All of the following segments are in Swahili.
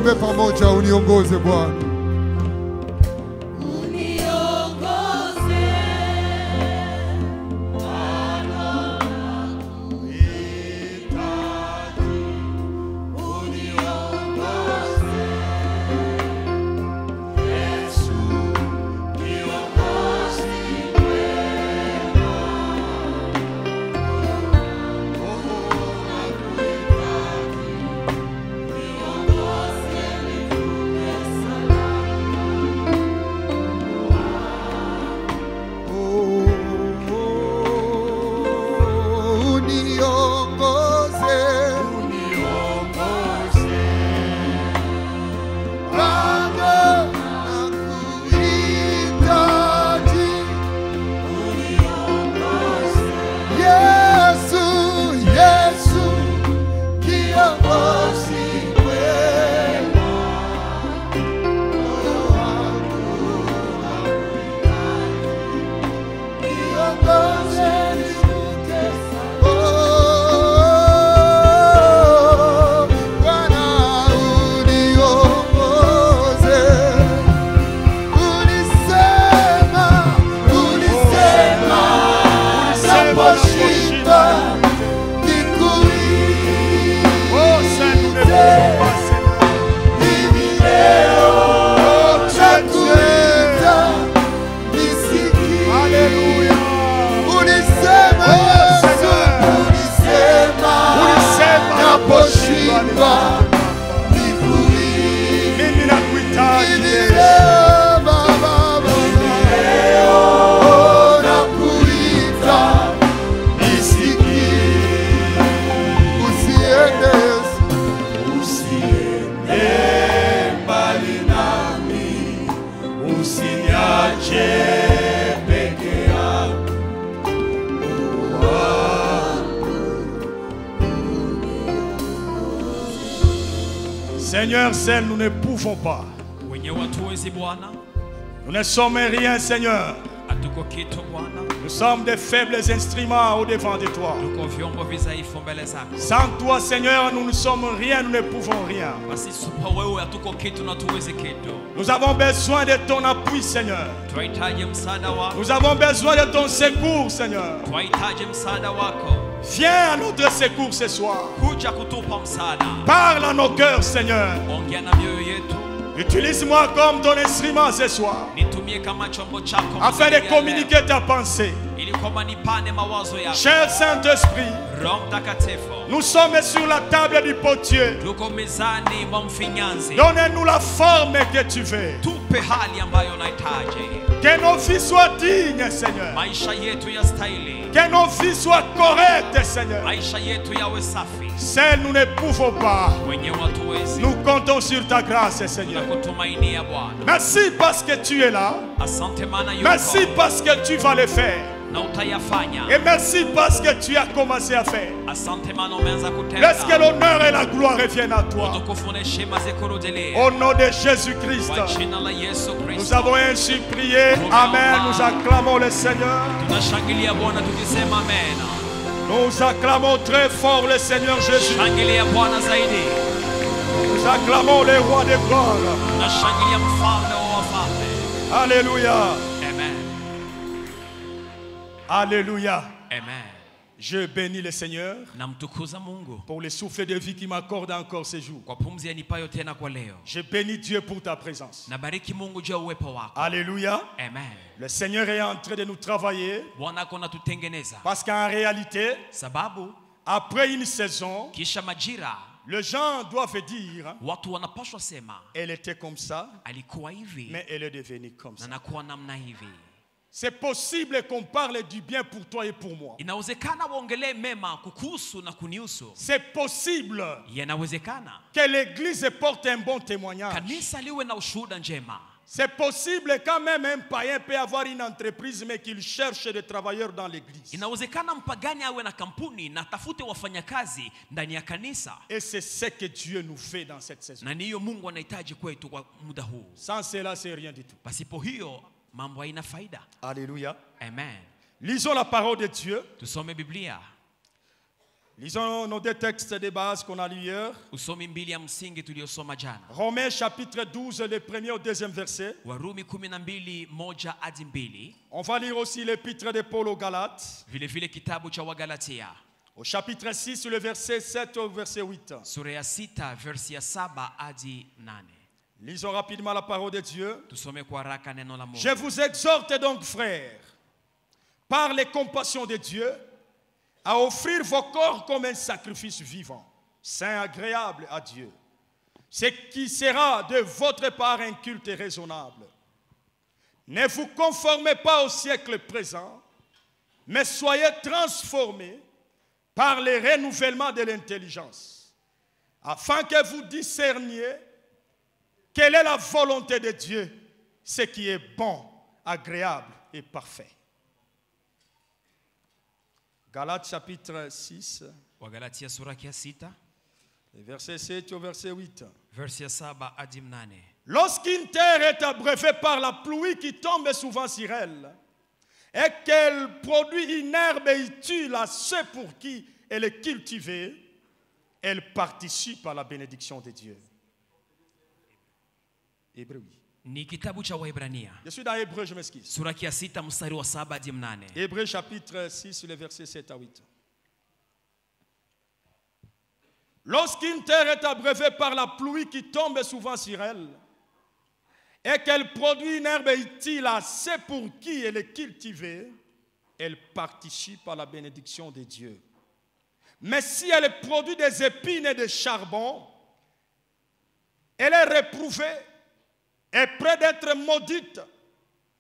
Tuimbe pamoja, uniongoze Bwana. Seigneur, seul nous ne pouvons pas. Nous ne sommes rien, Seigneur. Nous sommes des faibles instruments au-devant de toi. Sans toi, Seigneur, nous ne sommes rien, nous ne pouvons rien. Nous avons besoin de ton appui, Seigneur. Nous avons besoin de ton secours, Seigneur. Viens à notre secours ce soir. Parle à nos cœurs, Seigneur. Utilise-moi comme ton instrument ce soir, afin de communiquer ta pensée. Cher Saint-Esprit, nous sommes sur la table du potier. Donne-nous la forme que tu veux. Que nos vies soient dignes, Seigneur. Que nos vies soient correctes, Seigneur. Seuls nous ne pouvons pas. Nous comptons sur ta grâce, Seigneur. Merci parce que tu es là. Merci parce que tu vas le faire. Et merci parce que tu as commencé à faire. Laisse que l'honneur et la gloire reviennent à toi. Au nom de Jésus-Christ, nous avons ainsi prié. Amen. Nous acclamons le Seigneur. Nous acclamons très fort le Seigneur Jésus. Nous acclamons le roi des gloires. Alléluia. Alléluia. Amen. Je bénis le Seigneur pour le souffle de vie qui m'accorde encore ce jour. Je bénis Dieu pour ta présence. Alléluia. Amen. Le Seigneur est en train de nous travailler. Parce qu'en réalité, après une saison, les gens doivent dire, elle était comme ça, mais elle est devenue comme ça. C'est possible qu'on parle du bien pour toi et pour moi. C'est possible que l'Église porte un bon témoignage. C'est possible quand même un païen peut avoir une entreprise mais qu'il cherche des travailleurs dans l'église. Et c'est ce que Dieu nous fait dans cette saison. Sans cela, c'est rien du tout. Alléluia. Amen. Lisons la parole de Dieu. Lisons nos deux textes de base qu'on a lus hier. Usomi mbili ya msingi tuliosoma jana. Romains chapitre 12, le premier au deuxième verset. Warumi 12 moja hadi 2. On va lire aussi l'épître de Paul aux Galates. Vile vile kitabu cha Wagalatia. Au chapitre 6, le verset 7 au verset 8. Sura ya 6 versi ya 7 hadi 8. Lisons rapidement la parole de Dieu. Tusome kwa haraka neno la Mungu. Je vous exhorte donc, frères, par les compassions de Dieu, à offrir vos corps comme un sacrifice vivant, saint, agréable à Dieu, ce qui sera de votre part un culte raisonnable. Ne vous conformez pas au siècle présent, mais soyez transformés par le renouvellement de l'intelligence, afin que vous discerniez quelle est la volonté de Dieu, ce qui est bon, agréable et parfait. Galates chapitre 6, Wagalatia sura ya 6, verset 7 au verset 8. versi ya 7 hadi 8. Lorsqu'une terre est abreuvée par la pluie qui tombe souvent sur elle, et qu'elle produit une herbe utile à ceux pour qui elle est cultivée, elle participe à la bénédiction de Dieu. Hébreu. Ni kitabu cha Waebrania. Je suis dans Hébreu, je m'excuse. Sura ya 6 mstari wa 7 hadi 8. Hébreu chapitre 6, le verset 7 à 8. Lorsqu'une terre est abreuvée par la pluie qui tombe souvent sur elle, et qu'elle produit une herbe utile à ceux pour qui elle est cultivée, elle participe à la bénédiction de Dieu. Mais si elle produit des épines et des charbons, elle est réprouvée, est près d'être maudite,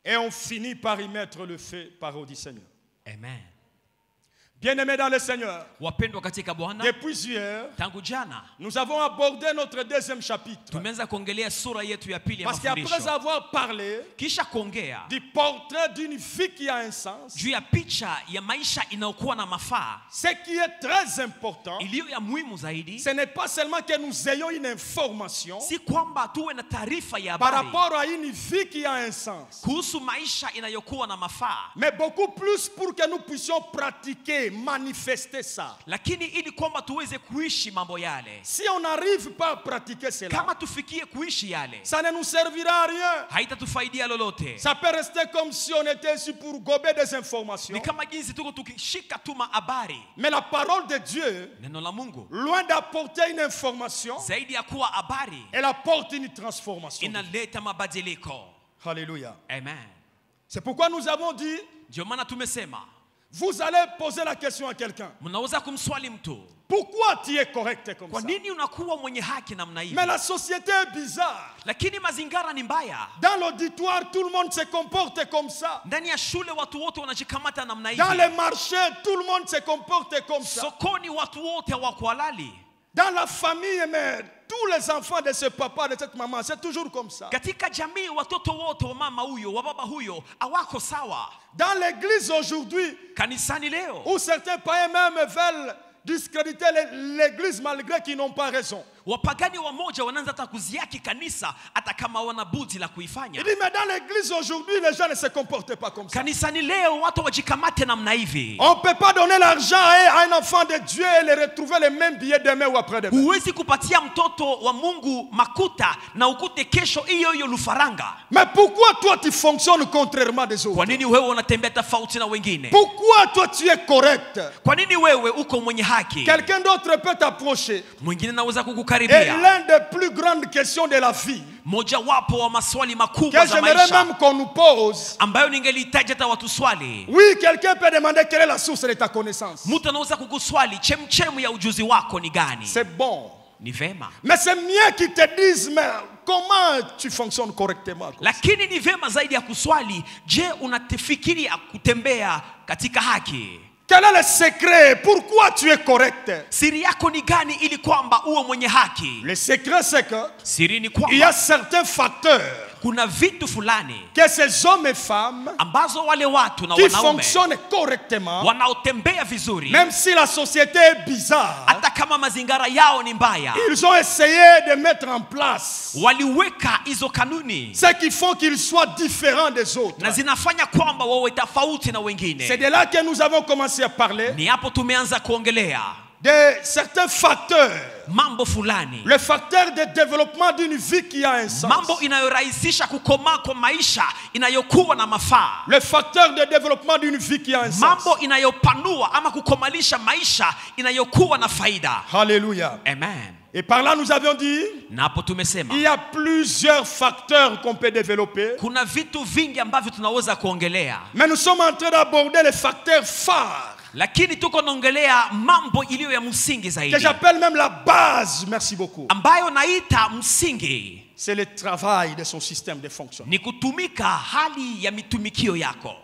et on finit par y mettre le feu, parole du Seigneur. Amen. Bien-aimés dans le Seigneur, Wapendwa katika Bwana, depuis hier, tangu jana nous avons abordé notre deuxième chapitre. tumeanza kuongelea sura yetu ya pili ya Parce qu'après mafundisho. avoir parlé Kisha kuongea du portrait d'une vie qui a un sens, juu ya picha ya maisha inayokuwa na mafaa, ce qui est très important, iliyo ya muhimu zaidi, ce n'est pas seulement que nous ayons une information si kwamba tuwe na taarifa ya par habari rapport à une vie qui a un sens, kuhusu maisha inayokuwa na mafaa, mais beaucoup plus pour que nous puissions pratiquer, manifester ça. lakini ili kwamba tuweze kuishi mambo yale. Si on n'arrive pas à pratiquer cela, Kama tufikie kuishi yale, ça ne nous servira à rien. haitatufaidia lolote. Ça peut rester comme si on était ici pour gober des informations. Ni kama jinsi tuko tukishika tu habari. Mais la parole de Dieu, Neno la Mungu loin d'apporter une information, zaidi ya kuwa habari, elle apporte une transformation. inaleta mabadiliko. Alléluia. Amen. C'est pourquoi nous avons dit, Ndio maana tumesema, vous allez poser la question à quelqu'un. mnaweza kumswali mtu, Pourquoi tu es correct comme kwa ça? nini unakuwa mwenye haki namna hivi? Mais la société est bizarre. Lakini mazingara ni mbaya. Dans l'auditoire, tout le monde se comporte comme ça. Ndani ya shule watu wote wanajikamata namna Dans hivi. les marchés, tout le monde se comporte comme ça. Sokoni watu wote hawako halali. Dans la famille, mais tous les enfants de ce papa, de cette maman, c'est toujours comme ça. Katika jamii watoto wote wa mama huyo, wa baba huyo hawako sawa. Dans l'église aujourd'hui, Kanisani leo où certains païens même veulent discréditer l'église malgré qu'ils n'ont pas raison. wapagani wamoja wanaanza hata kuziaki kanisa hata kama wana budi la kuifanya. Il dit, mais dans l'église aujourd'hui, les gens ne se comportent pas comme ça. Kanisani leo watu wajikamate namna hivi. On ne peut pas donner l'argent à un enfant de Dieu et le retrouver les mêmes billets demain ou après-demain. Huwezi kupatia mtoto wa Mungu makuta na ukute kesho hiyo hiyo lufaranga. Mais pourquoi toi tu fonctionnes contrairement des autres? Kwa nini wewe unatembea tofauti na wengine? Pourquoi toi tu es correct? Kwa nini wewe uko mwenye haki? Quelqu'un d'autre peut t'approcher. Mwingine anaweza Et kukukaribia. l'une des plus grandes questions de la vie, Moja wapo wa maswali makubwa que za j'aimerais maisha même qu'on nous pose. ambayo ningelihitaji hata watu swali. Oui, quelqu'un peut demander quelle est la source de ta connaissance. Mtu anaweza kukuswali chemchemu ya ujuzi wako ni gani? C'est bon. Ni vema. Mais c'est mieux qu'ils te disent, mais comment tu fonctionnes correctement? Lakini ni vema zaidi ya kuswali, je, unafikiria kutembea katika haki? Quel est le secret? Pourquoi tu es correct? Siri yako ni gani ili kwamba uwe mwenye haki? Le secret, c'est que Siri ni il y a kwamba certains facteurs kuna vitu fulani que ces hommes et femmes ambazo wale watu na qui wanaume fonctionnent correctement, wanaotembea vizuri, même si la société est bizarre, hata kama mazingara yao ni mbaya, ils ont essayé de mettre en place waliweka hizo kanuni ce qui font qu'ils soient différents des autres. na zinafanya kwamba wawe tofauti na C'est wengine. de là que nous avons commencé à parler Ni hapo tumeanza kuongelea de certains facteurs. mambo fulani, Le facteur de développement d'une vie qui a un sens. mambo inayorahisisha kukomaa kwa maisha inayokuwa na mafaa, Le facteur de développement d'une vie qui a un sens. mambo inayopanua ama kukomalisha maisha inayokuwa na faida. Alléluia. Amen. Et par là nous avions dit, Napo tumesema il y a plusieurs facteurs qu'on peut développer. kuna vitu vingi ambavyo tunaweza kuongelea, Mais nous sommes en train d'aborder les facteurs phares, lakini tuko naongelea mambo iliyo ya msingi que zaidi, j'appelle même la base, merci beaucoup. ambayo naita msingi. C'est le travail de son système de fonctionnement. Ni kutumika hali ya mitumikio yako.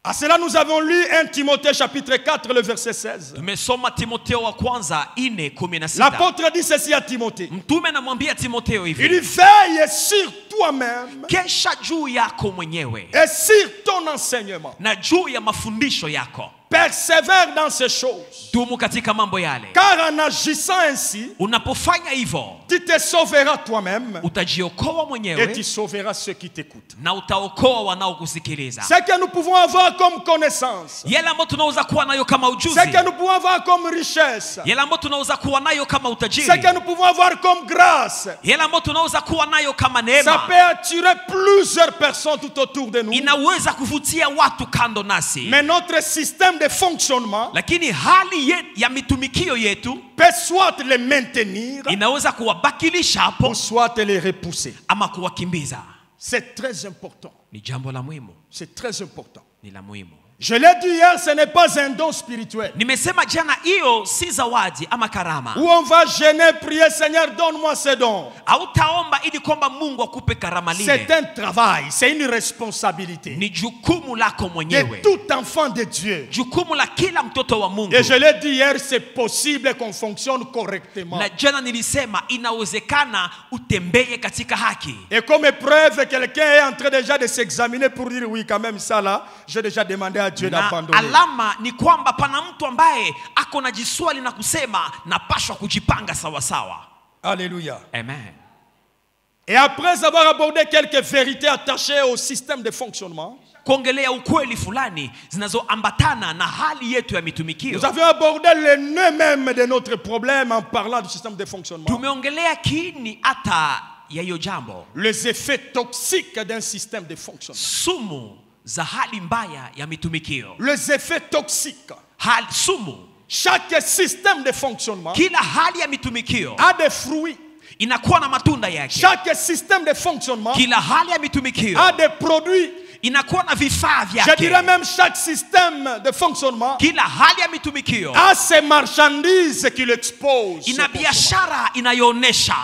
À cela nous avons lu 1 Timothée chapitre 4 le verset 16. Tumesoma Timotheo wa kwanza 4:16. L'apôtre dit ceci à Timothée. Mtume anamwambia Timotheo Il hivi: dit, veille sur toi-même kesha juu yako mwenyewe et sur ton enseignement. na juu ya mafundisho yako, Persévère dans ces choses. dumu katika mambo yale. Car en agissant ainsi, Unapofanya hivyo tu te sauveras toi-même utajiokoa et mwenyewe tu sauveras ceux qui t'écoutent. na utaokoa wanaokusikiliza. Ce que nous pouvons avoir comme connaissance, Yale ambayo tunaweza kuwa nayo kama ujuzi, ce que nous pouvons avoir comme richesse, yale ambayo tunaweza kuwa nayo kama ce utajiri, que nous pouvons avoir comme grâce, yale ambayo tunaweza kuwa nayo kama ça neema, peut attirer plusieurs personnes tout autour de nous. inaweza kuvutia watu kando nasi. Mais notre système de fonctionnement Lakini hali ya mitumikio yetu peut soit les maintenir inaweza kuwabakilisha hapo ou soit les repousser. ama kuwakimbiza. C'est très important. Ni jambo la muhimu, C'est très important. ni la muhimu. Je l'ai dit hier, ce n'est pas un don spirituel. Nimesema jana, hiyo si zawadi ama karama. Où on va gêner, prier, Seigneur, donne-moi ce don. Hautaomba ili kwamba Mungu akupe karama C'est lile. un travail, c'est une responsabilité Ni jukumu lako de mwenyewe, tout enfant de Dieu. jukumu la kila mtoto wa Mungu. Et je l'ai dit hier, c'est possible qu'on fonctionne correctement. Na jana nilisema inawezekana utembee katika haki. Et comme preuve, quelqu'un est en train déjà de s'examiner pour dire oui, quand même, ça là, j'ai déjà demandé à Dieu Na d'abandonner. alama ni kwamba pana mtu ambaye ako na jiswali na kusema napashwa kujipanga sawa sawa. Alléluia. Amen. Et après avoir abordé quelques vérités attachées au système de fonctionnement, Kuongelea ukweli fulani zinazoambatana na hali yetu ya mitumikio. nous avions abordé le nœud même de notre problème en parlant du système de fonctionnement. Tumeongelea kiini hata ya hiyo jambo, Les effets toxiques d'un système de fonctionnement. sumu za hali mbaya ya mitumikio. Les effets toxiques. Sumu, Chaque système de fonctionnement kila hali ya mitumikio a des fruits. inakuwa na matunda yake. Chaque système de fonctionnement Kila hali ya mitumikio a des produits. inakuwa na vifaa Je dirais vyake. même chaque système de fonctionnement Kila hali ya mitumikio a ses marchandises qu'il expose. ina biashara inayoonesha,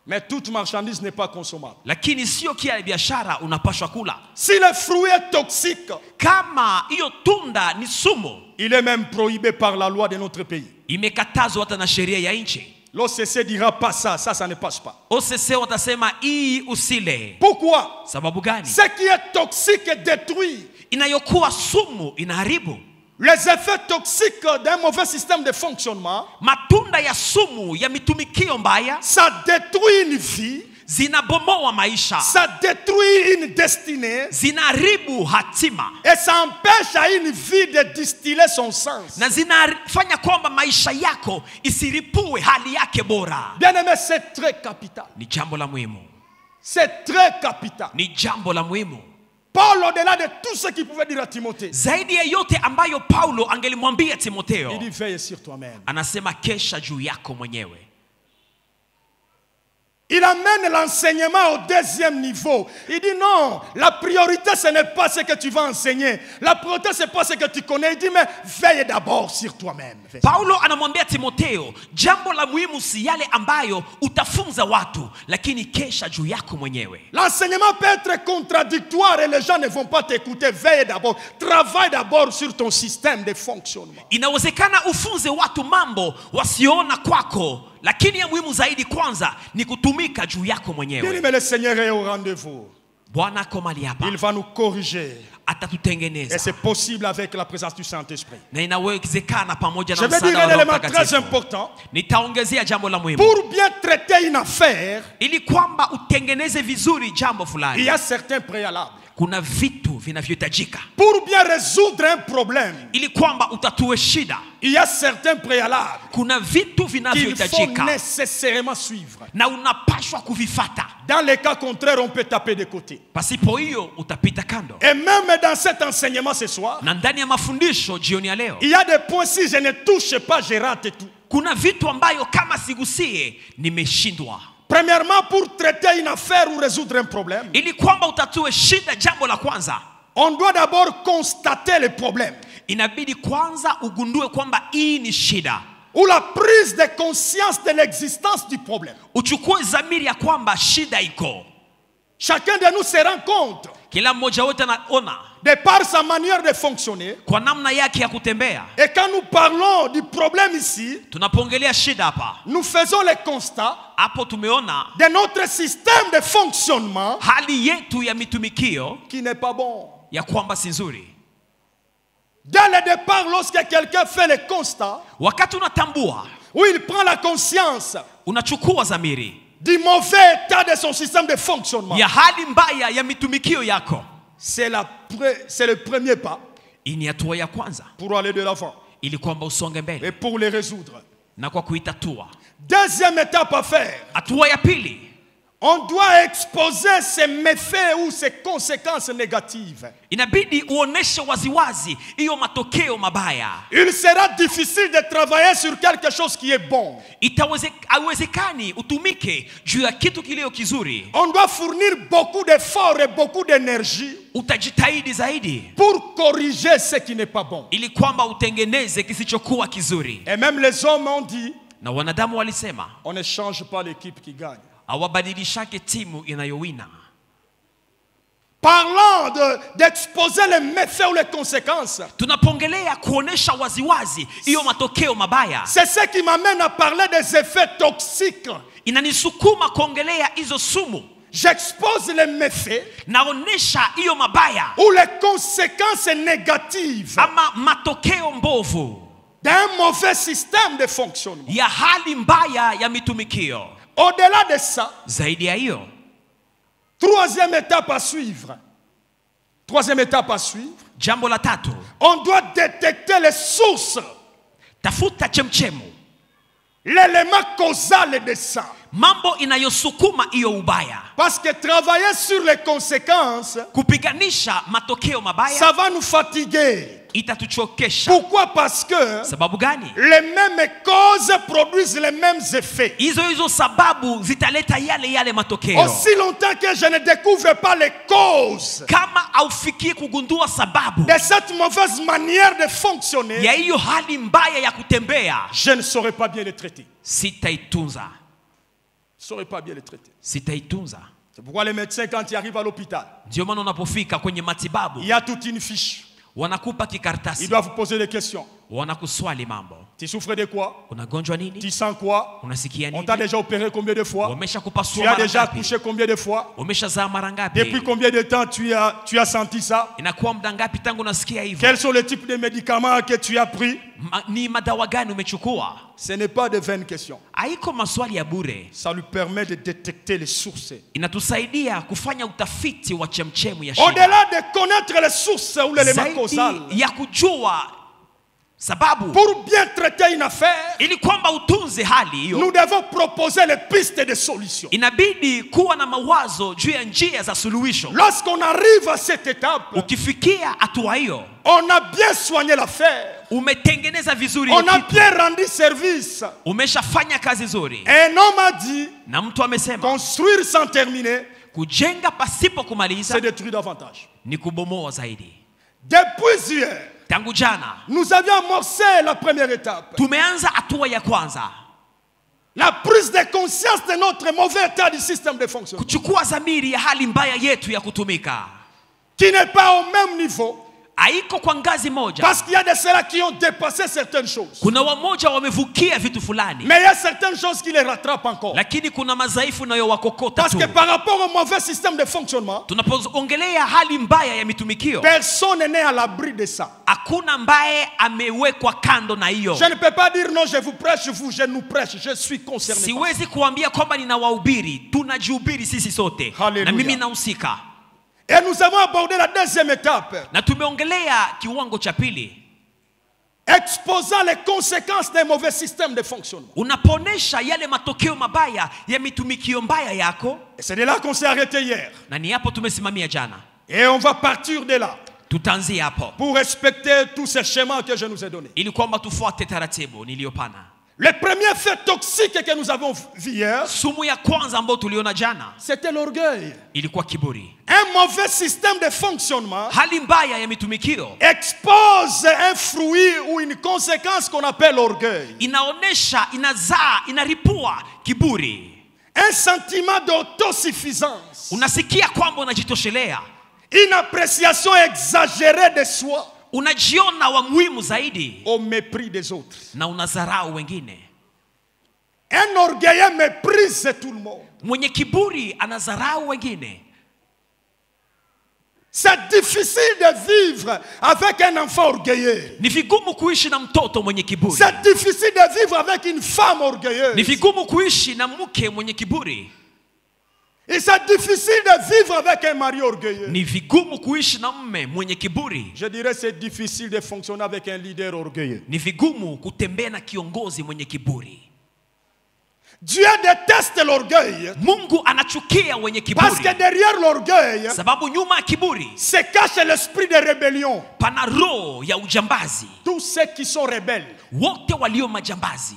Mais toute marchandise n'est pas consommable. lakini sio kila biashara unapashwa kula. Si le fruit est toxique, Kama hiyo tunda ni sumu, il est même prohibé par la loi de notre pays. imekatazwa hata na sheria ya nchi. L'OCC dira pas ça, ça ne passe pas. OCC watasema hii usile. Pourquoi? Sababu gani? Ce qui est toxique détruit. Inayokuwa sumu inaharibu. Les effets toxiques d'un mauvais système de fonctionnement, Matunda ya sumu ya mitumikio mbaya ça détruit une vie, zinabomoa maisha, ça détruit une destinée zinaharibu hatima, et ça empêche à une vie de distiller son sens. na zinafanya kwamba maisha yako isiripue hali yake bora. Bien aimé, c'est très capital. Ni jambo la muhimu, C'est très capital. ni jambo la muhimu Paul, au-delà de tout ce qu'il pouvait dire à Timothée, zaidi ya yote ambayo Paulo angelimwambia Timotheo. il dit veille sur toi-même. Anasema kesha juu yako mwenyewe. Il amène l'enseignement au deuxième niveau. Il dit non, la priorité ce n'est pas ce que tu vas enseigner. La priorité ce n'est pas ce que tu connais. Il dit mais veille d'abord sur toi-même. Paulo anamwambia Timotheo, jambo la muhimu si yale ambayo utafunza watu, lakini kesha juu yako mwenyewe. L'enseignement peut être contradictoire et les gens ne vont pas t'écouter. Veille d'abord. Travaille d'abord sur ton système de fonctionnement. Inawezekana ufunze watu mambo wasiona kwako, lakini ya muhimu zaidi kwanza ni kutumika juu yako Bien mwenyewe. aimé, le Seigneur est au rendez-vous. Bwana ako mahali hapa, Il va nous corriger. atatutengeneza. Et c'est possible avec la présence du Saint-Esprit. Na inawezekana pamoja na Je vais msaada dire wa un Roho élément très Mtakatifu. important. Nitaongezea jambo la muhimu. Pour bien traiter une affaire, Ili kwamba utengeneze vizuri jambo il fulani, y a certains préalables. kuna vitu vinavyohitajika. Pour bien résoudre un problème, Ili kwamba utatue shida, il y a certains préalables kuna vitu qu'il faut vinavyohitajika nécessairement suivre. na unapashwa kuvifata. Dans les cas contraires, on peut taper de côté. Pasipo hiyo utapita kando. Et même dans cet enseignement ce soir, Na ndani ya mafundisho jioni ya leo, il y a des points, si je ne touche pas, je rate tout. kuna vitu ambayo kama sigusie nimeshindwa. Premièrement, pour traiter une affaire ou résoudre un problème, Ili kwamba utatue shida, jambo la kwanza, on doit d'abord constater le problème. inabidi kwanza ugundue kwamba hii ni shida. Ou la prise de conscience de l'existence du problème. Uchukue dhamiri ya kwamba shida iko. Chacun de nous se rend compte, Kila mmoja wote anaona de par sa manière de fonctionner, kwa namna yake ya kutembea. et quand nous parlons du problème ici, Tunapoongelea shida hapa, nous faisons le constat hapo tumeona de notre système de fonctionnement hali yetu ya mitumikio qui n'est pas bon. ya kwamba si nzuri. Dès le départ, lorsque quelqu'un fait le constat, Wakati unatambua, où il prend la conscience unachukua dhamiri du mauvais état de son système de fonctionnement, ya hali mbaya ya mitumikio yako, c'est le premier pas hii ni hatua ya kwanza pour aller de l'avant ili kwamba usonge mbele et pour les résoudre. na kwa kuitatua. Deuxième étape à faire, Hatua ya pili, on doit exposer ses méfaits ou ses conséquences négatives. inabidi uoneshe waziwazi hiyo matokeo mabaya. Il sera difficile de travailler sur quelque chose qui est bon. Haiwezekani utumike juu ya kitu kilio kizuri. On doit fournir beaucoup d'efforts et beaucoup d'énergie Utajitahidi zaidi pour corriger ce qui n'est pas bon. ili kwamba utengeneze kisichokuwa kizuri. Et même les hommes ont dit, Na wanadamu walisema on ne change pas l'équipe qui gagne. hawabadilishake timu inayowina. Parlant d'exposer les méfaits ou les conséquences, Tunapongelea kuonesha waziwazi hiyo matokeo mabaya, c'est ce qui m'amène à parler des effets toxiques. inanisukuma kuongelea hizo sumu. J'expose les méfaits Naonesha hiyo mabaya ou les conséquences négatives ama matokeo mbovu d'un mauvais système de fonctionnement. ya hali mbaya ya mitumikio. Au-delà de ça, Zaidi ya hiyo, troisième étape à suivre. Troisième étape à suivre. jambo la tatu, On doit détecter les sources, tafuta chemchemu, l'élément causal de ça. mambo inayosukuma hiyo ubaya. Parce que travailler sur les conséquences, Kupiganisha matokeo mabaya ça va nous fatiguer. itatuchokesha. Pourquoi? Parce que Sababu gani? les mêmes causes produisent les mêmes effets. Hizo sababu zitaleta yale matokeo. Aussi longtemps que je ne découvre pas les causes Kama haufikii kugundua sababu de cette mauvaise manière de fonctionner, ya hiyo hali mbaya ya kutembea, je ne saurais pas bien les traiter. sitaitunza. Je ne saurais pas bien les traiter. Sitaitunza. C'est pourquoi les médecins, quand ils arrivent à l'hôpital, Ndio maana unapofika kwenye matibabu il y a toute une fiche. wanakupa Ils kikartasi, doivent vous poser des questions. wanakuswali mambo. Tu souffres de quoi? Unagonjwa Tu nini? sens quoi? Unasikia On nini? t'a déjà opéré combien de fois? Tu Wameshakupasua as mara déjà ngapi? accouché combien de fois? Umeshazaa mara ngapi? Depuis combien de temps tu as senti ça? Inakuwa muda ngapi tangu unasikia hivyo? Quels sont les types de médicaments que tu as pris? Ni madawa gani umechukua? Ce n'est pas de vaines questions. Haiko maswali ya bure. Ça lui permet de détecter les sources. Inatusaidia kufanya utafiti wa chemchemu ya shida. Au-delà de connaître les sources ou l'élément causal, Zaidi ya kujua sababu, pour bien traiter une affaire, ili kwamba utunze hali hiyo, nous devons proposer les pistes de solutions. inabidi kuwa na mawazo juu ya njia za suluhisho. Lorsqu'on arrive à cette étape, Ukifikia hatua hiyo, on a bien soigné l'affaire, umetengeneza vizuri on hiyo a kitu, bien rendu service. umeshafanya kazi nzuri. Un homme a dit, Na mtu amesema construire sans terminer, kujenga pasipo kumaliza c'est détruire davantage. ni kubomoa zaidi. Depuis hier, Tangu jana nous avions amorcé la première étape. tumeanza hatua ya kwanza, La prise de conscience de notre mauvais état du système de fonctionnement, kuchukua dhamiri ya hali mbaya yetu ya kutumika, qui n'est pas au même niveau haiko kwa ngazi moja. Parce qu'il y a des ceux-là qui ont dépassé certaines choses. Kuna wamoja wamevukia vitu fulani. Mais il y a certaines choses qui les rattrapent encore. Lakini kuna madhaifu nayo wakokota Parce tu. que par rapport au mauvais système de fonctionnement, tunapoongelea hali mbaya ya mitumikio, personne n'est à l'abri de ça. hakuna ambaye amewekwa kando na hiyo. Je ne peux pas dire non, je vous prêche, je nous prêche, je suis concerné. Siwezi kuambia kwamba ninawahubiri, tunajihubiri sisi sote. Hallelujah. Na mimi nahusika. Et nous avons abordé la deuxième étape, Na tumeongelea kiwango cha pili, exposant les conséquences d'un mauvais système de fonctionnement. unaponesha yale matokeo mabaya ya mitumikio mbaya yako. Et c'est de là qu'on s'est arrêté hier. Na ni hapo tumesimamia jana. Et on va partir de là Tutaanzia hapo pour respecter tous ces schémas que je nous ai donnés. ili kwamba tufuate taratibu niliyopana. Le premier fait toxique que nous avons vu hier, Sumu ya kwanza ambayo tuliona jana c'était l'orgueil. ilikuwa kiburi. Un mauvais système de fonctionnement Hali mbaya ya mitumikio expose un fruit ou une conséquence qu'on appelle l'orgueil. inaonesha, inazaa, inaripua kiburi. Un sentiment d'autosuffisance. Unasikia kwamba unajitoshelea. Une appréciation exagérée de soi Unajiona wa muhimu zaidi au mépris des autres. na unadharau wengine. Un orgueilleux méprise tout le monde. Mwenye kiburi anadharau wengine. C'est difficile de vivre avec un enfant orgueilleux. Ni vigumu kuishi na mtoto mwenye kiburi. C'est difficile de vivre avec une femme orgueilleuse. Ni vigumu kuishi na mke mwenye kiburi. Et c'est difficile de vivre avec un mari orgueilleux. Ni vigumu kuishi na mme mwenye kiburi. Je dirais c'est difficile de fonctionner avec un leader orgueilleux. Ni vigumu kutembea na kiongozi mwenye kiburi. Dieu déteste l'orgueil. Mungu anachukia wenye Parce que kiburi. derrière l'orgueil Sababu nyuma ya kiburi se cache l'esprit de rébellion. pana roho ya ujambazi. Tous ceux qui sont rebelles, Wote walio majambazi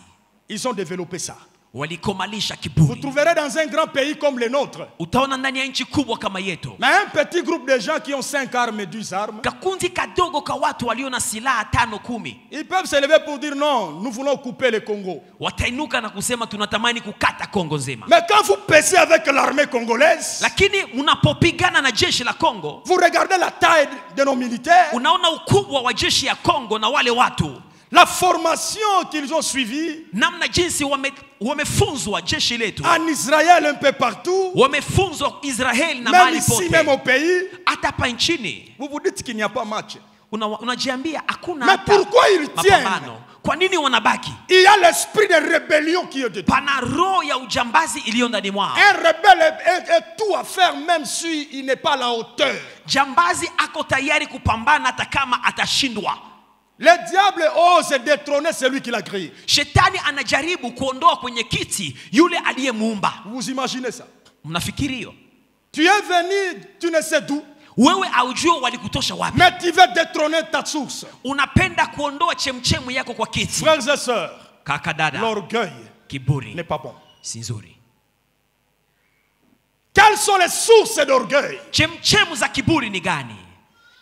ils ont développé ça. walikomalisha Vous kiburi. trouverez dans un grand pays comme le nôtre, Utaona ndani ya nchi kubwa kama yetu mais un petit groupe de gens qui ont 5 armes et 10 armes, kakundi kadogo ka watu walio na silaha 5-10 ils peuvent se lever pour dire non, nous voulons couper le Congo. watainuka na kusema tunatamani kukata Kongo nzima. Mais quand vous pêchez avec l'armée congolaise, Lakini unapopigana na jeshi la Kongo, vous regardez la taille de nos militaires, unaona ukubwa wa jeshi ya Kongo na wale watu, la formation qu'ils ont suivie namna jinsi wamefunzwa jeshi letu, en Israël un peu partout, wamefunzwa Israeli na même mahali ici, même au pote, pays. hata hapa nchini. Vous vous dites qu'il n'y a pas match. Unajiambia hakuna Mais hata pourquoi ils tiennent? mapambano. Kwa nini wanabaki? Il y a l'esprit de rébellion qui est dedans. Pana roho ya ujambazi iliyo ndani mwao. Un rebelle est tout à faire même s'il n'est pas à la hauteur. Jambazi ako tayari kupambana hata kama atashindwa. Le diable ose détrôner celui qui l'a créé. Shetani anajaribu kuondoa kwenye kiti yule aliyemuumba. Vous imaginez ça? Mnafikiri hiyo? Tu es venu, tu ne sais d'où, Wewe aujue walikutosha wapi. mais tu veux détrôner ta source. Unapenda kuondoa chemchemu yako kwa kiti. Frères et sœurs, Kaka dada, l'orgueil kiburi n'est pas bon. si nzuri. Quelles sont les sources d'orgueil? Chemchemu za kiburi ni gani?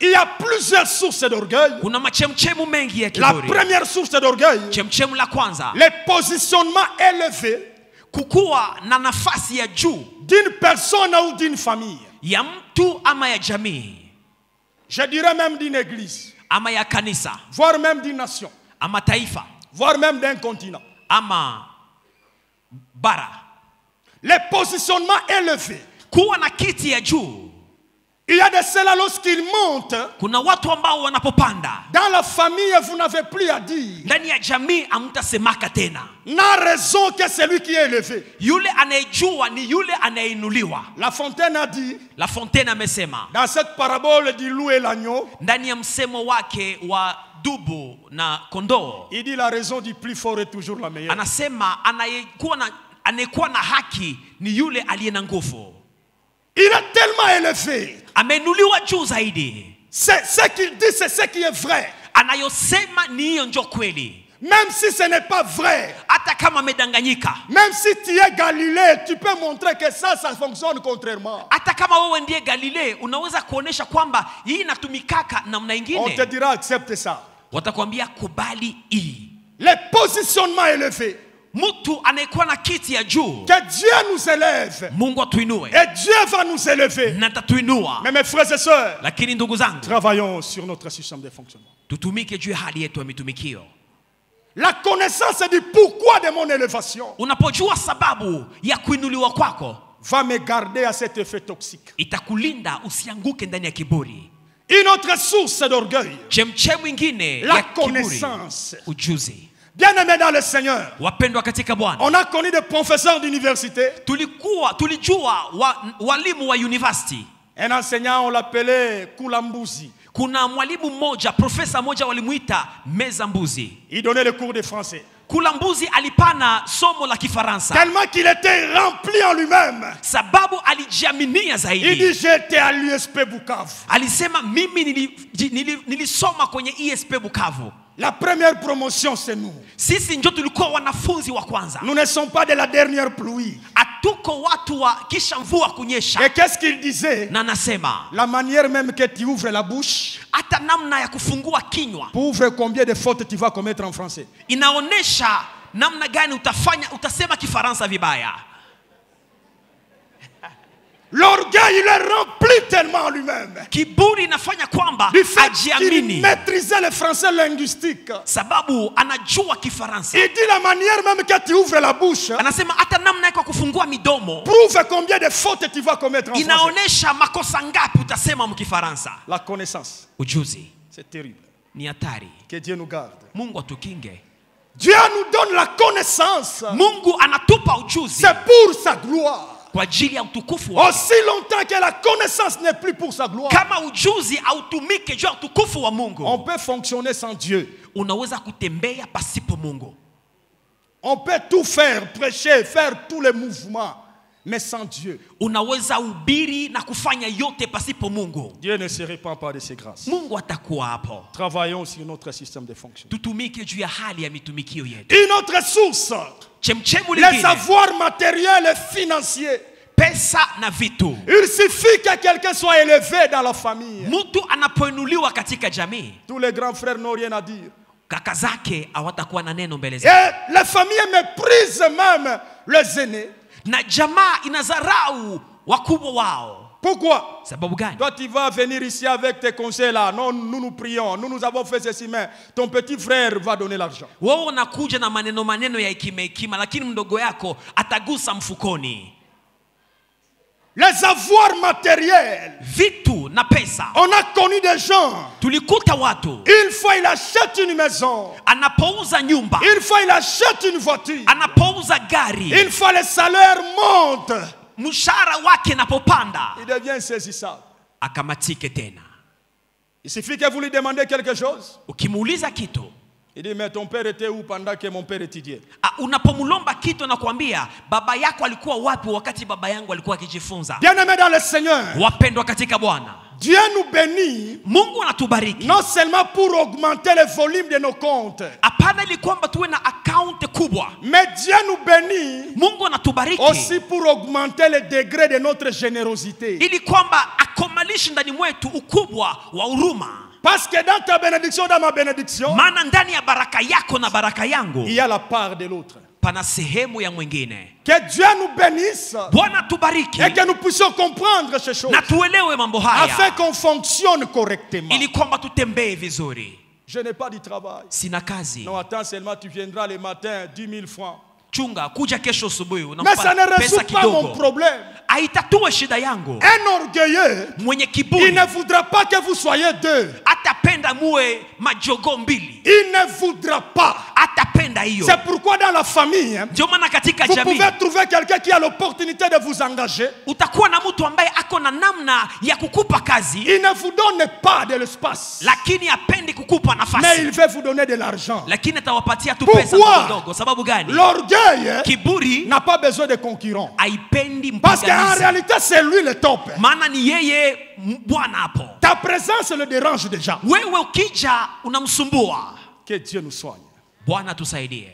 Il y a plusieurs sources d'orgueil. Kuna machemchemu mengi ya La kiburi. première source d'orgueil, Chemchemu la kwanza, le positionnement élevé kukuwa na nafasi ya juu d'une personne ou d'une famille. ya mtu ama ya jamii Je dirais même d'une église, ama ya kanisa voire même d'une nation, ama taifa voire même d'un continent. ama bara. Le positionnement élevé. Kuwa na kiti ya juu. Il y a de cela lorsqu'ils montent, Kuna watu ambao wanapopanda dans la famille, vous n'avez plus à dire. ndani ya jamii, amtasemaka tena. N'a raison que celui qui est élevé. Yule anayejua ni yule anayeinuliwa. La Fontaine a dit, La Fontaine amesema dans cette parabole du loup et l'agneau, ndani ya msemo wake wa dubu na kondoo, il dit la raison du plus fort est toujours la meilleure. anasema anayekuwa na haki ni yule aliye na nguvu. Il est tellement élevé. Ameinuliwa juu zaidi. C'est ce qu'il dit, c'est ce qui est vrai. Anayosema ni hiyo ndio kweli. Même si ce n'est pas vrai, Hata kama amedanganyika, même si tu es Galilée, tu peux montrer que ça fonctionne contrairement. hata kama wewe ndiye Galilei, unaweza kuonesha kwamba hii inatumikaka namna On nyingine. te dira accepte ça. Watakwambia kubali hii. Le positionnement élevé. Mtu anayekuwa na kiti ya juu. Que Dieu nous élève. Mungu atuinue. Et Dieu va nous élever. Na tatuinua. Mais mes frères et sœurs, lakini ndugu zangu, travaillons sur notre système de fonctionnement. Tutumike juu ya hali yetu ya mitumikio. La connaissance du pourquoi de mon élévation. Unapojua sababu ya kuinuliwa kwako, va me garder à cet effet toxique. Itakulinda usianguke ndani ya kiburi. Une autre source d'orgueil. Chemchemu ingine la connaissance. Kiburi, ujuzi. Bien-aimés dans le Seigneur, wapendwa katika Bwana, on a connu des professeurs d'université. Tulijua walimu wa university. Un enseignant, on l'appelait Kulambuzi. Kuna mwalimu mmoja, profesa mmoja walimuita Meza Mbuzi. Il donnait le cours de français. Kulambuzi alipana somo la Kifaransa. Tellement qu'il était rempli en lui-même. Sababu alijiaminia zaidi. Il dit j'étais à l'USP Bukavu. Alisema mimi nilisoma kwenye ISP Bukavu. La première promotion c'est nous. Sisi ndio tulikuwa wanafunzi wa kwanza. Nous ne sommes pas de la dernière pluie. Atuko watu wa kisha mvua kunyesha. Et qu'est-ce qu'il disait? Na nasema, la manière même que tu ouvres la bouche, hata namna ya kufungua kinywa, pour ouvrir combien de fautes tu vas commettre en français. Inaonesha namna gani utasema Kifaransa vibaya. L'orgueil, il est rempli tellement en lui-même. Kiburi inafanya kwamba du fait ajiamini. qu'il maîtrisait le français linguistique. Sababu anajua Kifaransa. Il dit la manière même que tu ouvres la bouche. Anasema hata namna yako kufungua midomo. Prouve combien de fautes tu vas commettre en français. Inaonesha makosa ngapi utasema mkifaransa. La connaissance. Ujuzi. C'est terrible. Ni hatari. Que Dieu nous garde. Mungu atukinge. Dieu nous donne la connaissance. Mungu anatupa ujuzi. C'est pour sa gloire. Kwa ajili ya utukufu wake. Aussi longtemps que la connaissance n'est plus pour sa gloire. Kama ujuzi autumike juu ya utukufu wa Mungu. On peut fonctionner sans Dieu. Unaweza kutembea pasipo Mungu. On peut tout faire, prêcher, faire tous les mouvements, mais sans Dieu. Unaweza ubiri na kufanya yote pasipo Mungu. Dieu ne se répand pas de ses grâces. Mungu atakuwa hapo. Travaillons sur notre système de fonctionnement. Tutumike juu ya hali ya mitumikio yetu. Une autre source. Les avoirs matériels et financiers. Pesa na vitu. Il suffit que quelqu'un soit élevé dans la famille. Mtu anapoinuliwa katika jamii, tous les grands frères n'ont rien à dire. Kaka zake hawatakuwa na neno mbele zake. Et les familles méprisent même les aînés. Na jamaa inazarau wakubwa wao. Pourquoi? Sababu gani? Toi tu vas venir ici avec tes conseils là. Non, nous prions. Nous avons fait ceci, mais ton petit frère va donner l'argent. Wewe unakuja na maneno ya hekima lakini mdogo yako atagusa mfukoni. Les avoirs matériels. Vitu na pesa. On a connu des gens. Tulikuta watu. Une fois il achète une maison. Anapouza nyumba. Une fois il achète une voiture. Anapouza gari. Une fois le salaire monte. Mshahara wake napopanda, il devient insaisissable. Akamatike tena. Il suffit que vous lui demandez quelque chose. Ukimuuliza kitu, il dit mais ton père était où pendant que mon père étudiait? Unapomulomba kitu nakwambia baba yako alikuwa wapi wakati baba yangu alikuwa akijifunza. Bien-aimés dans le Seigneur. Wapendwa katika Bwana. Dieu nous bénit. Mungu anatubariki. Non seulement pour augmenter le volume de nos comptes. Hapana ili kwamba tuwe na account kubwa. Mais Dieu nous bénit. Mungu anatubariki. Aussi pour augmenter le degré de notre générosité. Ili kwamba akomalishe ndani mwetu ukubwa wa huruma. Parce que dans ta bénédiction, dans ma bénédiction, maana ndani ya baraka yako na baraka yangu, il y a la part de l'autre. Pana sehemu ya mwingine. Que Dieu nous bénisse. Bwana tubariki. Et que nous puissions comprendre ces choses. Na tuelewe mambo haya. Afin qu'on fonctionne correctement. Ili kwamba tutembee vizuri. Je n'ai pas du travail. Sina kazi. Non, attends seulement, tu viendras le matin, 10 000 francs. Chunga, kuja kesho asubuhi mais ça ne résout pas mon problème. Aitatue shida yangu. Un orgueilleux, mwenye kiburi, il ne voudra pas que vous soyez deux. Atapenda muwe majogo mbili. Il ne voudra pas. Atapenda hiyo. C'est pourquoi dans la famille, ndio maana katika vous jamii, pouvez trouver quelqu'un qui a l'opportunité de vous engager. Utakuwa na mtu ambaye ako na namna ya kukupa kazi. Il ne vous donne pas de l'espace. Lakini apendi kukupa nafasi. Mais il veut vous donner de l'argent. Lakini atawapatia tu pesa ndogo. Sababu gani? L'orgueil kiburi n'a pas besoin de concurrents. Haipendi parce qu'en réalité c'est lui le top. Maana ni yeye bwana hapo. Ta présence le dérange déjà. Wewe ukija unamsumbua. Que Dieu nous soigne. Bwana tusaidie.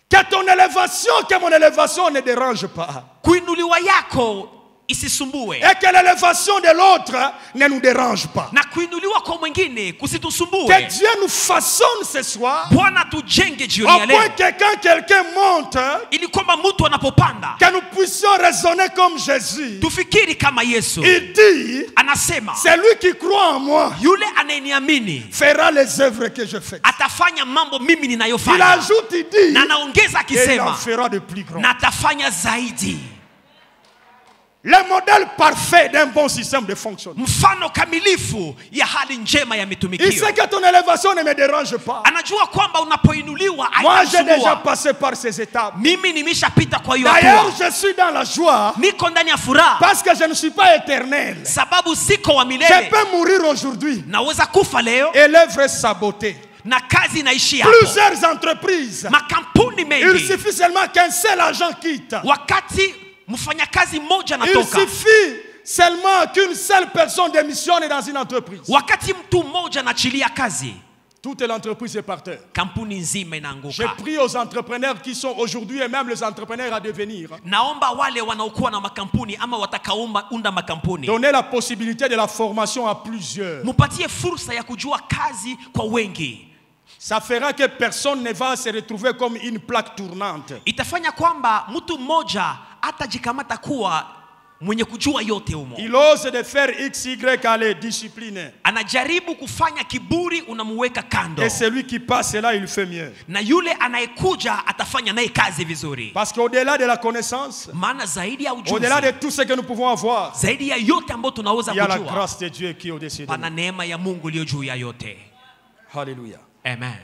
Que ton élévation, que mon élévation ne dérange pas. Kuinuliwa yako isisumbue. Et que l'élévation de l'autre ne nous dérange pas. Na kuinuliwa kwa mwingine kusitusumbue. Que Dieu nous façonne ce soir. Bwana tujenge Au jioni ya leo. point que quand quelqu'un monte, Ili kwamba mtu anapopanda, que nous puissions raisonner comme Jésus. tufikiri kama Yesu. Il dit, Anasema, celui qui croit en moi yule anayeniamini fera les œuvres que je fais. atafanya mambo mimi Il ninayofanya. ajoute, il dit, Na anaongeza et il en akisema, fera de plus grands. na atafanya zaidi. Le modèle parfait d'un bon système de fonctionnement. Mfano kamilifu ya hali njema ya Il mitumikio. sait que ton élévation ne me dérange pas. Anajua kwamba unapoinuliwa Moi, j'ai déjà haitakusumbua. passé par ces étapes. Mimi nimeshapita kwa hiyo D'ailleurs, hatua. je suis dans la joie Niko ndani ya furaha parce que je ne suis pas éternel. sababu siko wa Je milele. peux mourir aujourd'hui Naweza kufa leo et l'œuvre est sabotée. na kazi inaishi hapo. Plusieurs entreprises, Makampuni il mengi, suffit seulement qu'un seul agent quitte. wakati mfanyakazi mmoja Il anatoka, suffit seulement qu'une seule personne démissionne dans une entreprise. wakati mtu mmoja anaachilia kazi, Toute l'entreprise est par terre. kampuni nzima J'ai inaanguka. pris aux entrepreneurs qui sont aujourd'hui et même les entrepreneurs à devenir. Naomba wale wanaokuwa na makampuni ama watakaounda makampuni, Donner la possibilité de la formation à plusieurs. mupatie fursa ya kujua kazi kwa wengi. Ça fera que personne ne va se retrouver comme une plaque tournante. Itafanya kwamba mtu mmoja atajikamata kuwa mwenye kujua yote humo. Il ose de faire X, Y à les discipliner. Anajaribu kufanya kiburi, unamuweka kando. Et celui qui passe là, il fait mieux. Na yule anayekuja atafanya naye kazi vizuri. Parce qu'au-delà de la connaissance, Maana zaidi ya ujuzi, au-delà de tout ce que nous pouvons avoir, zaidi ya yote ambayo tunaweza il y a la kujua, grâce de Dieu qui est au-dessus de pana nous. neema ya Mungu iliyo juu ya yote. Alléluia. Amen.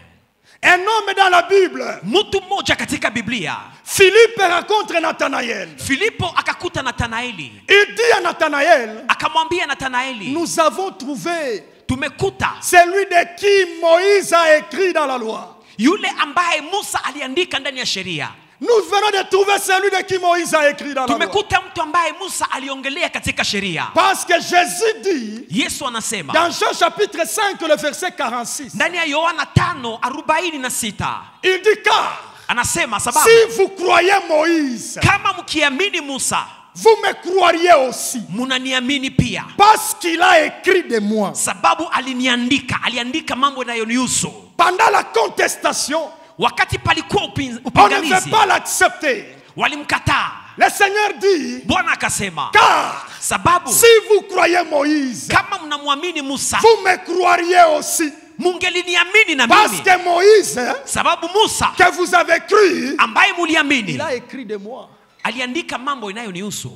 Un homme dans la Bible, Mtu mmoja katika Biblia, Philippe rencontre Nathanaël. Filipo akakuta Nathanaeli. Il dit à Nathanaël, Akamwambia Nathanaeli, nous avons trouvé tumekuta celui de qui Moïse a écrit dans la loi. yule ambaye Musa aliandika ndani ya sheria. Nous venons de trouver celui de qui Moïse a écrit dans la loi. Tumekuta mtu ambaye Musa aliongelea katika sheria. Parce que Jésus dit, Yesu anasema dans Jean chapitre 5, le verset 46, ndani ya Yohana 5:46, il dit car, anasema sababu si vous croyez Moïse, kama mkiamini Musa, vous me croiriez aussi. munaniamini pia, Parce qu'il a écrit de moi. sababu aliandika mambo yanayonihusu. Pendant la contestation, Wakati palikuwa on ne upingamizi, veut pas l'accepter. walimkataa. Le Seigneur dit, Bwana akasema, car sababu si vous croyez Moïse, kama mnamwamini Musa, vous me croiriez aussi. mungeliniamini na Parce mimi, que Moïse, sababu Musa que vous avez cru, ambaye muliamini il a écrit de moi. aliandika mambo inayonihusu.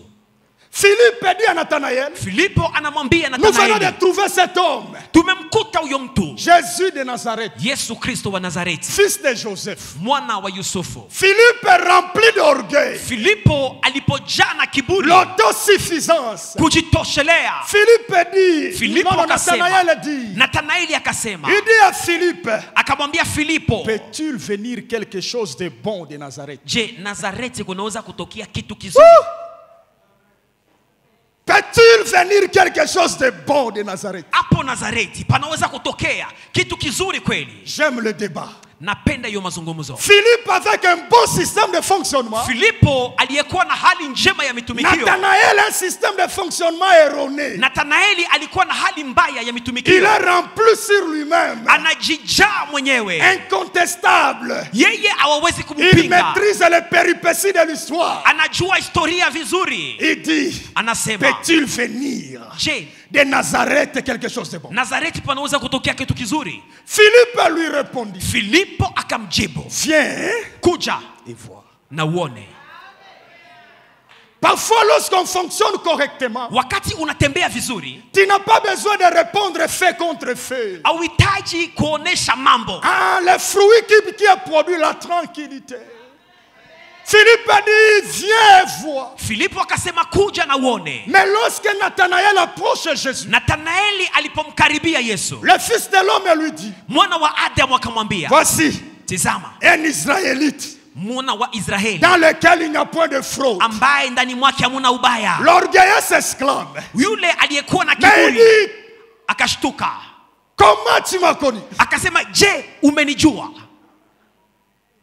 Philippe dit à Nathanaël, Filipo anamwambia nous venons de Nathanaeli, trouver cet homme, tumemkuta huyo mtu Jésus de Nazareth, Yesu Kristo wa Nazareti, fils de Joseph. mwana wa Yusufu. Philippe est rempli d'orgueil, Filipo alipojaa na kiburi, l'autosuffisance. kujitoshelea, Philippe dit, Filipo non, akasema, Nathanaël dit, Nathanaeli akasema, il dit à Philippe, akamwambia Filipo, peut-il venir quelque chose de bon de Nazareth? je, Nazareti kunaweza kutokea kitu kizuri? Peut-il venir quelque chose de bon de Nazareth? Hapo Nazareti panaweza kutokea kitu kizuri kweli? J'aime le débat. Napenda hiyo mazungumzo. Philippe avec un bon système de fonctionnement. Filipo aliyekuwa na hali njema ya mitumikio. Nathanaël un système de fonctionnement erroné. Nathanaeli alikuwa na hali mbaya ya Il mitumikio. est rempli sur lui-même. Anajijaa mwenyewe. Incontestable. Yeye hawawezi Il kumpinga. maîtrise les péripéties de l'histoire. Anajua historia vizuri. Il dit, Anasema, peut-il venir je, de Nazareth quelque chose de bon? Nazareti panaweza kutokea kitu kizuri? Philippe lui répondit, Filipo akamjibu, viens kuja et vois. na uone. Parfois, lorsqu'on fonctionne correctement, Wakati unatembea vizuri, tu n'as pas besoin de répondre fait contre fait. hauhitaji kuonesha mambo. Ah, le fruit qui a produit la tranquillité. Philippe a dit, viens et vois. Filipo akasema kuja na uone. Mais lorsque Nathanaël approche Jésus, Nathanaeli alipomkaribia Yesu, le fils de l'homme lui dit, mwana wa Adamu akamwambia, voici tizama, un Israélite mwana wa Israeli dans lequel il n'y a point de fraude. ambaye ndani mwake hamuna ubaya. L'orgueilleux s'exclame. Yule aliyekuwa na Mais il kiburi dit, akashtuka, comment tu m'as connu? akasema, je, umenijua?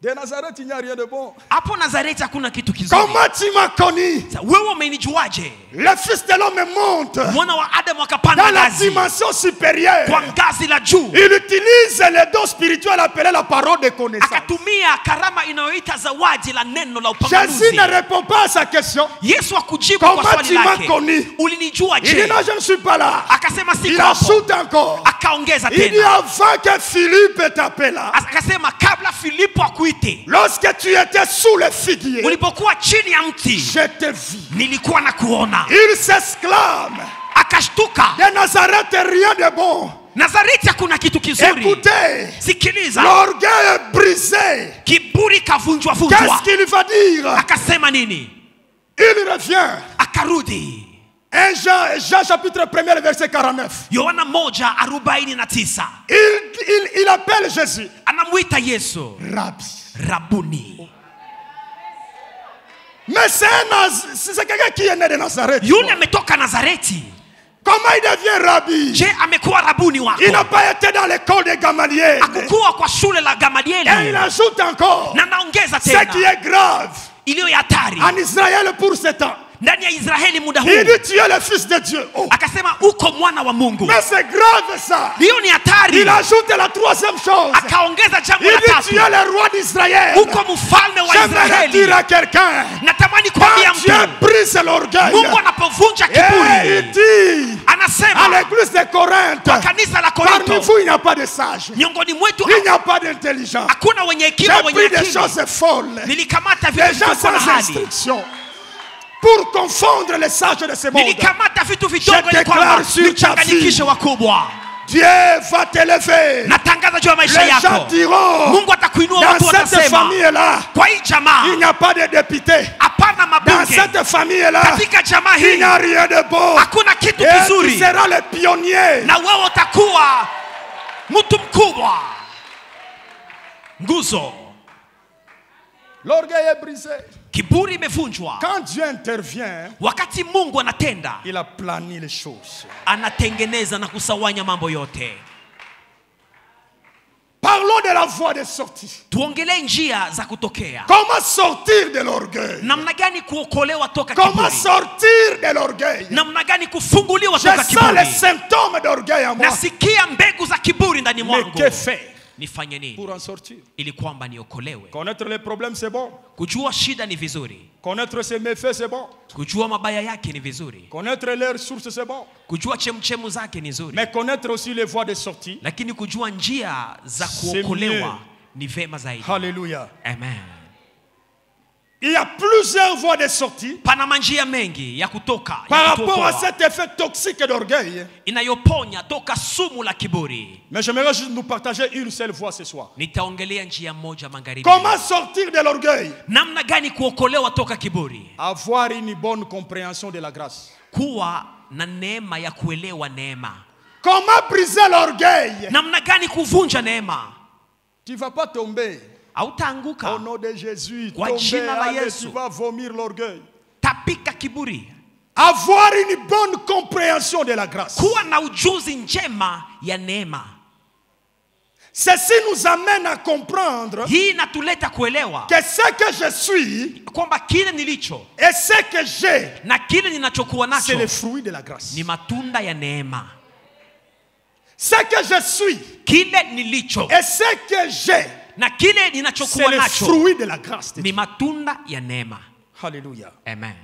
De Nazareth, il n'y a rien de bon. Hapo Nazareti hakuna kitu kizuri. Comment tu m'as connu? Wewe umenijuaje? Le fils de l'homme monte Mwana wa Adamu akapanda dans la ngazi. dimension supérieure. Kwa ngazi la juu. Il utilise les dons spirituels appelés la parole de connaissance. Akatumia karama inayoita zawadi la neno la Jésus upambanuzi. ne répond pas à sa question. Yesu akujibu kwa Comment swali tu m'as lake. connu? Ulinijua Il dit je? non, je ne suis pas là. Akasema Il siko hapo. ajoute encore. Akaongeza Il dit tena. avant que Philippe t'appelle, Akasema kabla Filipo akuite. lorsque tu étais sous le figuier, Ulipokuwa chini ya mti. je te vis. Nilikuwa na kuona. Il s'exclame. Akashtuka. De Nazareth, rien de bon. Nazareti hakuna kitu kizuri. Écoutez, Sikiliza. l'orgueil est brisé. Kiburi kavunjwa Qu'est-ce vunjwa. qu'il va dire? Akasema nini? Il revient. Akarudi. 1 Jean chapitre 1 verset 49. Yohana 1:49. Il appelle Jésus Anamuita Yesu Rabbi. Rabuni. Mais c'est quelqu'un qui est né de Nazareth. Yule ametoka Nazareti. Comment il devient Rabbi? Je amekuwa rabuni wako? Il n'a pas été dans l'école de Gamaliel. Akukuwa kwa shule la Et il Gamalieli. ajoute encore Na naongeza ce tena. qui est grave Iliyo ya hatari. en Israël pour ce temps. Ndani ya Israeli muda huu. Il dit tu es le fils de Dieu. Oh. Akasema uko mwana wa Mungu. Mais c'est grave ça. Hiyo ni hatari. Il ajoute la troisième chose. Akaongeza jambo Il la dit tatu. tu es le roi d'Israël. Uko mfalme wa J'aimerais dire Israeli. à quelqu'un, Natamani kuambia quand Dieu mtu. brise l'orgueil, Mungu anapovunja et il kiburi. dit à Anasema l'église de Corinthe, kwa kanisa la parmi Korinto. vous il n'y a pas de sages, Miongoni mwetu il n'y a pas d'intelligents. hakuna wenye hekima J'ai wenye pris des akili. choses folles, Nilikamata des vitu gens vituko na sans hali. instruction, pour confondre les sages de ce monde. Nilikamata vitu vidogo Je ili kwamba déclare sur ta nichanganyikishe vie. wakubwa. Dieu va t'élever. Natangaza juu ya maisha Les gens yako. diront, Mungu atakuinua, dans watu cette watasema famille-là, kwa hii jamaa il n'y a pas de député. hapana Dans mabunge. cette famille-là, Katika jamaa il hii n'y a rien de bon. hakuna kitu Et tu kizuri, seras le pionnier. na wewe utakuwa mtu mkubwa. Nguzo. L'orgueil est brisé. Kiburi imevunjwa. Quand Dieu intervient, Wakati Mungu anatenda, il aplanit les choses. anatengeneza na kusawanya mambo yote. Parlons de la voie de sortie. Tuongelee njia za kutokea. Comment sortir de l'orgueil? Namna gani kuokolewa toka Comment kiburi? sortir de l'orgueil? Namna gani kufunguliwa Je toka sens les kiburi? symptômes d'orgueil en moi. Nasikia mbegu za kiburi ndani Mais mwangu. que faire Nifanye nini pour en sortir? ili kwamba niokolewe? Connaître les problèmes, c'est bon. Kujua shida ni vizuri. Connaître ses méfaits, c'est bon. Kujua mabaya yake ni vizuri. Connaître leurs sources, c'est bon. Kujua chemchemu zake ni nzuri. Mais connaître aussi les voies de sortie. Lakini kujua njia za C'est kuokolewa mieux. ni vema zaidi. Alléluia. Amen. Il y a plusieurs voies de sortie Pana manjia mengi ya kutoka par ya rapport à kutuokoa, cet effet toxique d'orgueil. inayoponya toka sumu la kiburi. Mais j'aimerais juste nous partager une seule voie ce soir. Nitaongelea njia moja magharibi. Comment sortir de l'orgueil? Namna gani kuokolewa toka kiburi? Avoir une bonne compréhension de la grâce. Kuwa na neema ya kuelewa neema. Comment briser l'orgueil? Namna gani kuvunja neema? Tu ne vas pas tomber. Hautaanguka. Au nom de Jésus, Kwa tomber, jina la allez, Yesu. tu vas vomir l'orgueil. Tapika kiburi. Avoir une bonne compréhension de la grâce. Kuwa na ujuzi njema ya neema. Ceci nous amène à comprendre Hii inatuleta kuelewa que ce que je suis kwamba kile nilicho et ce que j'ai, na kile ninachokuwa c'est nacho le fruit de la grâce. ni matunda ya neema. Ce que je suis Kile nilicho et ce que j'ai, na kile c'est ninachokuwa le nacho fruit de la grâce de ni Dieu. matunda ya neema. Alléluia. Amen.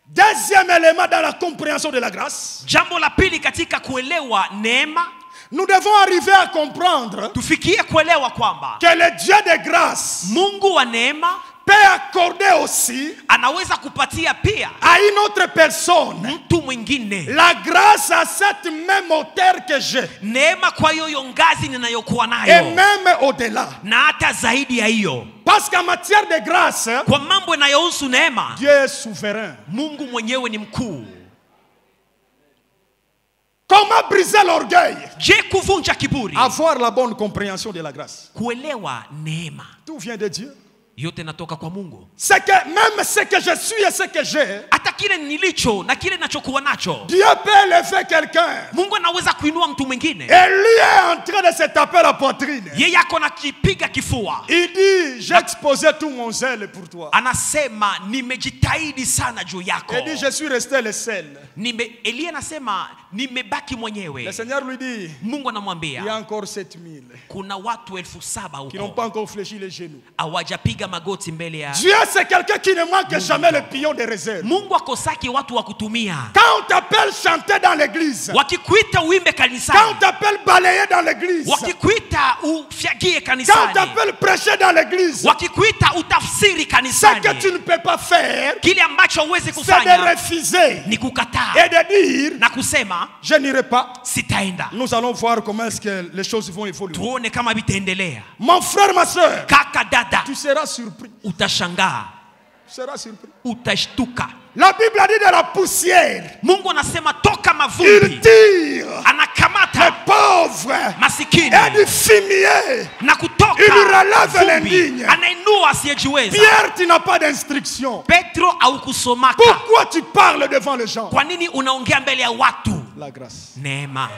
Deuxième élément dans la compréhension de la grâce, Jambo la pili katika kuelewa neema, nous devons arriver à comprendre tufikie kuelewa kwamba que le Dieu de grâce Mungu wa neema peut accorder aussi anaweza kupatia pia à une autre personne mtu mwingine la grâce à cette même hauteur que j'ai neema kwa yoyo ngazi ninayokuwa et nayo même au-delà. na hata zaidi ya hiyo. Parce qu'en matière de grâce, Kwa mambo yanayohusu neema, Dieu est souverain. Mungu mwenyewe ni mkuu. Comment briser l'orgueil? Je, kuvunja kiburi, Avoir la bonne compréhension de la grâce. kuelewa neema Tout vient de Dieu. yote natoka kwa Mungu. C'est que même ce que je suis et ce que j'ai, hata kile nilicho na kile nachokuwa nacho, Dieu peut élever quelqu'un. Mungu anaweza kuinua mtu mwingine. Et lui est en train de se taper la poitrine. Yeye yako na kipiga kifua. Il dit, j'ai exposé tout mon zèle pour toi. Anasema nimejitahidi sana juu yako. Il dit, je suis resté le seul. Elia anasema nimebaki mwenyewe. Le Seigneur lui dit, Mungu il y a anamwambia encore 7000 kuna watu 7,000 qui n'ont huko pas encore fléchi les genoux. hawajapiga magoti mbele ya Dieu, c'est quelqu'un qui ne manque jamais le pion de réserve. Mungu. Akosaki watu wa kutumia. Quand on t'appelle chanter dans l'église, Wakikuita uimbe quand on kanisani, t'appelle balayer dans l'église, wakikuita ufyagie quand on kanisani, t'appelle prêcher dans l'église, wakikuita utafsiri ce kanisani, que tu ne peux pas faire, kile ambacho huwezi c'est de kufanya refuser ni kukataa et de dire, na kusema je n'irai pas. sitaenda. Nous allons voir comment est-ce que les choses vont évoluer. Tuone kama vitaendelea. Mon frère, ma soeur, Kaka dada, tu seras surpris. utashangaa, Tu seras surpris. utashtuka. La Bible a dit de la poussière, Mungu anasema toka il mavumbi, tire les anakamata pauvres masikini et du fumier. na kutoka Il relève vumbi, l'indigne. anainua asiyejiweza. Pierre, tu n'as pas d'instruction. Petro au kusomaka. Pourquoi tu parles devant les gens? Kwa nini unaongea mbele ya watu? La grâce. Neema.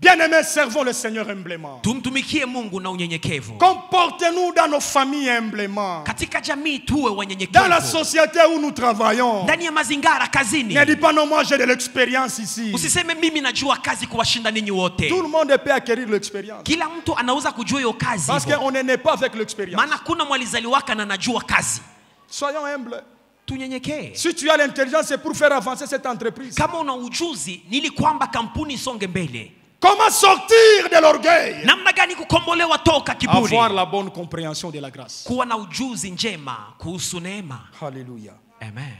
Bien-aimés, servons le Seigneur humblement. Tumtumikie Mungu na unyenyekevu. Comportez-nous dans nos familles humblement. Katika jamii tuwe Dans la wanyenyekevu. société où nous travaillons. Ndani ya mazingara kazini. Ne dis pas non, moi j'ai de l'expérience ici. Usiseme mimi najua kazi kuwashinda ninyi wote. Tout le monde peut acquérir l'expérience. Kila mtu anaweza kujua hiyo kazi. Parce qu'on ne naît pas avec l'expérience. Maana kuna mwalizaliwaka na najua kazi. Soyons humbles. Tunyenyekee. Si tu as l'intelligence, c'est pour faire avancer cette entreprise. Kama una ujuzi ili kwamba kampuni isonge mbele. Comment sortir de l'orgueil? Namna gani kukombolewa toka kiburi? Avoir la bonne compréhension de la grâce. Kuwa na ujuzi njema kuhusu neema. Alléluia. Amen.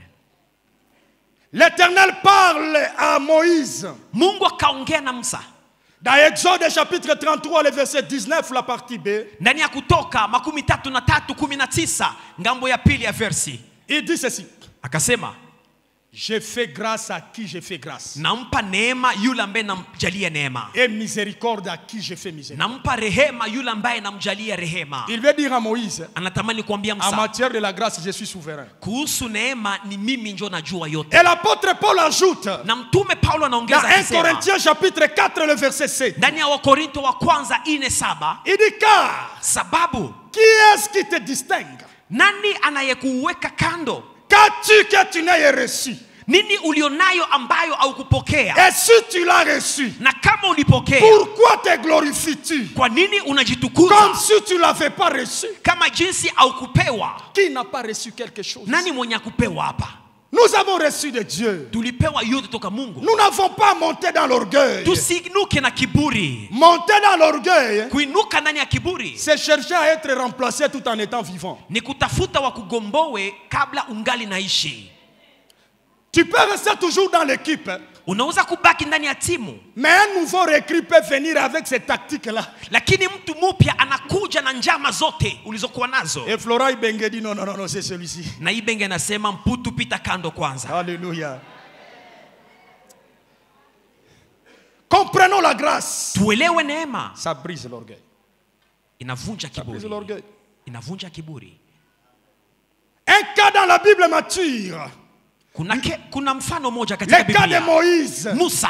L'Éternel parle à Moïse. Mungu akaongea na Musa. Dans Exode chapitre 33, le verset 19, la partie B. Ndani ya Kutoka 33:19 ngambo ya pili ya versi. Il dit ceci. Akasema, je fais grâce à qui je fais grâce. Nampa neema yule ambaye namjalia neema. Et miséricorde à qui je fais miséricorde. Nampa rehema yule ambaye namjalia rehema. Il veut dire à Moïse, anatamani kuambia Musa, en matière de la grâce, je suis souverain. Kuhusu neema ni mimi ndio najua yote. Et l'apôtre Paul ajoute, na mtume Paulo anaongeza dans 1 Corinthiens chapitre 4 le verset 7. Ndani ya Wakorinto wa kwanza 4:7. Il dit car sababu qui est-ce qui te distingue? Nani anayekuweka kando? Qu'as-tu que tu n'aies reçu? Nini ulionayo ambayo au kupokea? Et si tu l'as reçu, na kama ulipokea, pourquoi te glorifies-tu? Kwa nini unajitukuza? Comme si tu l'avais pas reçu. Kama jinsi au kupewa. Qui n'a pas reçu quelque chose? Nani mwenye kupewa hapa? Nous avons reçu de Dieu. Tulipewa yote toka Mungu. Nous n'avons pas monté dans l'orgueil. Tusiinuke na kiburi. Monter dans l'orgueil, kuinuka ndani ya kiburi, c'est chercher à être remplacé tout en étant vivant. Ni kutafuta wa kugombowe kabla ungali naishi. Tu peux rester toujours dans l'équipe. Unaweza kubaki ndani ya timu. Mais un nouveau recrue peut venir avec ces tactiques-là. Lakini mtu mpya anakuja na njama zote ulizokuwa nazo. Et Flora Ibenge dit non, non, non, non, c'est celui-ci. Na Ibenge anasema mputu pita kando kwanza. Alléluia. Comprenons la grâce. Tuelewe neema. Ça brise l'orgueil. Inavunja kiburi. Ça brise l'orgueil. Inavunja kiburi. Un cas dans la Bible mature. Kuna mfano moja katika Biblia. Le cas de Moïse. Musa.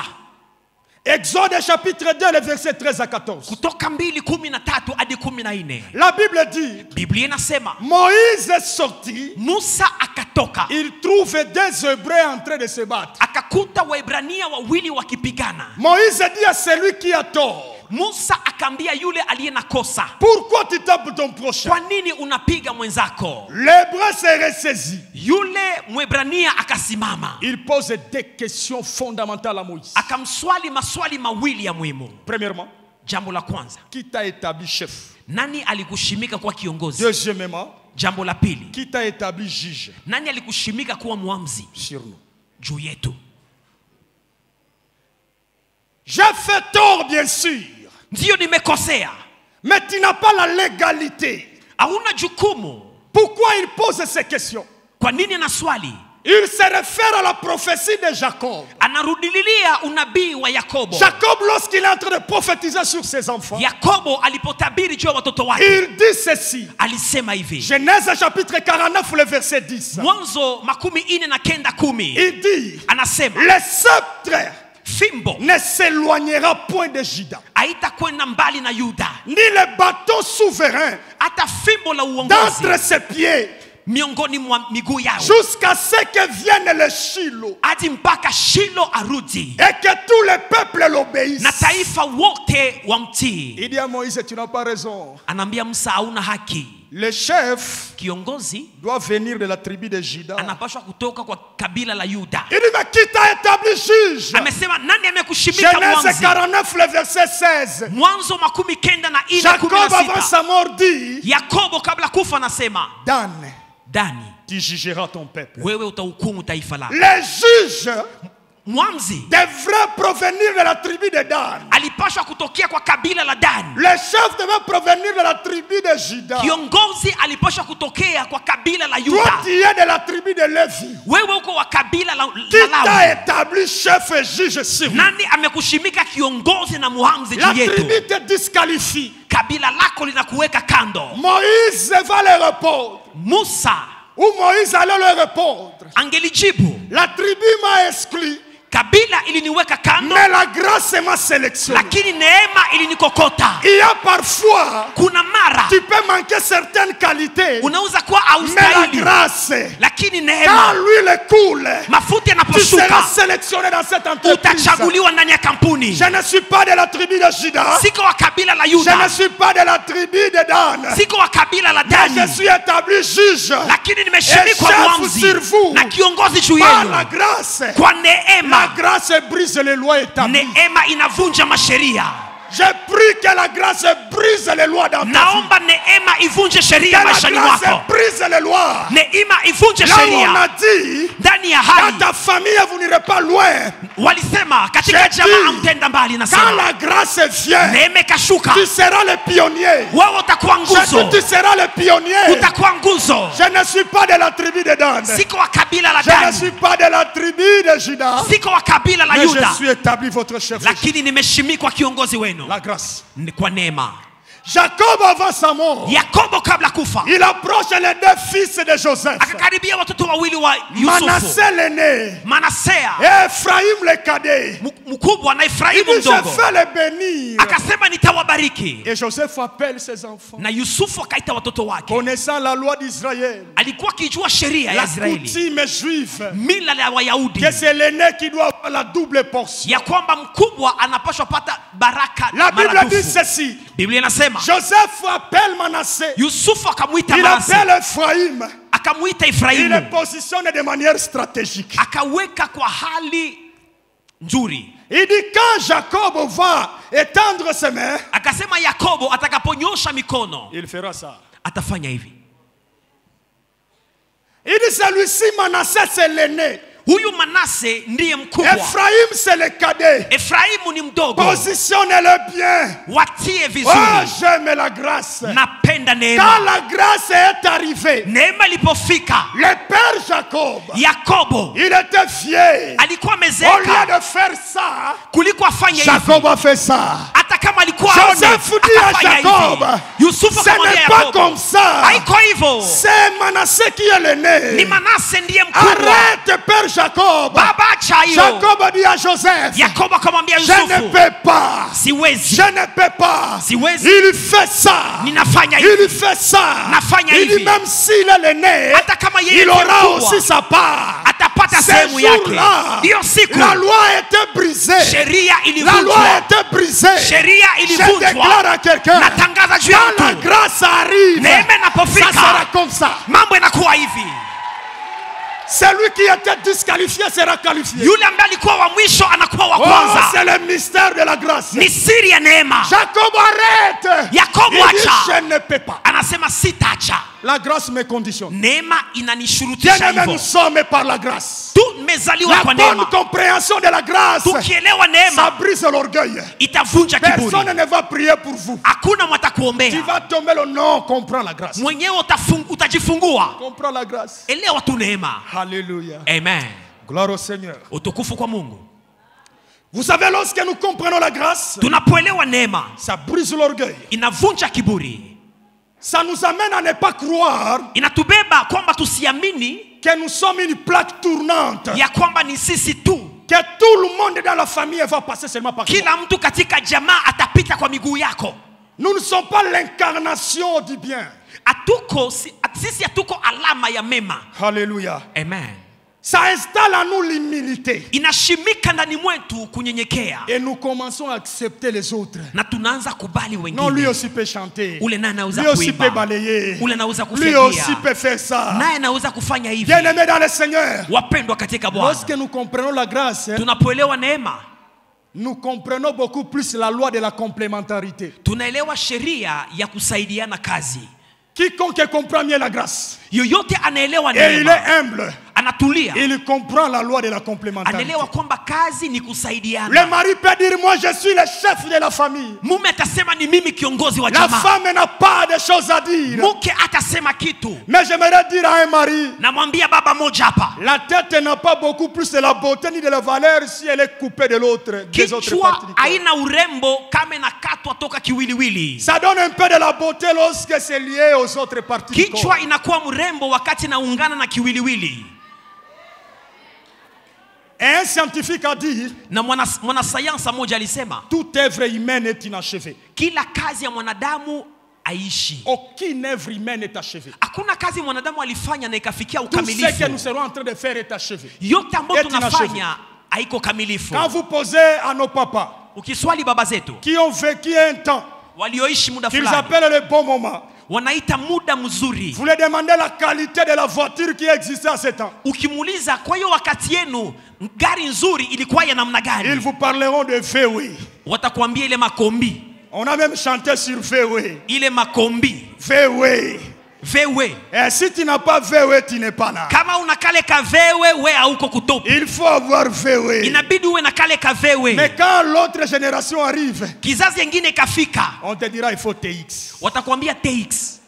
Exode chapitre 2, le verset 13 à 14. Kutoka 2:13 hadi 14. La Bible dit, Biblia inasema, Moïse est sorti. Musa akatoka. Il trouve des Hébreux en train de se battre. Akakuta Waebrania wawili wakipigana. Moïse dit à celui qui a tort, Musa akambia yule aliye na kosa, pourquoi tu tapes ton prochain? Kwa nini unapiga mwenzako? L'Hébreu s'est ressaisi. Yule Mwebrania akasimama. Il pose des questions fondamentales à Moïse. Akamswali maswali mawili ya muhimu. Premièrement, jambo la kwanza, qui t'a établi chef? Nani alikushimika kuwa kiongozi? Deuxièmement, jambo la pili, qui t'a établi juge? Nani alikushimika kuwa muamzi sur nous? Juu yetu. J'ai fait tort, bien sûr. Ndio nimekosea. Mais tu n'as pas la légalité. Hauna jukumu. Pourquoi il pose ces questions? Kwa nini anaswali? Il se réfère à la prophétie de Jacob. Anarudililia unabii wa Yakobo. Jacob, lorsqu'il est en train de prophétiser sur ses enfants, Yakobo alipotabiri juu ya watoto wake, il dit ceci. alisema hivi. Genèse chapitre 49, le verset 10. Mwanzo 49:10. Il dit, Anasema, le sceptre fimbo ne s'éloignera point de Juda, haitakwenda mbali na Yuda, ni le bâton souverain hata fimbo la uongozi d'entre ses pieds, miongoni mwa miguu yao, jusqu'à ce que vienne le Shilo, hadi mpaka Shilo arudi, et que tout le peuple l'obéisse. na taifa wote wamtii. Il dit à Moïse, tu n'as pas raison. Anaambia Musa, hauna haki. Le chef Kiongozi doit venir de la tribu de Juda. anapaswa kutoka kwa kabila la Yuda. Il dit, mais qui t'a établi juge? Amesema, nani amekushimika Genèse mwanzi? 49, le verset 16. Mwanzo 49:16. Jacob, avant sa mort, dit, Yakobo kabla kufa anasema, Dan, Dani, tu jugeras ton peuple. wewe utahukumu taifa lako. Les juges Mwanzi devraient provenir de la tribu de Dan. alipaswa kutokea kwa kabila la Dani. Le chef devait provenir de la tribu de Juda. Kiongozi alipaswa kutokea kwa kabila la Toi, Yuda. tu es de la tribu de Lévi. Wewe uko wa kabila la Qui t'a Lawi. établi chef et juge sur nous? Nani amekushimika kiongozi na muhamzi La juu yetu? tribu te disqualifie. Kabila lako linakuweka kando. Moïse va le répondre. Musa Ou Moïse allait le répondre. angelijibu, La tribu m'a exclu, kabila iliniweka kando, mais la grâce m'a sélectionné. lakini neema ilinikokota. Il y a parfois, Kuna mara tu peux manquer certaines qualités, unaweza kuwa mais la haustahili, grâce, lakini quand neema, l'huile coule, mafuta tu seras yanaposhuka sélectionné dans cette entreprise. utachaguliwa ndani ya kampuni. Je ne suis pas de la tribu de Juda. Siko wa kabila la Je ne Yuda, suis pas de la tribu de Dan. siko wa kabila la Mais je Dani, suis établi juge lakini nimeshimikwa Et chef muamzi sur vous. na kiongozi juu par yenu. la grâce. Kwa La neema, grâce brise les lois établies. neema inavunja masheria. Je prie que la grâce brise les lois dans ta vie. Naomba neema ivunje sheria Que la maishani grâce mwako. brise les lois. Neema ivunje Là où on sheria a dit, ndani ya dans hali. ta famille, vous n'irez pas loin. Walisema katika J'ai jamaa dit, amtenda mbali. Quand Nasema la grâce vient, neema ikashuka, tu seras le pionnier. wewe utakuwa Je nguzo, dis, tu seras le pionnier. utakuwa nguzo. Je ne suis pas de la tribu de Dan. Siko wa kabila la Je ne Dani, suis pas de la tribu de Juda. siko wa kabila la Mais je Yuda, suis établi votre chef. lakini nimeshimikwa kiongozi wenu La grâce. ni kwa neema. Jacob avant sa mort, Yakobo kabla kufa il approche les deux fils de Joseph. akakaribia watoto wawili wa Yusufu, Manasseh l'aîné Manasea et Ephraim le cadet. mkubwa na Il Efraimu dit, je mdogo. vais les bénir. Akasema nitawabariki, Et Joseph appelle ses enfants. na Yusufu akaita watoto wake. Connaissant la loi d'Israël, Alikuwa akijua sheria ya la Israeli, coutume juive, mila ya Wayahudi, que c'est l'aîné qui doit avoir la double portion. ya kwamba mkubwa anapaswa pata baraka La Bible dit maradufu. ceci. Biblia inasema Joseph appelle Manasseh. Yusufu akamwita Il Manase, appelle Ephraim. akamwita Il Efraimu, les positionne de manière stratégique. akaweka kwa hali nzuri. Il dit quand Jacob va étendre ses mains, Akasema Yakobo atakaponyosha mikono il fera ça. atafanya hivi. Il dit celui-ci, Manasseh, c'est l'aîné. Huyu Manase ndiye mkubwa, Ephraim, c'est le cadet. Efraimu ni mdogo. Positionnez-le bien. Watie Oh, vizuri. j'aime la grâce. Napenda Quand neema. la grâce est arrivée, Neema ilipofika, le père Jacob, Yakobo il était fier. alikuwa Au lieu amezeeka de faire ça, kuliko afanye hivi. Jacob a fait ça. Hata kama alikuwa Joseph aone, dit à akafanya Jacob, hivi. Yusufu ce akamwambia n'est pas Yakobo, comme ça. haiko hivyo. C'est Manasseh qui est Ni l'aîné. Manase ndiye mkubwa. Arrête, père Jacob. Baba acha hiyo. Jacob dit à Joseph, Yakobo akamwambia je ne Yusufu, peux pas. siwezi, Je ne peux pas. siwezi, Il fait ça. ninafanya hivi. Il fait ça. Nafanya Il dit hivi. même s'il est l'aîné, Hata kama yeye il ni aura mkubwa, aussi sa part. atapata Ce sehemu yake. jour-là, Hiyo siku la loi a été brisée. sheria La loi a ilivunjwa, été brisée. sheria Je ilivunjwa. déclare à quelqu'un, Natangaza juu ya quand la mtu, grâce arrive, neema ça inapofika sera comme ça. mambo yanakuwa hivi. Celui qui était disqualifié sera qualifié. Yule ambaye alikuwa wa mwisho anakuwa wa Oh, kwanza. c'est le mystère de la grâce. Ni siri ya neema. Jacob arrête. Yakobo Il dit, acha. je ne peux pas. Anasema sitacha. La grâce me conditionne. Neema inanishurutisha Bien-aimés, nous hivyo. sommes par la grâce. tumezaliwa kwa La bonne neema. compréhension de la grâce, Tukielewa ça neema brise l'orgueil. itavunja kiburi. Personne ne va prier pour vous. Hakuna Tu mwatakuombea. vas tomber le nom, comprends la grâce. Mwenyewe utajifungua. Comprends la grâce. Elewa tu neema. Alléluia. Amen. Gloire au Seigneur. Utukufu kwa Mungu. Vous savez, lorsque nous comprenons la grâce, Tunapoelewa neema ça brise l'orgueil. inavunja kiburi. Ça nous amène à ne pas croire Inatubeba kwamba tusiamini que nous sommes une plaque tournante. ya kwamba ni sisi tu. Que tout le monde dans la famille va passer seulement par toi. Kila mtu katika jamaa atapita kwa miguu yako. Nous ne sommes pas l'incarnation du bien. Sisi hatuko alama ya mema. Alléluia. Amen. Ça installe en nous l'humilité. Inashimika ndani mwetu kunyenyekea. Et nous commençons à accepter les autres. Na tunaanza kubali wengine. Non, lui aussi peut chanter. Ule naye anaweza Lui aussi peut kuimba. balayer. Ule anaweza Lui kufyagia. aussi peut faire ça. Naye anaweza kufanya hivi. Bien-aimés dans le Seigneur, Wapendwa katika Bwana. lorsque nous comprenons la grâce, Tunapoelewa neema, nous comprenons beaucoup plus la loi de la complémentarité. tunaelewa sheria ya kusaidiana kazi. Quiconque comprend mieux la grâce Yoyote anaelewa et il neema, est humble, anatulia, il comprend la loi de la complémentarité. anaelewa kwamba kazi ni kusaidiana. Le mari peut dire, moi je suis le chef de la famille. Mume atasema ni mimi kiongozi wa La jamaa. femme n'a pas de choses à dire. Mke atasema kitu. Mais j'aimerais dire à un mari, Namwambia baba moja hapa. la tête n'a pas beaucoup plus de la beauté ni de la valeur si elle est coupée de l'autre, des autres Kichwa parties du corps. haina urembo kama inakatwa toka kiwiliwili. Ça donne un peu de la beauté lorsque c'est lié aux autres parties du corps. Kichwa inakuwa mrembo wakati naungana na kiwiliwili. Et un scientifique a dit, Na mwanasayansa moja alisema, toute œuvre humaine est inachevée. kila kazi ya mwanadamu aishi. Aucune œuvre humaine est achevée. Hakuna kazi mwanadamu alifanya na ikafikia Tout ce que nous ukamilifu. serons en train de faire est achevé. Yote ambayo Eti tunafanya haiko kamilifu. Quand vous posez à nos papas Ukiswali baba zetu qui ont vécu un temps walioishi muda qu'ils fulani, appellent le bon moment, wanaita muda mzuri. vous leur demandez la qualité de la voiture qui existait à ce temps. Ukimuuliza, kwa hiyo wakati yenu gari nzuri ilikuwa ya namna Ils gani? vous parleront de VW. Watakwambia ile makombi, On a même chanté sur VW. ile makombi, VW. vewe. Et si tu n'as pas VW, tu n'es pas là. Kama una kale ka vewe, we hauko kutopu. Il faut avoir VW. Inabidi uwe na kale ka vewe. Mais quand l'autre génération arrive, Kizazi kingine kafika, on te dira il faut TX. watakwambia TX.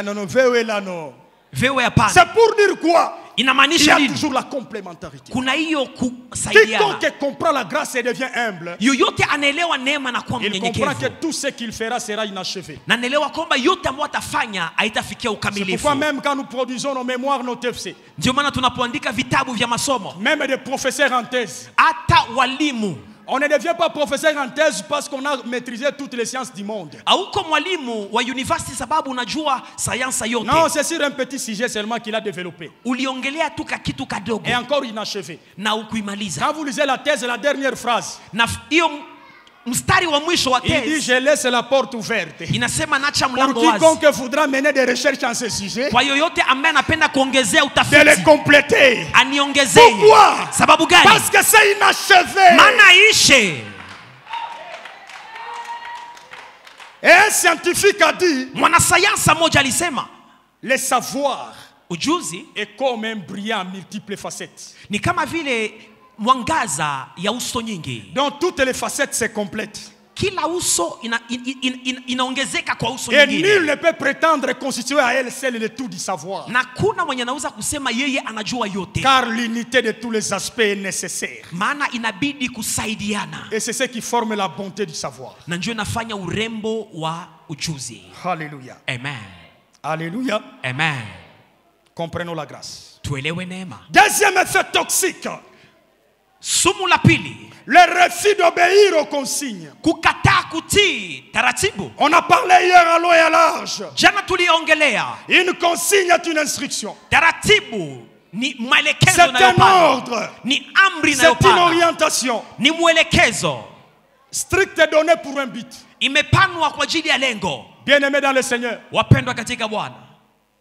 Non, non, VW là, non. Vewe hapana. C'est pour dire quoi? Il y Inamaanisha a nini? toujours la complémentarité. Kuna hiyo kusaidiana. Quiconque comprend la grâce et devient humble, Yoyote anaelewa neema na kuwa il comprend que mnyenyekevu. tout ce qu'il fera sera inachevé. Na naelewa kwamba yote ambayo atafanya haitafikia C'est ukamilifu. pourquoi même quand nous produisons nos mémoires, nos TFC, Ndio maana tunapoandika vitabu vya masomo, même des professeurs en thèse, hata walimu, on ne devient pas professeur en thèse parce qu'on a maîtrisé toutes les sciences du monde. hauko mwalimu wa university sababu unajua sayansa yote. Non, c'est sur un petit sujet seulement qu'il a développé. Uliongelea tu kitu kadogo Et encore inachevé. na ukuimaliza. Quand vous lisez la thèse, la dernière phrase, Na hiyo mstari wa mwisho wa il dit tezi je laisse la porte ouverte. inasema nacha Pour mlango wazi quiconque voudra mener des recherches en ce sujet, kwa yoyote ambaye anapenda kuongezea de les utafiti compléter. aniongezee. Pourquoi? Sababu gani? Parce que c'est inachevé. Maana ishe. Et un scientifique a dit, Mwanasayansa moja alisema, le savoir ujuzi est comme un brillant à multiples facettes. ni kama vile mwangaza ya uso nyingi. Dans toutes les facettes, c'est complète. Kila uso inaongezeka kwa uso Et nul nyingine. ne peut prétendre constituer à elle seule le tout du savoir. Na kuna mwenye anaweza kusema yeye anajua yote. Car l'unité de tous les aspects est nécessaire. Maana inabidi kusaidiana. Et c'est ce qui forme la bonté du savoir. Na ndio inafanya urembo wa ujuzi. Alléluia. Amen. Alléluia. Amen. Comprenons la grâce. Tuelewe neema. Deuxième effet toxique, Sumu la pili, le refus d'obéir aux consignes. kukataa kutii taratibu. On a parlé hier à long et à large. Jana tuliongelea Une consigne est une instruction. taratibu ni C'est maelekezo un inayopana. ordre. Ni amri C'est une inayopana. orientation. Ni mwelekezo. Stricte donnée pour un but. Imepanwa kwa ajili ya lengo. Bien-aimés dans le Seigneur, Wapendwa katika Bwana,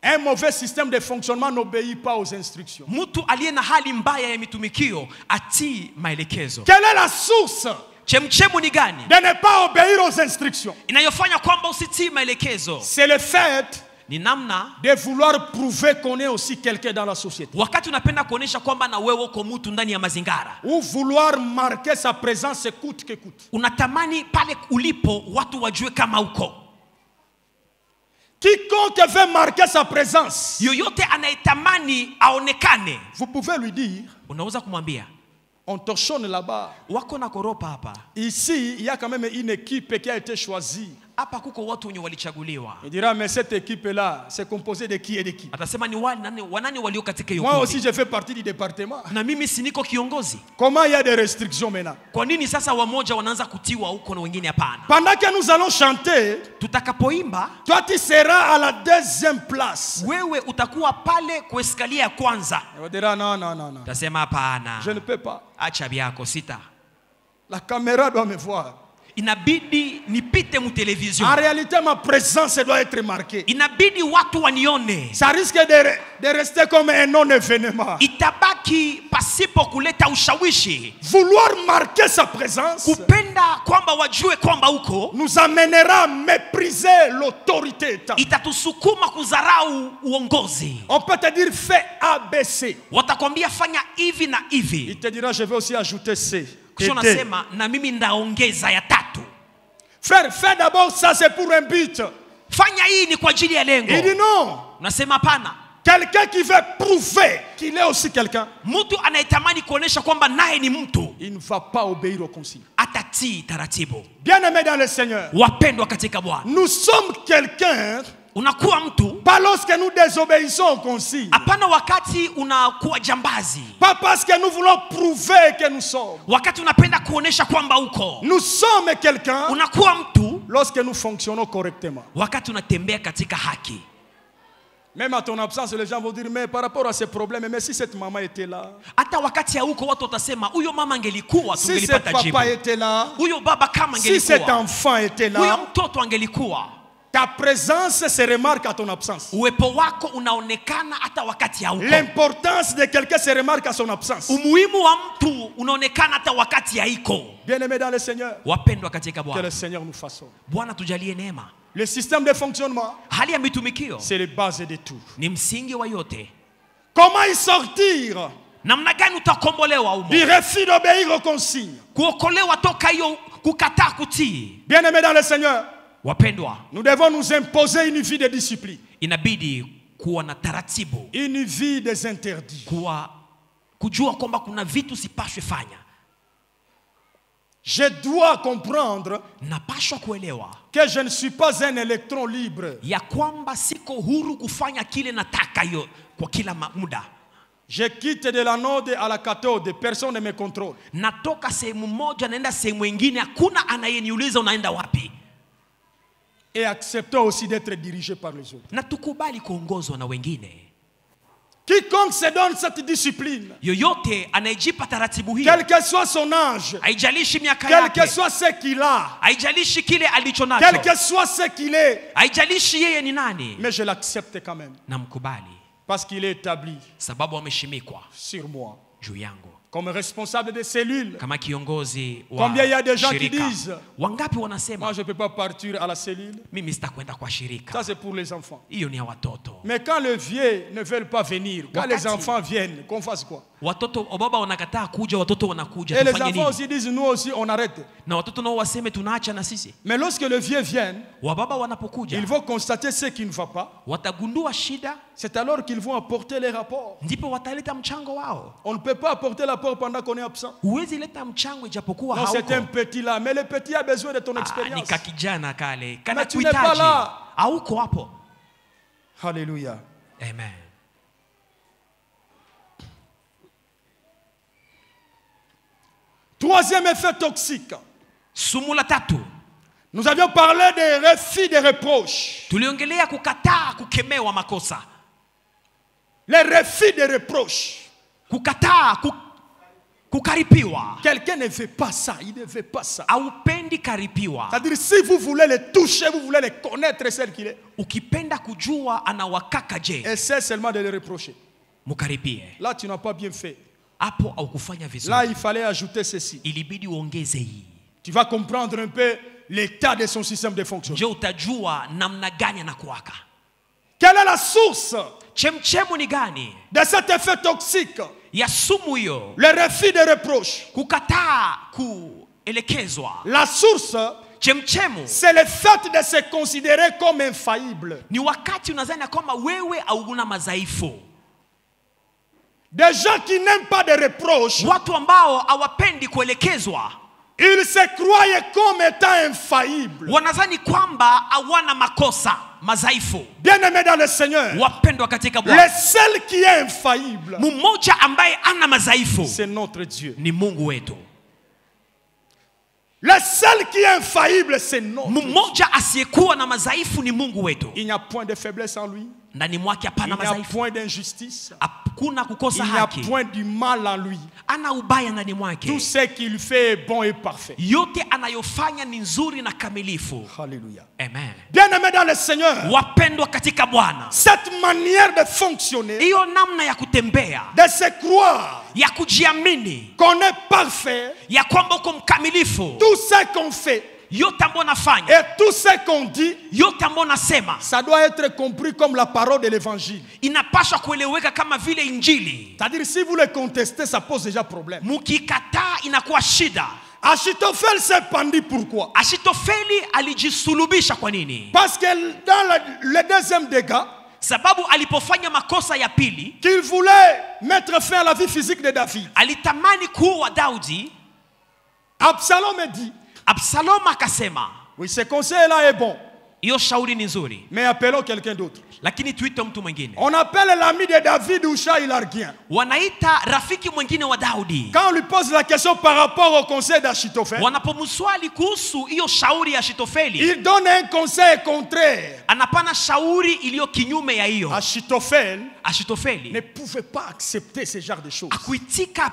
un mauvais système de fonctionnement n'obéit pas aux instructions. mtu aliye na hali mbaya ya mitumikio atii maelekezo. Quelle est la source Chemchemu ni gani de ne pas obéir aux instructions? inayofanya kwamba usitii maelekezo? C'est le fait ni namna de vouloir prouver qu'on est aussi quelqu'un dans la société. wakati unapenda kuonesha kwamba na wewe uko mtu ndani ya mazingara. Ou vouloir marquer sa présence coûte que coûte. Unatamani pale ulipo watu wajue kama uko. Quiconque veut marquer sa présence, yoyote anayetamani aonekane, vous pouvez lui dire, unaweza kumwambia, on torchonne là-bas. wako na koropa hapa. Ici, il y a quand même une équipe qui a été choisie. Hapa kuko watu wenye walichaguliwa. Il dira, mais cette équipe-là, c'est composé de qui et de qui? Atasema ni wanani walio katika hiyo Moi kundi. aussi, je fais partie du département. Na mimi si niko kiongozi. Comment il y a des restrictions maintenant? Kwa nini sasa wamoja wanaanza kutiwa huko na wengine hapana? Pendant que nous allons chanter, Tutakapoimba, toi tu seras à la deuxième place. wewe utakuwa pale kwa eskalia ya kwanza. On dira, non, non, non, non. Utasema hapana. Je ne peux pas. Acha byako sita. La caméra doit me voir. Inabidi nipite mu television. En réalité, ma présence doit être marquée. Inabidi watu wanione. Ça risque de rester comme un non-événement. Itabaki pasipo kuleta ushawishi. Vouloir marquer sa présence Kupenda kwamba wajue kwamba uko nous amènera à mépriser l'autorité état. itatusukuma kudharau uongozi. On peut te dire fais ABC. Watakwambia fanya hivi na hivi. Il te dira je vais aussi ajouter C. Kisha nasema na mimi ndaongeza ya tatu. Frère, fais d'abord ça, c'est pour un but. Fanya hii ni kwa ajili ya lengo. Il dit non. Nasema hapana. Quelqu'un qui veut prouver qu'il est aussi quelqu'un, Mtu anayetamani kuonesha kwamba naye ni mtu, il ne va pas obéir aux consignes. atatii taratibu. Bien-aimés dans le Seigneur, Wapendwa katika Bwana, nous sommes quelqu'un unakuwa mtu pas lorsque nous désobéissons aux consignes, hapana wakati unakuwa jambazi, pas parce que nous voulons prouver que nous sommes. wakati unapenda kuonesha kwamba uko. Nous sommes quelqu'un Unakuwa mtu lorsque nous fonctionnons correctement. wakati unatembea katika haki. Même à ton absence, les gens vont dire, mais par rapport à ces problèmes, mais si cette maman était là, Hata wakati hauko watu watasema huyo mama angelikuwa si cet tungelipata jibu. papa était là, Huyo baba kama si cet angelikuwa. enfant était Huyo là, mtoto angelikuwa. ta présence se remarque à ton absence. Uwepo wako unaonekana hata wakati hauko. L'importance de quelqu'un se remarque à son absence. Umuhimu wa mtu unaonekana hata wakati haiko. Bien-aimés dans le Seigneur, Wapendwa katika que le Bwana, Seigneur nous façonne. Bwana tujalie neema. Le système de fonctionnement, Hali ya mitumikio c'est les bases de tout. ni msingi wa yote. Comment y sortir Namna gani utakombolewa humo? du refus d'obéir aux consignes? Kuokolewa toka hiyo kukataa kutii. Bien-aimés dans le Seigneur, Wapendwa, nous devons nous imposer une vie de discipline, inabidi kuwa na taratibu, une vie des interdits. kujua kwamba kuna vitu sipashwe fanya. Je dois comprendre Napashwa kuelewa que je ne suis pas un électron libre. ya kwamba siko huru kufanya kile nataka hiyo kwa kila muda. Je quitte de l'anode à la cathode, personne ne me contrôle. Natoka sehemu moja naenda sehemu nyingine, hakuna anayeniuliza unaenda wapi. Et acceptons aussi d'être dirigés par les autres. Na tukubali kuongozwa na wengine. Quiconque se donne cette discipline, Yoyote anayejipa taratibu hii, quel que soit son âge, haijalishi miaka quel que yake, soit ce qu'il a, haijalishi kile alicho quel nacho, que soit ce qu'il est, haijalishi yeye ni nani, mais je l'accepte quand même, namkubali parce qu'il est établi sababu ameshimikwa sur moi. juu yangu Comme responsable des cellules, kama kiongozi wa combien il y a de gens qui shirika. disent, Wangapi wanasema moi je ne peux pas partir à la cellule, mimi sitakwenda kwa ça shirika, c'est pour les enfants. hiyo ni ya watoto. Mais quand les vieux ne veulent pas venir, quand les Wakati- enfants viennent, qu'on fasse quoi? Watoto baba wanakataa kuja, watoto wanakuja, Et les tufanye enfants nini? aussi disent, nous aussi on arrête. Na watoto nao waseme tunaacha na sisi. Mais lorsque les vieux viennent, Wababa wanapokuja ils vont constater ce qui ne va pas. watagundua shida, C'est alors qu'ils vont apporter les rapports. ndipo wataleta mchango wao. On ne peut pas apporter l'apport pendant qu'on est absent. Huwezi leta mchango ijapokuwa Non, c'est un hauko. petit là, mais le petit a besoin de ton Ni expérience. kakijana kale Mais kana tu n'es pas kuhitaji, là. hauko hapo. Alléluia. Amen. Troisième effet toxique. Sumu la tatu, Nous avions parlé des refus des reproches. tuliongelea kukataa kukemewa makosa. Les refus des reproches. Kukataa kukaripiwa. Quelqu'un ne veut pas ça, il ne veut pas ça. Aupendi karipiwa. C'est-à-dire, si vous voulez le toucher, vous voulez le connaître, celle qu'il est, Ukipenda kujua anawakaka je, essaie seulement de le reprocher. mukaripie. Là, tu n'as pas bien fait. Hapo au kufanya vizuri. Là, il fallait ajouter ceci. Ilibidi uongeze hii. Tu vas comprendre un peu l'état de son système de fonctionnement. Je utajua namna gani anakuwaka. Quelle est la source Chemchemu ni gani de cet effet toxique? ya sumu hiyo? Le refus de reproche. Kukataa kuelekezwa. La source, Chemchemu c'est le fait de se considérer comme infaillible. ni wakati unadhani kwamba wewe hauna madhaifu. Des gens qui n'aiment pas de reproches, Watu ambao hawapendi kuelekezwa, ils se croyaient comme étant infaillibles. wanadhani kwamba hawana makosa, madhaifu. Bien-aimés dans le Seigneur, Wapendwa katika le Bwana, seul qui est infaillible, mmoja ambaye ana madhaifu c'est notre Dieu. ni Mungu wetu. Le seul qui est infaillible, c'est notre Dieu. Mmoja asiyekuwa na madhaifu ni Mungu wetu. Il n'y a point de faiblesse en lui. Ndani mwake Il hapana n'y a madhaifu, point d'injustice. hakuna Il kukosa n'y a haki, point du mal en lui. ana ubaya ndani mwake. Tout ce qu'il fait est bon et parfait. Yote anayofanya ni nzuri na kamilifu. Alléluia. Amen. Bien-aimés dans le Seigneur, Wapendwa katika Bwana, cette manière de fonctionner, hiyo namna ya kutembea, de se croire ya kujiamini qu'on est parfait, ya kwamba uko mkamilifu, tout ce qu'on fait yote ambayo nafanya, et tout ce qu'on dit, yote ambayo nasema, ça doit être compris comme la parole de l'évangile. inapaswa kueleweka kama vile Injili. C'est-à-dire, si vous le contestez, ça pose déjà problème. Mukikataa inakuwa shida. Achitophel s'est pendu pourquoi? Ashitofeli alijisulubisha kwa nini? Parce que dans le deuxième dégât, Sababu alipofanya makosa ya pili, qu'il voulait mettre fin à la vie physique de David, alitamani kuua Daudi. Absalom a dit, Absalom akasema, oui, ce conseil-là est bon, hiyo shauri ni nzuri, mais appelons quelqu'un d'autre. lakini tuite mtu mwingine. On appelle l'ami de David Hushai l'Arghien. Wanaita rafiki mwingine wa Daudi. Quand on lui pose la question par rapport au conseil d'Achitophel, Wanapomswali kuhusu hiyo shauri ya Ashitofeli, il donne un conseil contraire. anapana shauri iliyo kinyume ya hiyo. Achitophel ne Ashitofeli pouvait pas accepter ce genre de choses. akuitika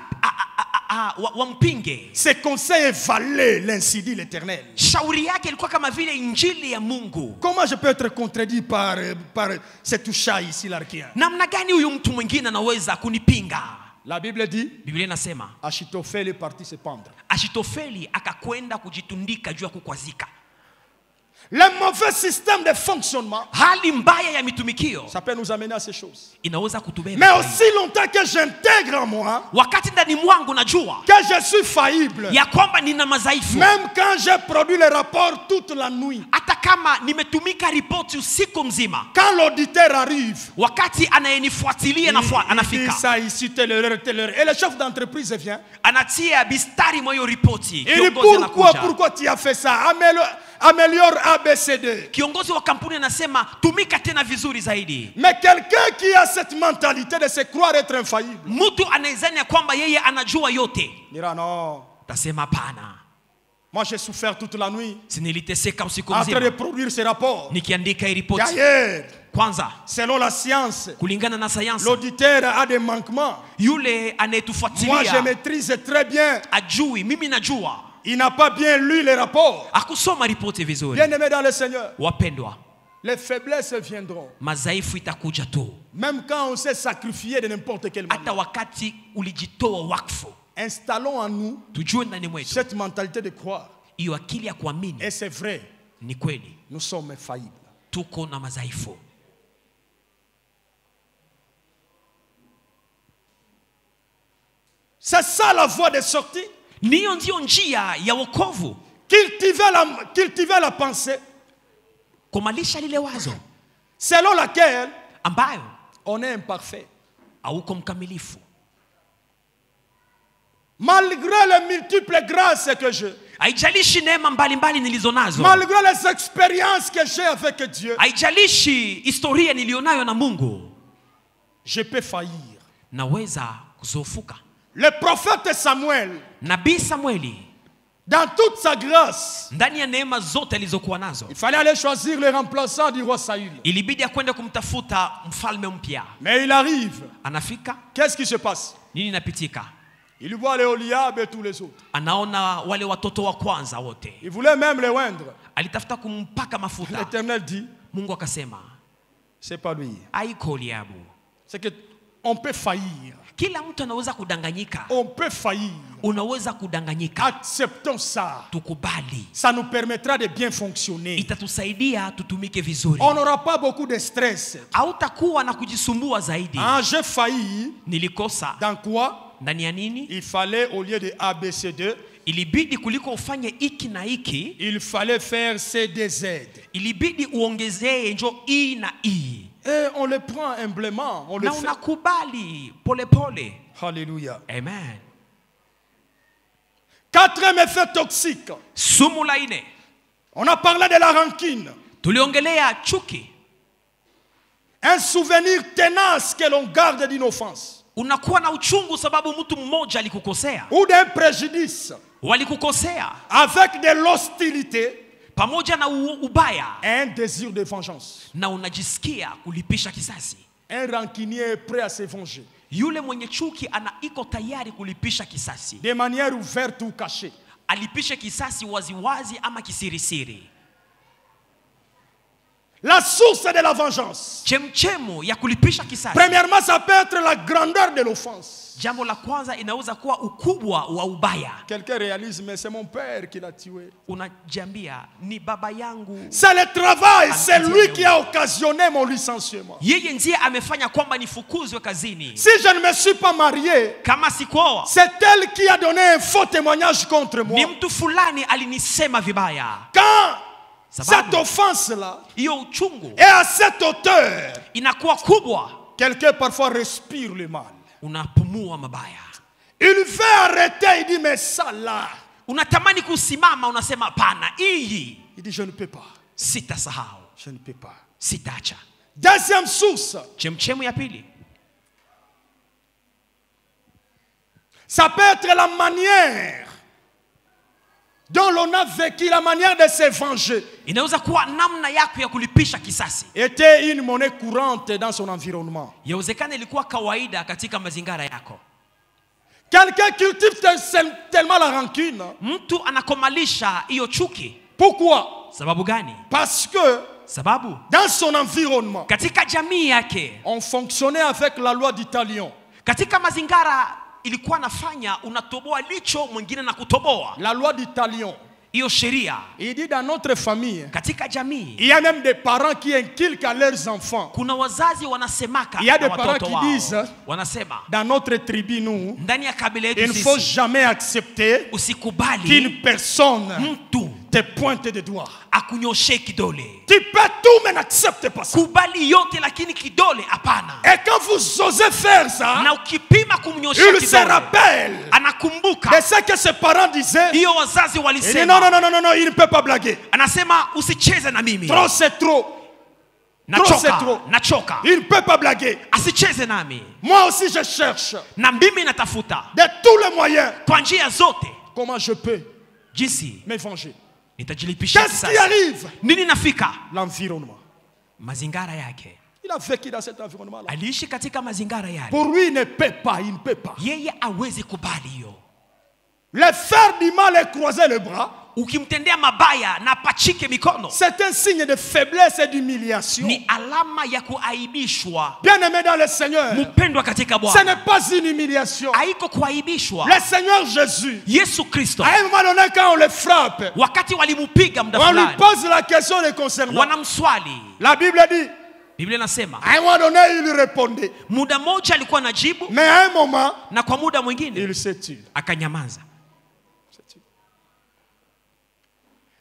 wampinge. Ses conseils valaient l'ainsi dit l'Éternel. Shauri yake ilikuwa kama vile injili ya Mungu. Comment je peux être contredit par cet Hushai ici l'Arghien? Namna gani huyu mtu mwingine anaweza kunipinga? La Bible dit, Biblia inasema Achitophel est parti se pendre. Ashitofeli akakwenda kujitundika juu ya kukwazika. Le mauvais système de fonctionnement, Hali mbaya ya mitumikio ça peut nous amener à ces choses. inaweza kutubeba. Mais aussi longtemps que j'intègre en moi Wakati ndani mwangu najua que je suis faillible, ya kwamba nina madhaifu, même quand j'ai produit le rapport toute la nuit, hata kama nimetumika ripoti usiku mzima, quand l'auditeur arrive, wakati anayenifuatilia il dit anafika, ça ici, telle heure, et le chef d'entreprise vient. anatia bistari mwa hiyo ripoti. Il dit Kiongozi anakuja. pourquoi tu as fait ça? Améliore ABCD. Kiongozi wa kampuni anasema tumika tena vizuri zaidi. Mais quelqu'un qui a cette mentalité de se croire être infaillible, Mtu anayezani ya kwamba yeye anajua yote, dira non, tasema hapana, moi j'ai souffert toute la nuit si niliteseka usiku en train de mzima produire ce rapport. nikiandika hii ripoti. D'ailleurs, Kwanza, selon la science, kulingana na sayansi, l'auditeur a des manquements. yule Moi je anayetufuatilia maîtrise très bien. ajui, mimi najua. Il n'a pas bien lu les rapports. Akusoma ripoti vizuri. Bien-aimés dans le Seigneur, Wapendwa, les faiblesses viendront. madhaifu itakuja tu, Même quand on s'est sacrifié de n'importe quelle hata manière. wakati ulijitoa wakfu. Installons en nous Tujue ndani mwetu cette mentalité de croire. hiyo akili ya kuamini. Et c'est vrai, Ni kweli nous sommes faillibles. tuko na madhaifu. C'est ça la voie de sortie. Niyo ndio njia ya wokovu, Cultiver la pensée kumalisha lile wazo selon laquelle ambayo on est imparfait. hauko mkamilifu. Malgré les multiples grâces que j'ai, Haijalishi neema mbalimbali nilizo nazo, malgré les expériences que j'ai avec Dieu, haijalishi historia nilionayo na Mungu, je peux faillir. naweza kuzofuka. Le prophète Samuel, Nabii Samueli, dans toute sa grâce, ndani ya neema zote alizokuwa nazo, il fallait aller choisir le remplaçant du roi Saül. ilibidi akwenda kumtafuta mfalme mpya. Mais il arrive. Anafika, Qu'est-ce qui se passe? nini inapitika? Il voit les Oliab et tous les autres. Anaona wale watoto wa kwanza wote, Il voulait même les oindre. alitafuta kumpaka mafuta. L'Éternel dit, Mungu akasema c'est pas lui. haiko Eliabu. C'est que on peut faillir. Kila mtu anaweza kudanganyika. On peut faillir. Unaweza kudanganyika. Acceptons ça. Tukubali. Ça nous permettra de bien fonctionner. Itatusaidia tutumike vizuri. On n'aura pas beaucoup de stress. Hautakuwa na kujisumbua zaidi. J'ai failli. Nilikosa. Dans quoi? Ndani ya nini? Il fallait au lieu de ABCD, ilibidi kuliko ufanye iki na iki, il fallait faire CDZ. Ilibidi uongezee njo I na I. Et on le prend humblement, on le fait. Na unakubali pole pole. Alléluia. Amen. Quatrième effet toxique. Sumu la ine. On a parlé de la rancune. Tuliongelea chuki. Un souvenir tenace que l'on garde d'une offense. Unakuwa na uchungu sababu mtu mmoja alikukosea. Ou d'un préjudice. Walikukosea. Avec de l'hostilité. Pamoja na ubaya. Un désir de vengeance. Na unajisikia kulipisha kisasi. Un rancunier est prêt à se venger. Yule mwenye chuki iko tayari kulipisha kisasi. De manière ouverte ou cachée. Alipishe kisasi waziwazi ama kisirisiri. La source de la vengeance. Chemchemu ya kulipisha kisasi. Premièrement, ça peut être la grandeur de l'offense. Jambo la kwanza inaweza kuwa ukubwa wa ubaya. Quelqu'un réalise, mais c'est mon père qui l'a tué. Unajiambia ni baba yangu. C'est le travail, c'est lui qui a occasionné mon licenciement. Yeye ndiye amefanya kwamba nifukuzwe kazini. Si je ne me suis pas marié, kama sikuoa, c'est elle qui a donné un faux témoignage contre moi. Ni mtu fulani alinisema vibaya. Quand cette offense-là est à cette hauteur, inakuwa kubwa, quelqu'un parfois respire le mal. Unapumua mabaya. Il veut arrêter, il dit mais ça là. Unatamani kusimama, unasema pana hii. Il dit je ne peux pas. Sitasahau. Je ne peux pas. Sitaacha. Deuxième source. Chemchemu ya pili. Ça peut être la manière dont l'on a vécu, la manière de se venger. Inaweza kuwa namna yako ya kulipisha kisasi. Était une monnaie courante dans son environnement. Yawezekana ilikuwa kawaida katika mazingara yako. Quelqu'un cultive tellement la rancune. Mtu anakomalisha hiyo chuki. Pourquoi? Sababu gani? Parce que sababu dans son environnement, katika jamii yake, on fonctionnait avec la loi du talion. Katika mazingara ilikuwa nafanya unatoboa licho mwingine na kutoboa. La loi du talion. Hiyo sheria. Il dit dans notre famille, katika jamii, il y a même des parents qui inculquent à leurs enfants. Kuna wazazi wanasemaka, il y a des parents qui disent, wanasema, dans notre tribu nous, ndani ya kabila yetu il ne faut jamais accepter qu'une personne te pointe de doigts. Akunyoshe kidole. Tu peux tout mais n'accepte pas ça. Kubali yote lakini kidole hapana. Et quand vous osez faire ça, na ukipima kumnyosha kidole, il se rappelle anakumbuka de ce que ses parents disaient. Hiyo wazazi walisema. Non, non, non, non, non, il ne peut pas blaguer. Anasema usicheze na mimi. Trop c'est trop. Trop c'est trop. Nachoka. Il ne peut pas blaguer. Asicheze nami. Moi aussi je cherche. Na mimi natafuta. De tous les moyens. Kwa njia zote. Comment je peux me venger? Qu'est-ce qui arrive? Nini nafika? L'environnement. Mazingara yake. Il a vécu dans cet environnement-là. Aliishi katika mazingara yale. Pour lui, il ne peut pas, il ne peut pas. Yeye hawezi kubali hiyo. Le faire du mal et croiser les bras, ukimtendea mabaya na pachike mikono, c'est un signe de faiblesse et d'humiliation. Ni alama ya kuaibishwa. Bien-aimé dans le Seigneur, mpendwa katika Bwana, ce n'est pas une humiliation. Haiko kuaibishwa. Le Seigneur Jésus, Yesu Kristo, à un moment donné quand on le frappe, wakati walimupiga muda on fulani, lui pose la question le concernant. Wanamswali. La Bible dit, Biblia inasema, à un moment donné il répondait. Muda moja alikuwa anajibu, mais à un moment, na kwa muda mwingine il se tue. Akanyamaza.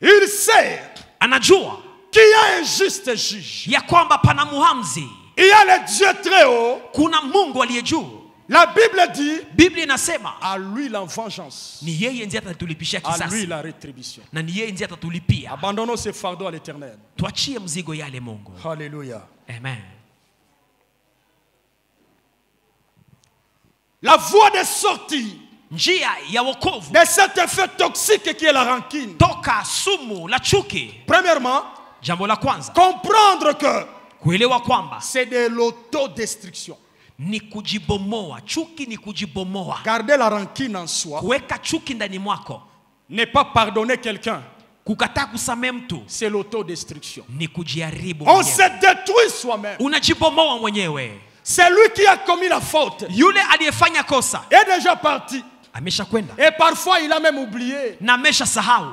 Il sait, anajua, qu'il y a un juste juge. Ya kwamba pana muhamzi. Il y a le Dieu très haut. Kuna Mungu aliye juu. La Bible dit, Biblia inasema, à lui la vengeance. Ni yeye ndiye atatulipishia kisasi. À lui la rétribution. Na ni yeye ndiye atatulipia. Abandonnons ce fardeau à l'Éternel. Tuachie mzigo yale Mungu. Alléluia. Amen. La voie de sortie njia ya wokovu de cet effet toxique qui est la rancune. Toka sumu la chuki. Premièrement, jambo la kwanza, comprendre que kuelewa kwamba c'est de l'autodestruction. Ni kujibomoa. Chuki ni kujibomoa. Garder la rancune en soi. Kuweka chuki ndani mwako. Ne pas pardonner quelqu'un. Kukataa kusamehe mtu. C'est l'autodestruction. Ni kujiharibu On mwenyewe. se détruit soi-même. Unajibomoa mwenyewe. C'est lui qui a commis la faute. Yule aliyefanya kosa Est déjà parti. amesha kwenda Et parfois, il a même oublié. na amesha sahau.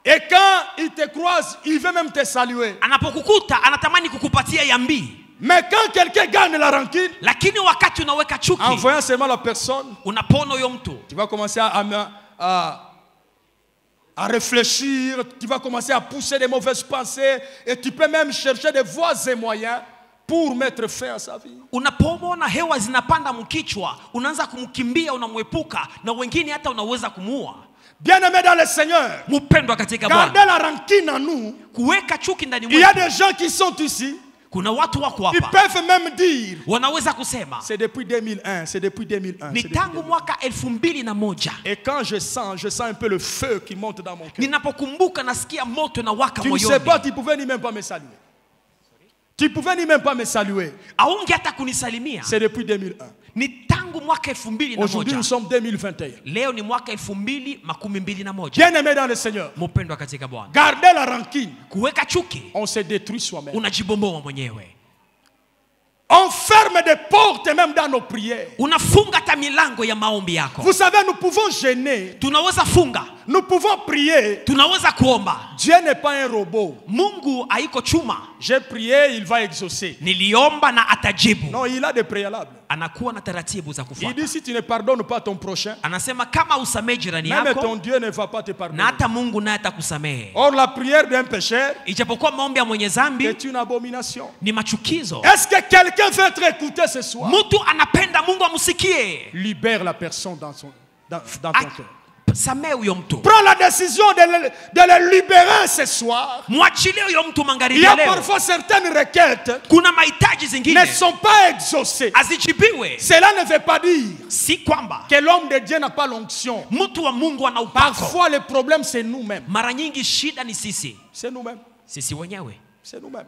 Et quand il te croise, il veut même te saluer. Anapokukuta anatamani kukupatia yambii, Mais quand quelqu'un gagne la rancune, lakini wakati unaweka chuki, en voyant seulement la personne, unapona huyo mtu, tu vas commencer à réfléchir, tu vas commencer à pousser des mauvaises pensées et tu peux même chercher des voies et moyens pour mettre fin à sa vie. Unapomona hewa zinapanda mkichwa, unaanza kumkimbia, unamwepuka, na wengine hata unaweza kumuua. Bien-aimés dans le Seigneur, Mpendwa katika gardez Bwana, la rancune en nous. kuweka chuki ndani Il y a mwetu. des gens qui sont ici, Kuna watu wako ils hapa peuvent même dire, wanaweza kusema c'est depuis 2001, c'est depuis 2001. ni c'est depuis tangu 2001. mwaka 2001. Et quand je sens un peu le feu qui monte dans mon cœur. Ninapokumbuka nasikia moto na waka Tu ne sais pas, moyoni. tu pouvais ni même pas me saluer. Tu pouvais ni même pas me saluer. Aunge hata kunisalimia. C'est depuis 2001. Ni tangu mwaka Aujourd'hui, nous 2001. sommes 2021. Leo ni mwaka 2021. Bien-aimés dans le Seigneur, Mpendwa katika Bwana, gardez la rancune. kuweka chuki On se détruit soi-même. unajibomoa mwenyewe. On ferme des portes même dans nos prières. Unafunga hata milango ya maombi yako. Vous savez, nous pouvons gêner. Tunaweza funga, Nous pouvons prier. tunaweza kuomba. Dieu n'est pas un robot. Mungu haiko chuma. J'ai prié, il va exaucer. Niliomba na atajibu. Non, il a des préalables. Anakuwa na taratibu za Il kufuata. dit, si tu ne pardonnes pas ton prochain, Anasema kama usamehe jirani même ton yako, Dieu ne va pas te na pardonner. hata Mungu naye atakusamehe. Or, la prière d'un pécheur Ijapokuwa maombi ya mwenye dhambi est une abomination. ni machukizo. Est-ce que quelqu'un veut être écouté ce soir? Mtu anapenda Mungu amsikie. Libère la personne dans ton cœur. Samehe huyo mtu. Prends la décision de le libérer ce soir. Mwachilie huyo mtu Il magharibi y ya a leo. parfois certaines requêtes Kuna mahitaji zingine ne sont pas exaucées. azijibiwe. Cela ne veut pas dire Si kwamba que l'homme de Dieu n'a pas l'onction. mtu wa Mungu ana upako. Parfois, le problème, c'est nous-mêmes. Mara nyingi shida ni sisi. C'est nous-mêmes. Sisi wenyewe. C'est nous-mêmes.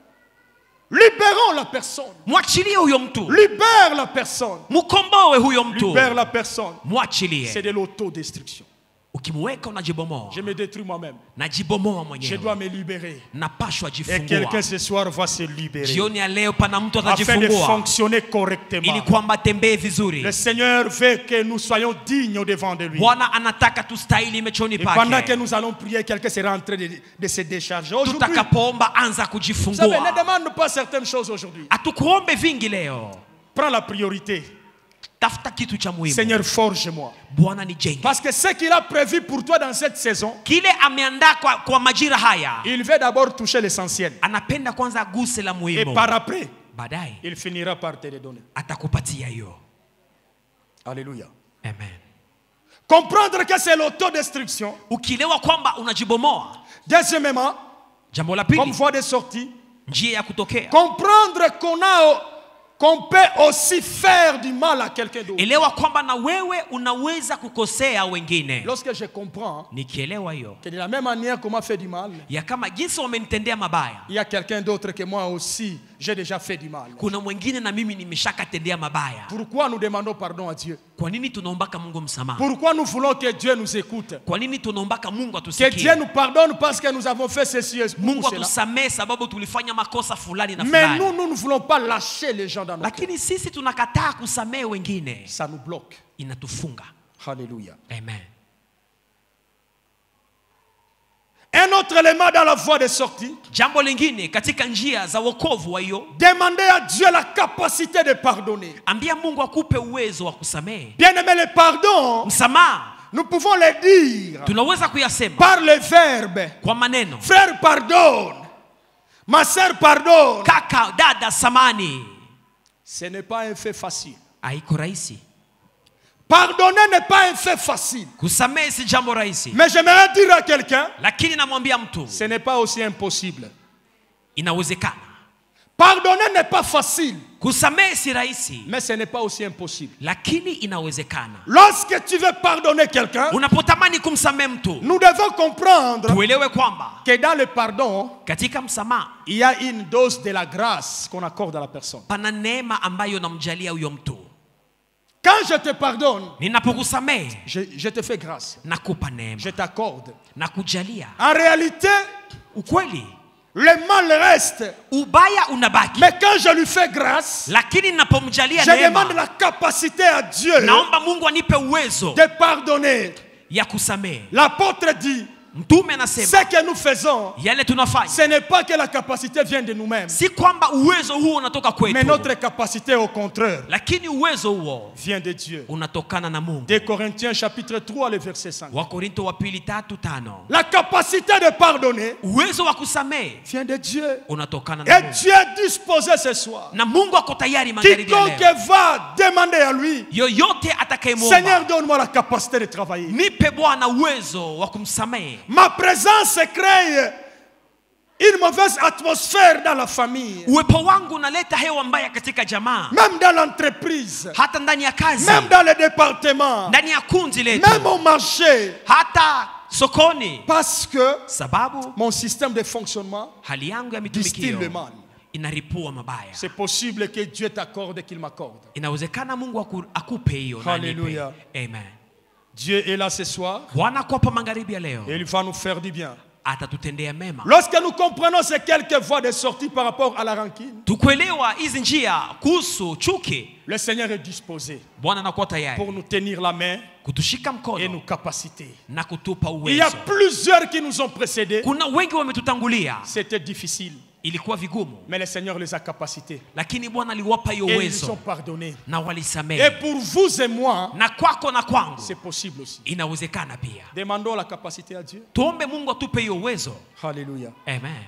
Libérons la personne. Mwachilie huyo mtu. Libère la personne. Mkomboe huyo mtu. Libère la personne. C'est Mwachilie. de l'autodestruction. Ukimweka unajibomoa. Je me détruis moi-même. Najibomoa Je dois mwenyewe. me libérer. Napashwa Et quelqu'un jifungua. ce soir va se libérer. Jioni ya leo pana mtu Afin de atajifungua fonctionner correctement. ili kwamba tembee vizuri. Le Seigneur veut que nous soyons dignes au devant de lui. Bwana anataka tustahili mechoni Et pendant que pake. nous allons prier, quelqu'un sera en train de se décharger. Aujourd'hui, Tutakapoomba anza vous savez, ne kujifungua. demande pas certaines choses aujourd'hui. Hatukuombe vingi leo. Prends la priorité. Tafuta kitu cha muhimu. Seigneur, forge-moi. Bwana nijenge. Parce que ce qu'il a prévu pour toi dans cette saison, Kile ameandaa kwa majira haya, il veut d'abord toucher l'essentiel. anapenda kwanza aguse la Et muhimu. par après, Baadaye il finira par te le donner. atakupatia hiyo. Alléluia. Amen. Comprendre que c'est l'autodestruction. Ukielewa kwamba unajibomoa. Deuxièmement, Jambo la comme pili, voie de sortie, njia ya kutokea. comprendre qu'on peut aussi faire du mal à quelqu'un d'autre. Elewa kwamba na wewe unaweza kukosea wengine. Lorsque je comprends Nikielewa hiyo, que de la même manière qu'on m'a fait du mal, ya kama jinsi wamenitendea mabaya, il y a quelqu'un d'autre que moi aussi, j'ai déjà fait du mal. kuna mwingine na mimi nimeshakatendea mabaya. Pourquoi nous demandons pardon à Dieu? Kwa nini tunaombaka Mungu msamaha? Pourquoi nous voulons que Dieu nous écoute? Kwa nini tunaombaka Mungu Que atusikie? Dieu nous pardonne parce que nous avons fait ceci ou Mungu cela. atusamee sababu tulifanya makosa fulani na Mais fulani. nous ne voulons pas lâcher les gens dans nos cœurs. Lakini sisi tunakataa kusamehe wengine. Ça nous bloque. Inatufunga. Alléluia. Amen. Un autre élément dans la voie de sortie, Jambo lingine katika njia za wokovu wa hiyo, demander à Dieu la capacité de pardonner. ambia Mungu akupe uwezo wa kusamehe. Bien-aimé, le pardon, Msamaha nous pouvons le dire tunaweza kuyasema par le verbe. kwa maneno. Frère, pardonne. Ma sœur, pardonne. Kaka, dada, samani. Ce n'est pas un fait facile. Haiko rahisi. Pardonner n'est pas un fait facile. Kusamehe si jambo rahisi. Mais j'aimerais dire à quelqu'un, Lakini namwambia mtu, ce n'est pas aussi impossible. inawezekana. Pardonner n'est pas facile, Kusamehe si rahisi, mais ce n'est pas aussi impossible. lakini inawezekana. Lorsque tu veux pardonner quelqu'un, Unapotamani kumsamehe mtu, nous devons comprendre tuelewe kwamba que dans le pardon, katika msamaha il y a une dose de la grâce qu'on accorde à la personne. pana neema ambayo namjalia huyo mtu. Quand je te pardonne, Ninapokusamehe je te fais grâce. nakupa neema, Je t'accorde. nakujalia. En réalité, Ukweli le mal reste. ubaya unabaki. Mais quand je lui fais grâce, Lakini ninapomjalia je demande neema, la capacité à Dieu naomba Mungu anipe uwezo de pardonner. ya kusamehe. L'apôtre dit, Mtume anasema ce que nous faisons, yale tunafanya ce n'est pas que la capacité vient de nous-mêmes, si kwamba uwezo huo unatoka mais kwetu, notre capacité au contraire lakini uwezo huo vient de Dieu. unatokana na Mungu. 2 Corinthiens chapitre 3, le verset 5. Wakorintho wa pili 3:5. La capacité de pardonner Uwezo wa kusamehe vient de Dieu. unatokana na Et Mungu. Dieu est disposé ce soir. Na Mungu ako tayari magharibi ya leo. Quiconque va demander à lui, Yoyote atakayemwomba, Seigneur, donne-moi la capacité de travailler. nipe Bwana uwezo wa kumsamehe. Ma présence crée une mauvaise atmosphère dans la famille, Uwepo wangu unaleta hewa mbaya katika jamaa, même dans l'entreprise, hata ndani ya kazi, même dans le département, ndani ya kundi letu, même au marché. hata sokoni, Parce que sababu mon système de fonctionnement hali yangu ya distille le mitumikio mal. inaripua mabaya. C'est possible que Dieu t'accorde, qu'il m'accorde. Inawezekana Mungu akupe hiyo na anipe. Hallelujah. Amen. Dieu est là ce soir Bwana kwa hapa magharibi ya leo et il va nous faire du bien. atatutendea mema. Lorsque nous comprenons ces quelques voies de sortie par rapport à la rancune, Tukuelewa hizi njia kuhusu chuki, le Seigneur est disposé Bwana anakuwa tayari pour nous tenir la main kutushika et mkono nos capacités. na kutupa Il y a uwezo. plusieurs qui nous ont précédés. Kuna wengi wametutangulia, C'était difficile, ilikuwa vigumu, mais le Seigneur les a capacités lakini Bwana aliwapa hiyo et ils ont uwezo pardonné. na Et walisamehe. pour vous et moi, Na kwako na kwangu c'est possible aussi. inawezekana pia. Demandons la capacité à Dieu. Tuombe Mungu atupe hiyo uwezo. Alléluia. Amen.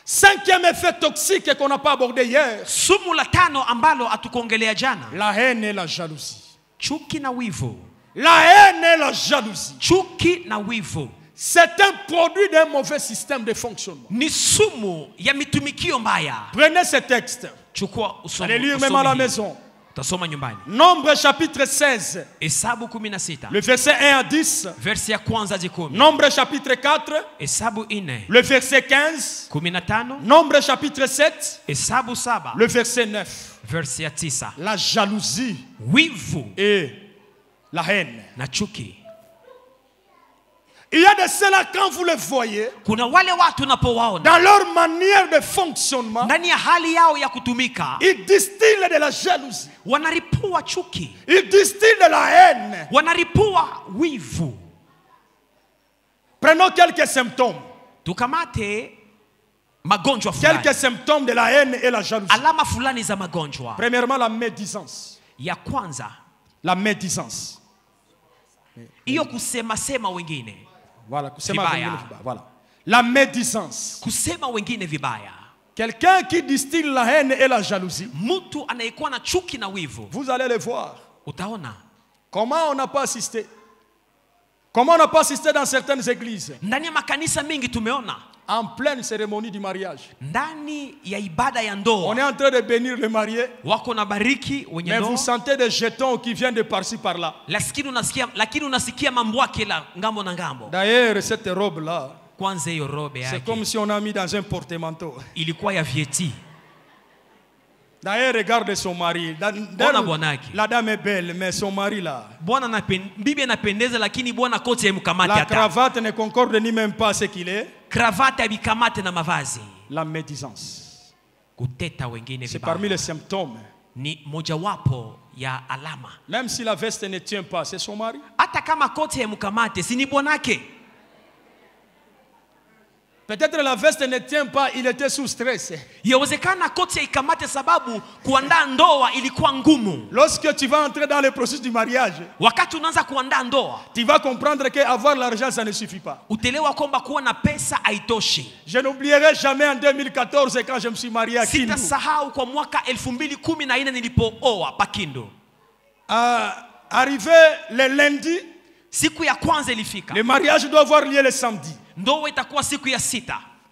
Cinquième effet toxique qu'on n'a pas abordé hier, Sumu la tano ambalo hatukuongelea jana, la haine et la jalousie. chuki na wivu. La haine et la jalousie, Chuki na wivu c'est un produit d'un mauvais système de fonctionnement. ni sumu ya mitumikio mbaya. Prenez ce texte. Chukua usome. Allez lire même à la hii. maison. Utasoma nyumbani. Nombre chapitre 16, Hesabu 16. le verset 1 à 10. Versi ya kwanza hadi 10. Nombre chapitre 4, Hesabu 4. le verset 15. 15. Nombre chapitre 7, Hesabu 7. le verset 9. Versi ya 9. La jalousie Wivu et la haine. na chuki. Il y a de cela, quand vous le voyez, Kuna wale watu unapowaona dans leur manière de fonctionnement, ndani ya hali yao ya kutumika, ils distillent de la jalousie. wanaripua chuki, Ils distillent de la haine. wanaripua wivu. Prenons quelques symptômes. Tukamate magonjwa fulani, Quelques symptômes de la haine et la jalousie. alama fulani za magonjwa. Premièrement, la médisance. Ya kwanza, La médisance. hiyo kusema sema wengine, Voilà. Vibaya. Voilà. La médisance. kusema wengine vibaya. Quelqu'un qui distille la haine et la jalousie, Mtu anayekuwa na chuki na wivu, vous allez le voir. utaona Comment on n'a pas assisté? Comment on n'a pas assisté dans certaines églises? ndani ya makanisa mengi tumeona En pleine cérémonie du mariage. ndani ya ibada ya On est ndoa en train de bénir le marié, wako na bariki wenye mais vous ndoa, sentez des jetons qui viennent de par-ci par-là. lakini unasikia mambo yake la ngambo na ngambo. D'ailleurs, cette robe-là, Kwanza hiyo robe c'est yake comme si on a mis dans un porte-manteau. ilikuwa ya vieti. D'ailleurs, regarde son mari. Ona bwanake. La dame est belle, mais son mari là. Bibi anapendeza lakini bwana koti haimkamati La hata. cravate ne concorde ni même pas ce qu'il est. Kravati habikamate na mavazi. La médisance. Kuteta wengine C'est vibaya parmi les symptômes. ni mojawapo ya alama. Même si la veste ne tient pas, c'est son mari. Hata kama koti haimkamate, si ni bwanake? Peut-être la veste ne tient pas, il était sous stress. Yawezekana koti haikamate sababu kuandaa ndoa ilikuwa ngumu. Lorsque tu vas entrer dans le processus du mariage, Wakati unaanza kuandaa ndoa, tu vas comprendre qu'avoir l'argent, ça ne suffit pas. utelewa kwamba kuwa na pesa haitoshi. Je n'oublierai jamais en 2014 quand je me suis marié à Kindu. Sitasahau kwa mwaka 2014 nilipooa Pakindu. Arrivé le lundi, Siku ya kwanza ilifika. le mariage doit avoir lieu le samedi. Ndoa itakuwa siku ya 6.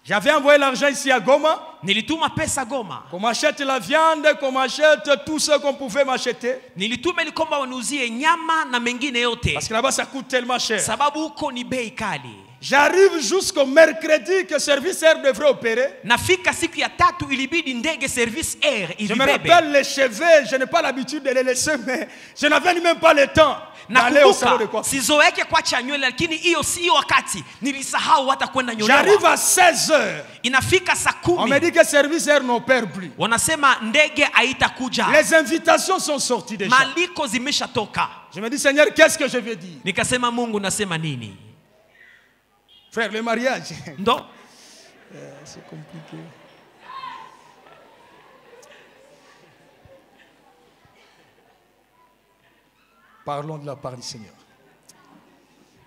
J'avais envoyé l'argent ici à Goma. Nilituma pesa Goma. Qu'on m'achète la viande, qu'on m'achète tout ce qu'on pouvait m'acheter. Nilituma ilikomba wanuzie nyama na mengine yote. Parce que là-bas, ça coûte tellement cher. Sababu huko ni bei kali. J'arrive jusqu'au mercredi que Service Air devrait opérer. Nafika siku ya tatu ilibidi ndege Service Air Je me ilibebe. rappelle les cheveux, je n'ai pas l'habitude de les laisser, mais je n'avais même pas le temps d'aller au salon de Nakumbuka coiffure. sizoeke kuacha nywele, lakini hiyo sio wakati nilisahau hata kwenda J'arrive nyolewa. à 16h. Inafika saa On me 10 dit que Service Air n'opère plus. wanasema ndege haitakuja, Les invitations sont sorties déjà. maliko zimeshatoka. Je me dis, Seigneur, qu'est-ce que je vais dire? Nikasema Mungu, nasema nini? Frère, le mariage, Ndo c'est compliqué. Parlons de la part du Seigneur.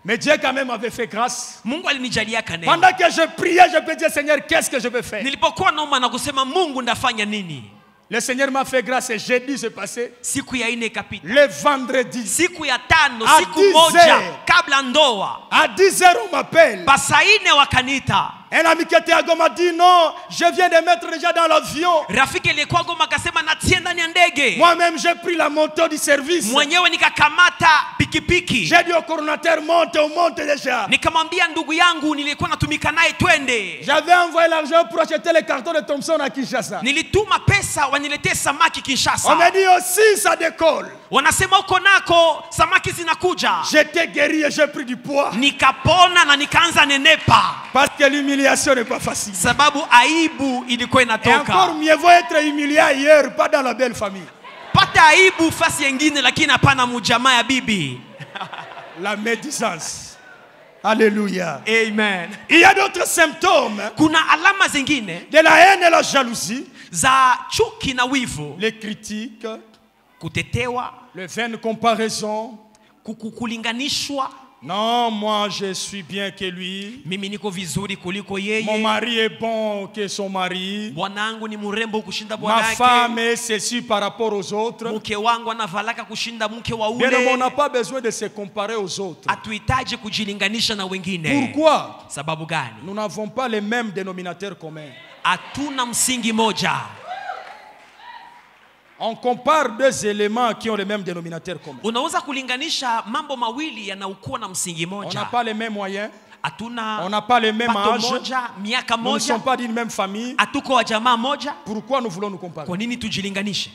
Mais Dieu quand même avait fait grâce. Mungu alinijalia neema. Pendant que je priais, je peux dire, Seigneur, qu'est-ce que je vais faire? Nilipokuwa naomba na kusema Mungu ndafanya nini? Le Seigneur m'a fait grâce et jeudi c'est passé. Siku ya 4 ikapita. Le vendredi, Siku ya 5, À siku 10 moja heures. kabla ndoa, à 10h on m'appelle. saa 4 wakanita. Un ami qui était à Goma dit non, je viens de mettre déjà dans l'avion. Rafiki aliyekuwa Goma akasema natie ndani ya ndege. Moi-même j'ai pris la moto du service. Mwenyewe nikakamata pikipiki. J'ai dit au coordinateur, monte, on monte déjà. Nikamwambia ndugu yangu nilikuwa natumika naye twende. J'avais envoyé l'argent pour acheter les cartons de Thompson à Kinshasa. Nilituma pesa waniletee samaki Kinshasa. On m'a dit aussi ça décolle. Wanasema uko nako samaki zinakuja. J'étais guéri et j'ai pris du poids. Nikapona na nikaanza nenepa. Parce que l'humiliation n'est pas facile. Sababu aibu ilikuwa Et inatoka. encore mieux vaut être humilié ailleurs, pas dans la belle famille. Pata aibu fasi nyingine lakini hapana mujamaa ya bibi. La médisance. Alléluia. Amen. Il y a d'autres symptômes Kuna alama zingine de la haine et la jalousie. za chuki na wivu, Les critiques, kutetewa, les vaines comparaisons. kulinganishwa. Non, moi je suis bien que lui. Mimi niko vizuri kuliko Mon yeye. mari est bon que son mari. Bwanangu ni mrembo kushinda Ma bwanake. femme est ceci par rapport aux autres. Mke wangu anavalaka kushinda mke wa Bien aimé, on n'a ule. pas besoin de se comparer aux autres. Hatuhitaji kujilinganisha na wengine. Pourquoi? Sababu gani? Nous n'avons pas les mêmes dénominateurs communs. Hatuna msingi moja. On compare deux éléments qui ont le même dénominateur commun. Unaweza kulinganisha mambo mawili yanayokuwa na msingi On n'a moja. pas les mêmes moyens. Hatuna On n'a pas les mêmes pato âges. moja, miaka Nous ne moja. sommes pas d'une même famille. Hatuko wa jamaa moja. Pourquoi nous voulons nous comparer? Kwa nini tujilinganishe?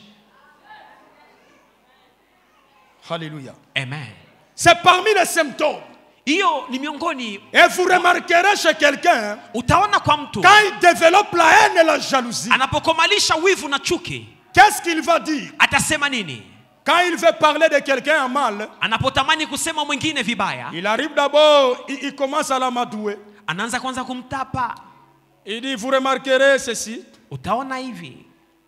Alléluia. Amen. C'est parmi les symptômes. Hiyo ni miongoni. Et vous remarquerez chez quelqu'un, Utaona kwa mtu quand il développe la haine et la jalousie, anapokomalisha wivu na chuki, qu'est-ce qu'il va dire? atasema nini? Quand il veut parler de quelqu'un en mal, Anapotamani kusema mwingine vibaya, il arrive d'abord, il commence à l'amadouer. anaanza kwanza kumtapa. Il dit, vous remarquerez ceci. Utaona hivi.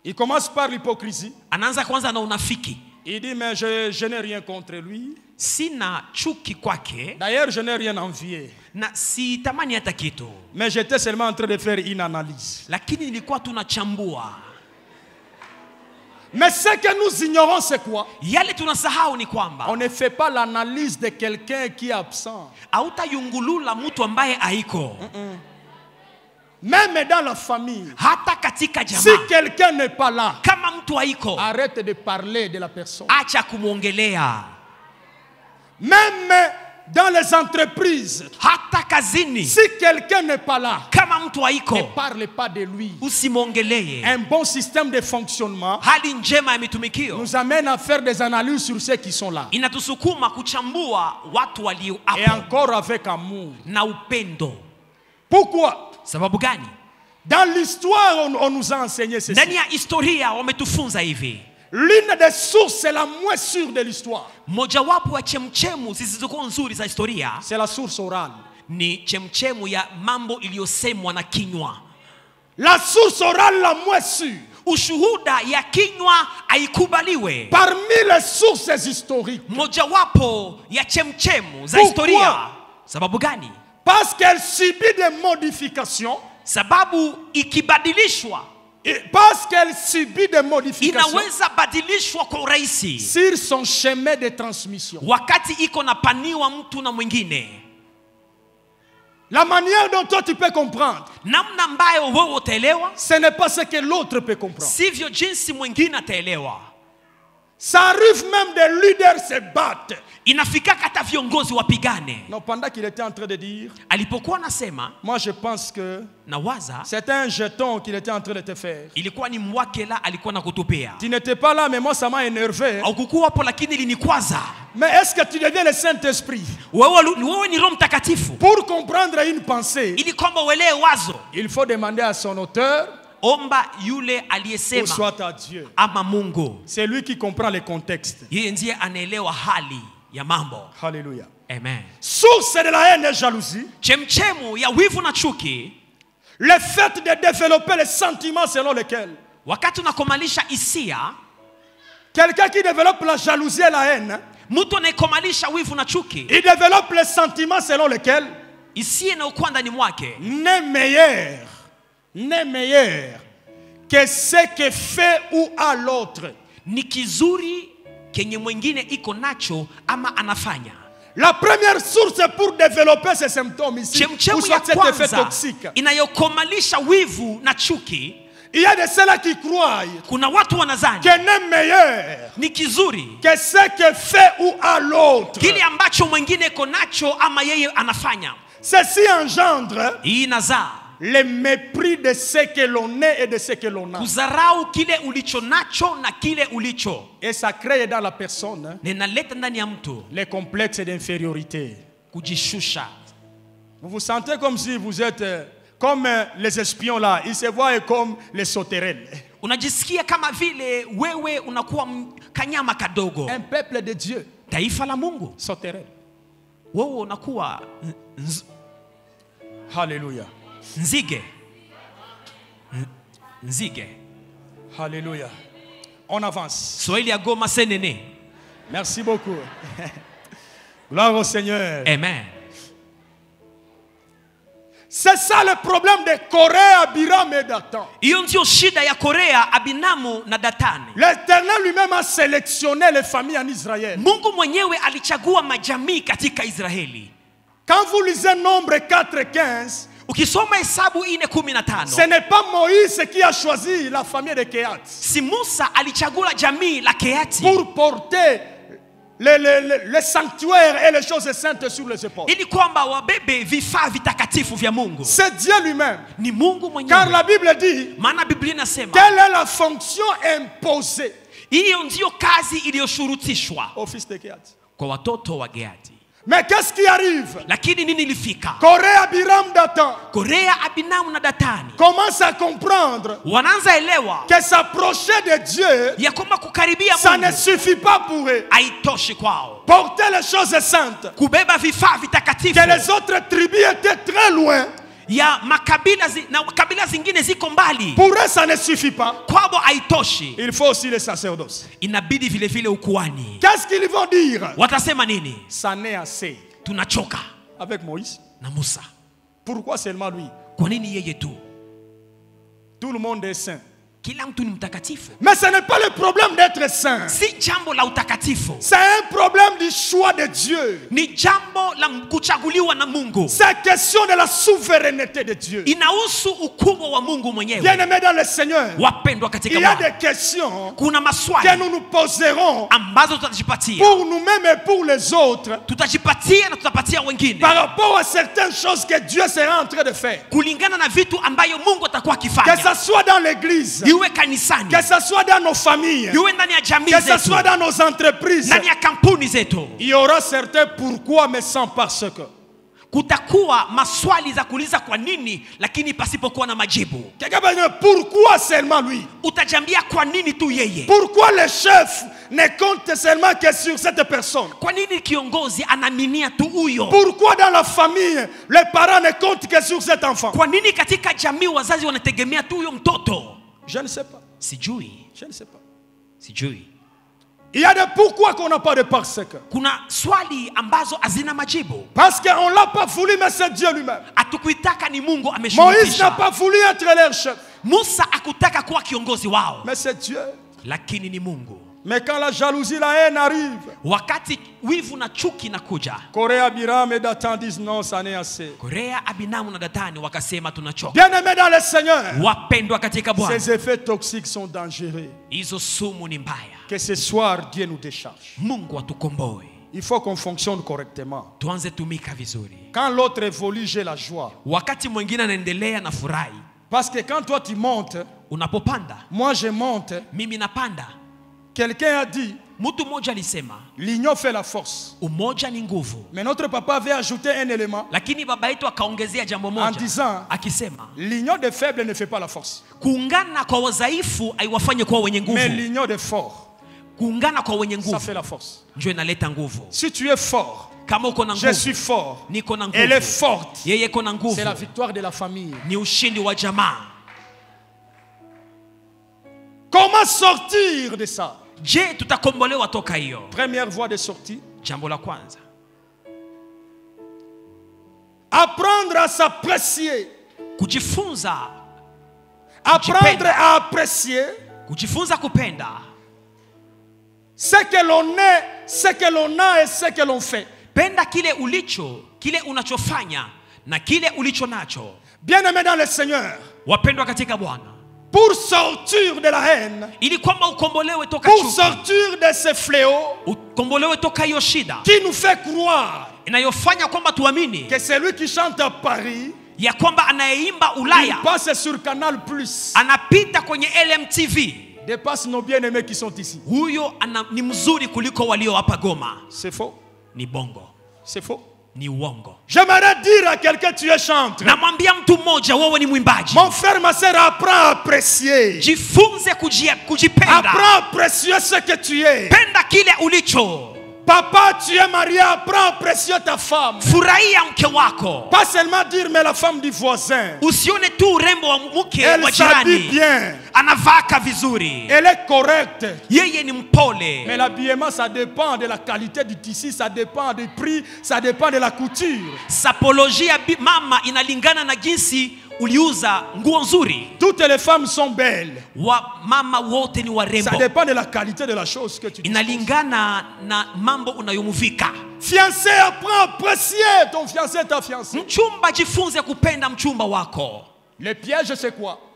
Il commence par l'hypocrisie. Anaanza kwanza na unafiki. Il dit, mais je n'ai rien contre lui. Sina chuki kwake D'ailleurs, je n'ai rien envié. na sitamani hata kitu, Mais j'étais seulement en train de faire une analyse. lakini nilikuwa tunachambua. Mais ce que nous ignorons, c'est quoi? Yale tunasahau ni On kwamba ne fait pas l'analyse de quelqu'un qui est absent. hautayungulula mtu ambaye haiko. Même dans la famille. Hata katika Si jamaa, quelqu'un n'est pas là, kama mtu haiko, arrête de parler de la personne. acha kumwongelea. Même dans les entreprises, Hata kazini, si quelqu'un n'est pas là, kama mtu ne haiko, parle pas de lui. usimwongelee. Un bon système de fonctionnement Hali njema ya mitumikio nous amène à faire des analyses sur ceux qui sont là. inatusukuma kuchambua watu walio Et hapo encore avec amour. na upendo. Pourquoi? Sababu gani? Dans l'histoire, on nous a enseigné ceci. Ndani ya historia wametufunza hivi. L'une des sources, c'est la moins sûre de l'histoire. Mojawapo ya chemchemu zisizokuwa nzuri za historia C'est la source orale. ni chemchemu ya mambo iliyosemwa na kinywa. La source orale la moins sûre. Ushuhuda ya kinywa haikubaliwe. Parmi les sources historiques. Mojawapo ya chemchemu za Pourquoi? historia. Sababu gani? Parce qu'elle subit des modifications. Sababu ikibadilishwa Et parce qu'elle subit des modifications inaweza badilishwa kwa urahisi sur son chemin de transmission. wakati iko na paniwa mtu na mwingine. La manière dont toi tu peux comprendre, Namna ambayo wewe utaelewa ce n'est pas ce que l'autre peut comprendre. sivyo jinsi mwingine ataelewa. Ça arrive même des leaders se battent. Inafika hata viongozi wapigane. Non, pendant qu'il était en train de dire, Alipokuwa anasema, moi je pense que nawaza c'était un jeton qu'il était en train de te faire. ilikuwa ni mwakela alikuwa nakutupea. Tu n'étais pas là, mais moi ça m'a énervé. Haukukuwa hapo lakini ilinikwaza. Mais est-ce que tu deviens le Saint-Esprit? Wewe ni Roho Mtakatifu. Pour comprendre une pensée, Ili kwamba uelewe wazo, il faut demander à son auteur, omba yule ou aliyesema soit à Dieu. ama Mungu. C'est lui qui comprend les contextes. Yeye ndiye anaelewa hali ya mambo. Alléluia. Amen. Source de la haine et jalousie, Chemchemu ya wivu na chuki, le fait de développer les sentiments selon lesquels wakati unakomalisha hisia, quelqu'un qui développe la jalousie et la haine, mtu anayekomalisha wivu na chuki, il développe les sentiments selon lesquels hisia inayokuwa ndani mwake n'est meilleur que ce que fait ou a l'autre. ni kizuri kenye mwingine iko nacho ama anafanya. La première source pour développer ces symptômes ici, ou Chemchemu ya soit cet effet kwanza toxique, inayokomalisha wivu na chuki, il y a de ceux-là qui croient kuna watu wanazani que n'est meilleur ni kizuri que ce que fait ou a l'autre. kile ambacho mwingine iko nacho ama yeye anafanya. Ceci engendre Hii inazaa le mépris de ce que l'on est et de ce que l'on a. kudharau kile ulicho nacho na kile ulicho, Et ça crée dans la personne na inaleta ndani ya mtu les complexes d'infériorité. kujishusha. Vous vous sentez comme si vous êtes comme les espions là. Ils se voient comme les sauterelles. Unajisikia kama vile wewe unakuwa kanyama kadogo. Un peuple de Dieu. Taifa la Mungu. Sauterelle. Wewe unakuwa Alléluia. nzige. Nzige. Alléluia. On avance. Swahili ya Goma senene. Merci beaucoup. Gloire au Seigneur. Amen. C'est ça le problème de Corée, Abiram et Dathan. Hiyo ndio shida ya Korea, Abinamu na Datani. L'Éternel lui-même a sélectionné les familles en Israël. Mungu mwenyewe alichagua majamii katika Israeli. Quand vous lisez Nombre 4:15, Ukisoma Hesabu 4:15, ce n'est pas Moïse qui a choisi la famille de Kehat si Musa alichagua jamii la Keati pour porter les sanctuaires et les choses saintes sur les épaules. ili kwamba wabebe vifaa vitakatifu vya Mungu. C'est Dieu lui-même. Ni Mungu Car mwenyewe. la Bible dit, Maana Biblia inasema quelle est la fonction imposée hiyo ndio kazi iliyoshurutishwa au fils de Kehat? kwa watoto wa Geati. Mais qu'est-ce qui arrive? Lakini nini ilifika? Corée, Abiram, Dathan Korea, Abinamu na Datani commence à comprendre wanaanza elewa que s'approcher de Dieu, ya kwamba kukaribia ça ne Mungu suffit pas pour eux. haitoshi kwao. Porter les choses saintes, Kubeba vifaa vitakatifu que les autres tribus étaient très loin, ya makabila na kabila zingine ziko mbali, pour eux ça ne suffit pas. kwabo haitoshi. Il faut aussi le sacerdoce. Inabidi vile vile ukuani. Qu'est-ce qu'ils vont dire? Watasema nini? Ça n'est assez. Tunachoka Avec Moïse. na Musa. Pourquoi seulement lui? Kwa nini yeye tu? Tout le monde est saint. Kila mtu ni mtakatifu. Mais ce n'est pas le problème d'être saint. Si jambo la utakatifu, C'est un problème du choix de Dieu. ni jambo la kuchaguliwa na Mungu. C'est question de la souveraineté de Dieu. Inahusu ukubwa wa Mungu mwenyewe. Bien-aimés dans le Seigneur, Wapendwa katika il y a Bwana, des questions kuna que maswali nous nous poserons ambazo tutajipatia, pour nous-mêmes et pour les autres tutajipatia na tutapatia wengine par rapport à certaines choses que Dieu sera en train de faire. kulingana na vitu ambayo Mungu atakuwa Que akifanya, ce soit dans l'église, iwe kanisani, que ce soit dans nos familles, iwe ndani ya jamii que ce zetu, soit dans nos entreprises, ndani ya kampuni zetu. il y aura certains pourquoi mais sans parce que. Kutakuwa maswali za kuuliza kwa nini, lakini pasipokuwa na majibu. Quelqu'un va dire pourquoi seulement lui? Utajambia kwa nini tu yeye? Pourquoi le chef ne compte seulement que sur cette personne? Kwa nini kiongozi anaminia tu huyo? Pourquoi dans la famille les parents ne comptent que sur cet enfant? Kwa nini katika jamii wazazi wanategemea tu huyo mtoto? Je ne sais pas. Sijui. Je ne sais pas. Sijui. Il y a des pourquoi qu'on n'a pas de parce que. Kuna swali ambazo hazina majibu. Parce qu'on ne l'a pas voulu, mais c'est Dieu lui-même. Hatukuitaka ni Mungu Moïse n'a ameshurutisha. pas voulu être leur chef, Musa akutaka kuwa kiongozi wao, mais c'est Dieu. lakini ni Mungu. Mais quand la jalousie, la haine arrive, wakati wivu na chuki nakuja, Corée, Abiram et Dathan disent non, ça n'est assez. Korea, Abinamu na Datani wakasema tunachoka. Bien-aimés dans le Seigneur, Wapendwa katika Bwana, ces effets toxiques sont dangereux. hizo sumu ni mbaya. Que ce soir, Dieu nous décharge. Mungu atukomboe. Il faut qu'on fonctionne correctement. Tuanze tumika vizuri. Quand l'autre évolue, j'ai la joie. Wakati mwingine anaendelea na furahi. Parce que quand toi tu montes, unapopanda, moi je monte. Mimi napanda. Quelqu'un a dit, mtu mmoja alisema, l'union fait la force. Umoja ni nguvu. Mais notre papa avait ajouté un élément. Lakini baba yetu akaongezea jambo moja. En disant, akisema, l'union des faibles ne fait pas la force. Kuungana kwa wadhaifu haiwafanye kuwa wenye nguvu. Mais l'union des forts, kuungana kwa wenye nguvu, ça fait la force. Ndio inaleta nguvu. Si tu es fort, kama uko na nguvu, je suis fort, niko na nguvu, elle est forte, yeye iko na nguvu, c'est la victoire de la famille. Ni ushindi wa jamaa. Comment sortir de ça? Je, tutakombolewa toka hiyo? Première voie de sortie, jambo la kwanza, apprendre à s'apprécier. Kujifunza. Apprendre à apprécier. Kujifunza kupenda. Ce que l'on est, ce que l'on a et ce que l'on fait. Penda kile ulicho, kile unachofanya na kile ulicho nacho. Bien-aimés dans le Seigneur, wapendwa katika Bwana, pour sortir de la haine, ili kwamba ukombolewe toka pour chuki, sortir de ces fléaux, ukombolewe toka hiyo shida qui nous fait croire inayofanya kwamba tuamini que celui qui chante à Paris, ya kwamba anayeimba Ulaya, il passe sur Canal+, anapita kwenye LMTV, dépasse nos bien-aimés qui sont ici. Huyo ni mzuri kuliko walio hapa Goma. C'est faux. Ni bongo. C'est faux. Ni uongo. J'aimerais dire à quelqu'un, tu es chanteur. Namwambia mtu mmoja, wewe ni mwimbaji. Mon frère, ma sœur, apprends à apprécier. Jifunze kujipenda. Apprends à apprécier ce que tu es. Penda kile ulicho. Papa, tu es marié, apprends à apprécier ta femme. Furahia mke wako. Pas seulement dire, mais la femme du voisin. Usione tu urembo wa mke wa jirani. Elle s'habille bien. Anavaka vizuri. Elle est correcte. Yeye ni mpole. Mais l'habillement, ça dépend de la qualité du tissu, ça dépend du prix, ça dépend de la couture. Sapolojia mama inalingana na jinsi uliuza nguo nzuri. Toutes les femmes sont belles. Mama wote ni warembo. Ça dépend de la qualité de la chose que tu inalingana na mambo unayomuvika. Fiancé, apprends à apprécier ton fiancé, ta fiancée. Mchumba, jifunze kupenda mchumba wako. Le piège, c'est quoi?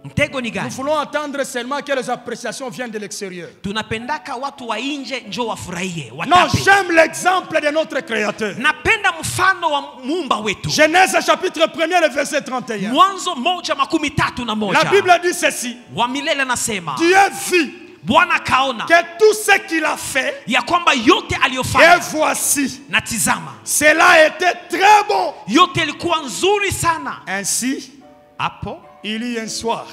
Nous voulons entendre seulement que les appréciations viennent de l'extérieur. Tunapendaka watu wa nje njo wafurahie. Non, j'aime l'exemple de notre Créateur. Napenda mfano wa muumba wetu. Genèse chapitre 1er, le verset 31. Mwanzo 1:31. La Bible dit ceci. Wa milele nasema, Dieu vit Bwana kaona que tout ce qu'il a fait, ya kwamba yote aliyofanya, et voici, na tizama, cela était très bon. Yote ilikuwa nzuri sana. Ainsi, hapo il y a un soir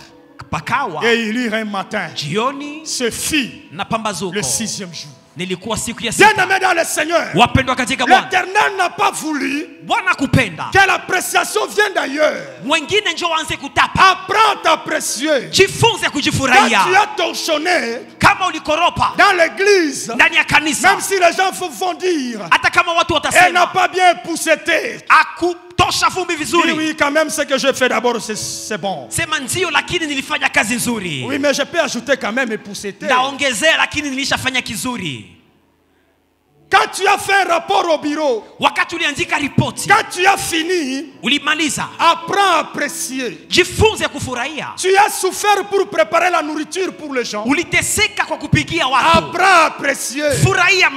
pakawa, et il y a un matin, jioni, ce fit na pambazuko, le 6e jour. Nilikuwa siku ya sita. Bien-aimés dans le Seigneur, wapendwa katika Bwana, l'Éternel n'a pas voulu Bwana kupenda que l'appréciation vienne d'ailleurs. Mwengine njo waanze kutapa. Apprends à t'apprécier. Jifunze kujifurahia. Quand tu as torchonné kama ulikoropa dans l'église, ndani ya kanisa, même si les gens vont dire, hata kama watu watasema, elle n'a pas bien pousseté, akutosha vumbi vizuri, oui, quand même ce que je fais d'abord c'est bon. Sema ndio, lakini nilifanya kazi nzuri. Oui, mais je peux ajouter quand même pousseté. Naongezea, lakini nilishafanya kizuri. Quand tu as fait un rapport au bureau, wakati uliandika ripoti, quand tu as fini, ulimaliza, apprends à apprécier. Jifunze kufurahia. Tu as souffert pour préparer la nourriture pour les gens. Uliteseka kwa kupikia watu. Apprends à apprécier. Furahia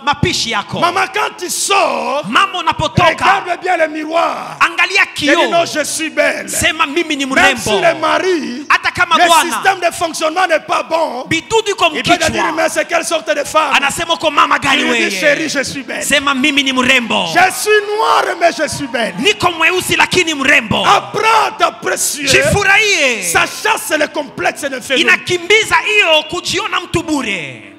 mapishi yako. Maman, quand tu sors, mama unapotoka, regarde bien le miroir. Angalia kioo. Dis non, je suis belle. Sema mimi ni Même si mrembo. le mari, hata kama le bwana, système de fonctionnement n'est pas bon, bidudu kwa il peut te dire, mkichwa, mais c'est quelle sorte de femme? anasema uko mama gani wewe? Chérie, je suis belle. Sema mimi ni mrembo. Je suis noire mais je suis belle. Niko mweusi lakini mrembo. Apprends à t'apprécier. Jifurahie. Ça chasse le complexe de faiblesse. Inakimbiza hiyo kujiona mtu bure.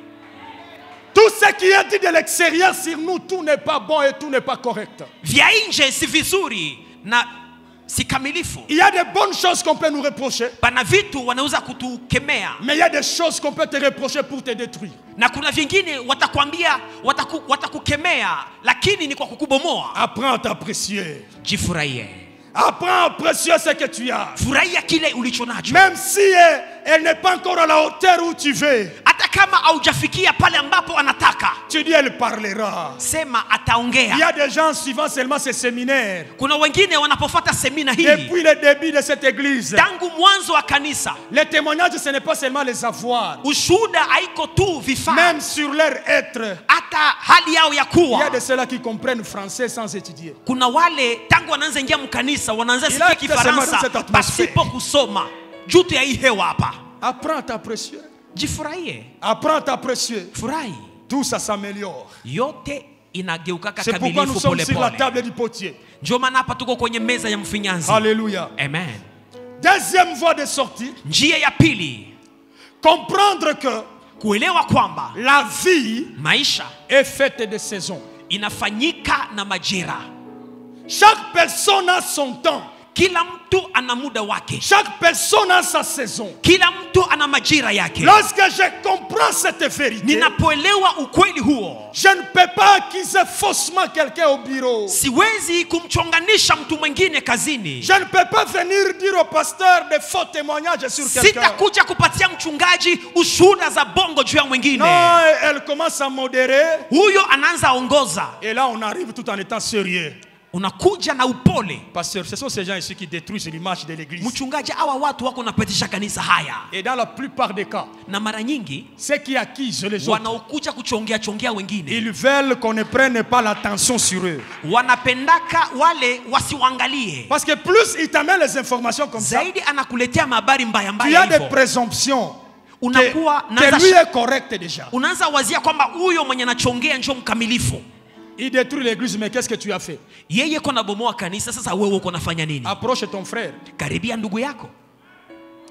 Tout ce qui est dit de l'extérieur sur nous, tout n'est pas bon et tout n'est pas correct. Vya nje si vizuri na si kamilifu. Il y a de bonnes choses qu'on peut nous reprocher. Pana vitu wanaweza kutukemea. Mais il y a des choses qu'on peut te reprocher pour te détruire. Na kuna vingine watakwambia, watakukemea lakini ni kwa kukubomoa. Apprends à t'apprécier. Jifurahie. Apprends à apprécier ce que tu as. Furahia kile ulicho nacho. Même si elle n'est pas encore à la hauteur où tu veux. Hata kama haujafikia pale ambapo anataka, tu dis elle parlera. sema ataongea. Il y a des gens suivant seulement ces séminaires. Kuna wengine wanapofuata semina hii Depuis le début de cette église, tangu mwanzo wa kanisa, les témoignages ce n'est pas seulement les avoirs, ushuhuda haiko tu vifaa, même sur leur être. hata hali yao ya Il y a kuwa. de ceux-là qui comprennent français sans étudier. Kuna wale tangu wanaanza ingia mkanisa wanaanza Il sikia a été seulement dans Kifaransa cette atmosphère. pasipo kusoma. Jutu ya hii hewa hapa. Apprends à t'apprécier. Jifurahie, Apprends à t'apprécier. furahi. Tout ça s'améliore. Yote inageukaka C'est pourquoi nous kamilifu sommes pole sur la pole. table du potier. Ndio maana hapa tuko kwenye meza ya mfinyanzi. Alléluia. Amen. Deuxième voie de sortie, Njia ya pili, comprendre que kuelewa kwamba la vie maisha est faite de saisons. inafanyika na majira. Chaque personne a son temps. Kila mtu ana muda wake. Chaque personne a sa saison. Kila mtu ana majira yake. Lorsque je comprends cette vérité, Ninapoelewa ukweli huo, je ne peux pas accuser faussement quelqu'un au bureau. siwezi kumchonganisha mtu mwingine kazini. Je ne peux pas venir dire au pasteur des faux témoignages sur quelqu'un. Sitakuja kupatia mchungaji ushuhuda za bongo juu ya mwingine. Non, elle commence à modérer. Huyo anaanza ongoza. Et là, on arrive tout en étant sérieux. Unakuja na upole. Pasteur, ce sont ces gens ici qui détruisent l'image de l'église. Mchungaji, hawa watu wako napitisha kanisa haya. Et dans la plupart des cas, Na mara nyingi ceux qui accusent les autres, wanaokuja kuchongea wengine, ils veulent qu'on ne prenne pas l'attention sur eux. wanapendaka wale wasiwaangalie. Parce que plus ils t'amènent les informations comme ça, Zaidi anakuletea habari mbaya tu mbaya as des hivyo. présomptions Unakuwa que lui est correct déjà. unaanza wazia kwamba huyo mwenye anachongea ndio mkamilifu. Il détruit l'église, mais qu'est-ce que tu as fait? Yeye kona bomoa kanisa, sasa wewe uko nafanya nini? Approche ton frère. Karibia ndugu yako.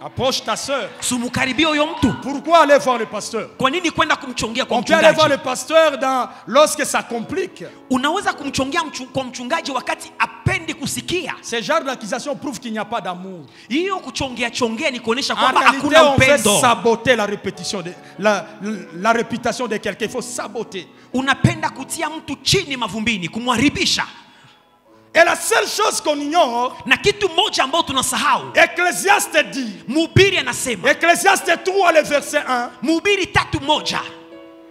Approche ta soeur. Sumukaribia huyo mtu. Pourquoi aller voir le pasteur? Kwa nini kwenda kumchongea kwa On peut aller voir mchungaji? le pasteur lorsque ça complique. Unaweza kumchongea kwa mchungaji wakati apendi kusikia. Ce genre d'accusation prouve qu'il n'y a pas d'amour. Hiyo kuchongea ni kuonesha En kwamba réalité, hakuna on veut upendo. saboter la répétition de la réputation de quelqu'un. Il faut saboter. Unapenda kutia mtu chini mavumbini, kumharibisha. Et la seule chose qu'on ignore, Na kitu moja ambao tunasahau, Ecclésiaste dit, mhubiri anasema, Ecclésiaste 3, le verset 1, Mhubiri 3:1,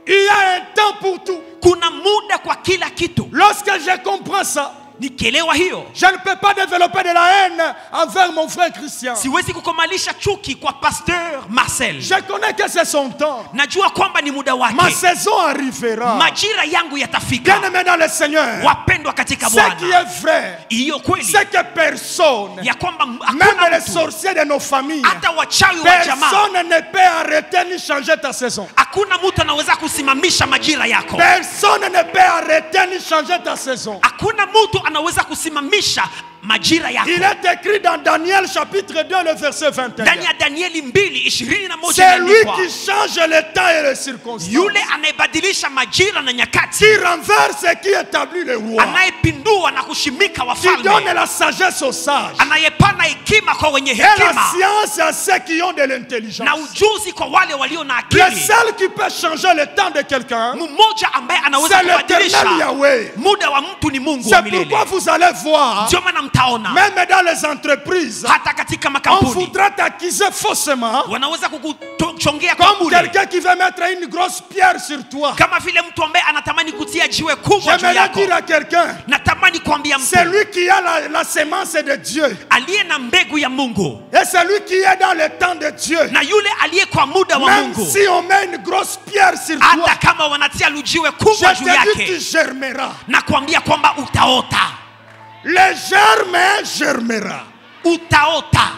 il y a un temps pour tout. kuna muda kwa kila kitu. Lorsque je comprends ça, Nikielewa hiyo, je ne peux pas développer de la haine envers mon frère Christian. siwezi kukomalisha chuki kwa Pasteur Marcel. Je connais que c'est son temps. Najua kwamba ni muda Ma wake. saison arrivera. Majira yangu yatafika. Bien-aimé dans le Seigneur, Wapendwa katika ce qui Bwana, est vrai, hiyo kweli c'est que personne, ya kwamba même hakuna les mtu, sorciers de nos familles, hata wachawi wa jamaa, personne ne peut arrêter ni changer ta saison. hakuna mtu anaweza kusimamisha majira yako. Personne ne peut arrêter ni changer ta saison. Hakuna mtu anaweza kusimamisha majira yako. Il est écrit dans Daniel chapitre 2 le verset 21. Ndani ya Danieli 2:21 C'est lui inaandikwa, qui change le temps et les circonstances. yule anayebadilisha majira na nyakati, Qui renverse et qui établit les rois. anayepindua na kushimika Qui donne wafalme, la sagesse aux sages. anayepana hekima kwa wenye Et la hekima science à ceux qui ont de l'intelligence. na ujuzi kwa wale walio na Le akili. seul qui peut changer le temps de quelqu'un, Mmoja ambaye anaweza c'est l'éternel kubadilisha Yahweh. muda wa mtu ni Mungu wa C'est milele. pourquoi vous allez voir, Ndio maana mtaona même dans les entreprises, hata katika on makampuni voudra t'accuser faussement wanaweza kukuchongea kwa comme bure, quelqu'un qui veut mettre une grosse pierre sur toi. kama vile mtu ambaye anatamani kutia jiwe kubwa juu J'aimerais yako. dire à quelqu'un, Natamani kuambia c'est mtu lui qui a la sémence de Dieu. aliye na mbegu ya Mungu Et c'est lui qui est dans le temps de Dieu. na yule aliye kwa muda wa Même Mungu, si on met une grosse pierre sur toi, hata kama wanatia lujiwe je kubwa juu te dis tu yake, germeras. na kuambia kwamba utaota, Le germe germera. utaota.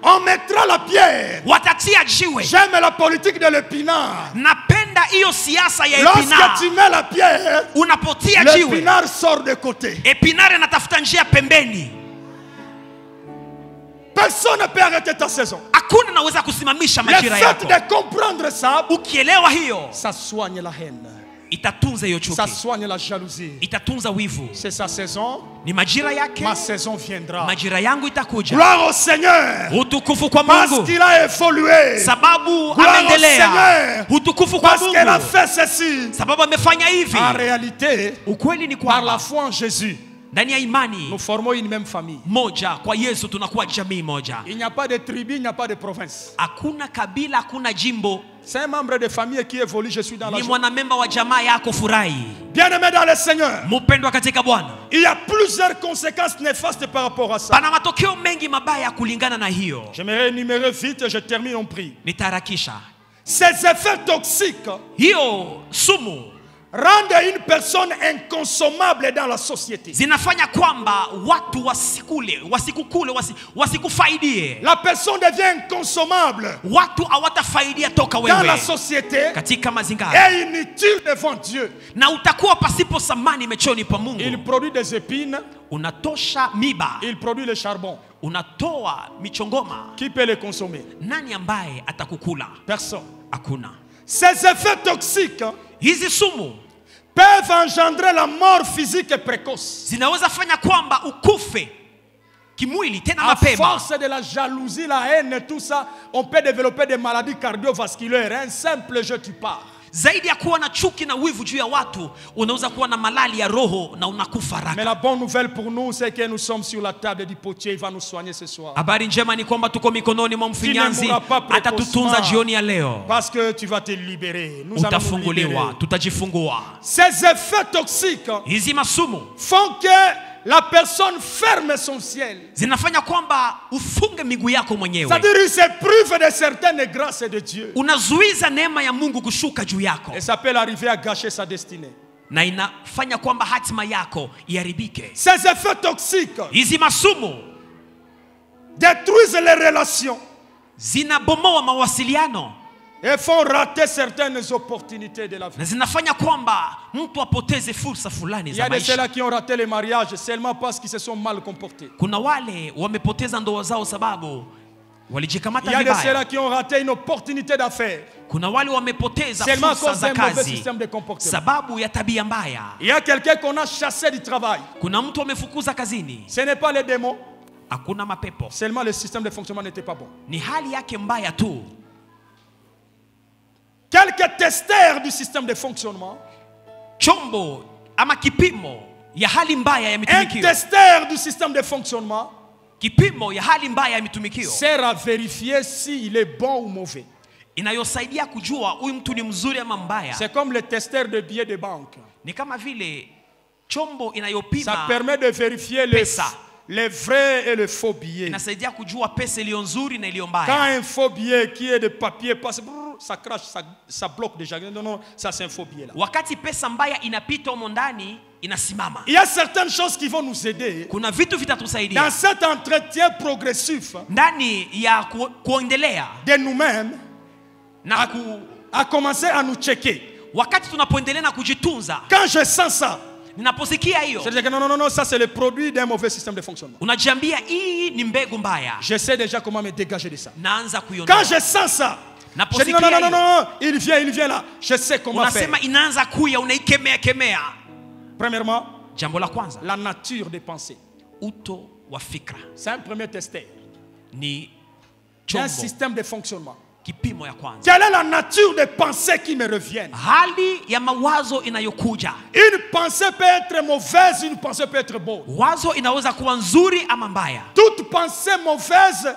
On mettra la pierre. Watatia jiwe. J'aime la politique de l'épinard. Napenda hiyo siasa ya Lorsque epinari. tu mets la pierre, Unapotia jiwe, l'épinard sort de côté. epinari anatafuta njia pembeni. Personne ne peut arrêter ta saison. Hakuna naweza kusimamisha Le majira fait yako. de comprendre ça, Ukielewa hiyo, ça soigne la haine. itatunza hiyo Ça chuki, soigne la jalousie. itatunza wivu. C'est sa saison. Ni majira yake, Ma saison viendra. majira yangu itakuja. Gloire au Seigneur. Utukufu kwa Parce Mungu, qu'il a évolué. sababu Gloire au ameendelea. Seigneur. Utukufu kwa Parce qu'elle a Mungu, fait ceci. sababu amefanya hivi. En réalité, Ukweli ni par la kwamba foi en Jésus, ndani ya imani nous formons une même famille. moja kwa Yesu tunakuwa jamii moja. Il n'y a pas de tribu, il n'y a pas de province. Hakuna kabila, hakuna jimbo C'est un membre de famille qui évolue, je suis dans la ni joie. mwanamemba wa jamaa yako, furahi. Bien-aimé dans le Seigneur, Mpendwa katika Bwana, il y a plusieurs conséquences néfastes par rapport à ça. pana matokeo mengi mabaya kulingana na hiyo. J'aimerais énumérer vite, je termine en prix. Nitaharakisha. Ces effets toxiques Hiyo sumu rendent une personne inconsommable dans la société. zinafanya kwamba watu wasikukule, wasikufaidie. La personne devient inconsommable Watu hawatafaidia toka dans la wewe société katika mazingira, et inutile devant Dieu. na utakuwa pasipo samani mechoni pa Mungu. Il produit des épines, Unatosha miba, il produit le charbon. unatoa michongoma. Qui peut les consommer? Nani ambaye atakukula? Personne. Hakuna. Ces effets toxiques Hizi sumu peuvent engendrer la mort physique précoce. zinaweza fanya kwamba ukufe kimwili tena À mapema. force de la jalousie, la haine, tout ça, on peut développer des maladies cardiovasculaires. Un simple jeu, tu pars. Zaidi ya kuwa na chuki na wivu juu ya watu, unaweza kuwa na malali ya roho na unakufa Mais haraka. la bonne nouvelle pour nous, c'est que nous sommes sur la table du potier. Il va nous soigner ce soir. Habari njema ni kwamba tuko mikononi mwa mfinyanzi, mourras pas atatutunza jioni ya leo. Parce que tu vas te libérer. Nous allons nous Utafunguliwa, libérer. tutajifungua. Ces effets toxiques Hizi masumu font que la personne ferme son ciel. zinafanya kwamba ufunge miguu yako mwenyewe. C'est-à-dire il se prive de certaines grâces de Dieu. Unazuiza neema ya Mungu kushuka juu yako, Et ça peut arriver à gâcher sa destinée. na inafanya kwamba hatima yako iharibike. Ces effets toxiques Hizi masumu détruisent les relations zinabomoa mawasiliano et font rater certaines opportunités de la vie. na zinafanya kwamba mtu apoteze fursa fulani Il y za a de maisha. ceux-là qui ont raté les mariages seulement parce qu'ils se sont mal comportés. Kuna wale wamepoteza ndoa zao sababu Il walijikamata y a de vibaya. ceux-là qui ont raté une opportunité d'affaires Kuna wale wamepoteza seulement à fursa cause za d'un mauvais kazi système de comportement. sababu ya tabia mbaya. Il y a quelqu'un qu'on a chassé du travail. Kuna mtu amefukuza kazini, Ce n'est pas les démons, hakuna mapepo, seulement le système de fonctionnement n'était pas bon. ni hali yake mbaya tu. Quelques testeurs du système de fonctionnement, Chombo ama kipimo ya hali mbaya ya un mitumikio, testeur du système de fonctionnement kipimo ya hali mbaya ya mitumikio sert à vérifier s'il est bon ou mauvais. inayosaidia kujua huyu mtu ni mzuri ama mbaya. C'est comme le testeur de billets de banque. Ni kama vile chombo Ça inayopima, permet de vérifier les vrais et les faux billets. inasaidia kujua pesa iliyo nzuri na iliyo Quand mbaya. un faux billet qui est de papier passe, ça crache, ça bloque déjà. Non, non, ça c'est un faux billet là. Wakati pesa mbaya inapita humo ndani inasimama. Il y a certaines choses qui vont nous aider Kuna vitu dans vitatusaidia cet entretien progressif ndani ya kuendelea de nous-mêmes na à commencer à nous checker. wakati tunapoendelea na kujitunza. Quand je sens ça, Ninaposikia hiyo, je dis que non, non, non, non, ça c'est le produit d'un mauvais système de fonctionnement. unajiambia hii ni mbegu mbaya, Je sais déjà comment me dégager de ça. naanza Quand kuiondoa. je sens ça, je dis Naposikia non, non, non, non, hiyo, non, il vient là. Je sais comment faire. unasema inaanza kuya, unaikemea kemea. Premièrement, Jambo la kwanza, la nature des pensées. uto wa fikra C'est un premier testeur. ni C'est un chombo, système de fonctionnement. kipimo ya kwanza. Quelle est la nature des pensées qui me reviennent? Hali ya mawazo inayokuja. Une pensée peut être mauvaise, une pensée peut être bonne. Wazo inaweza kuwa nzuri ama mbaya. Toute pensée mauvaise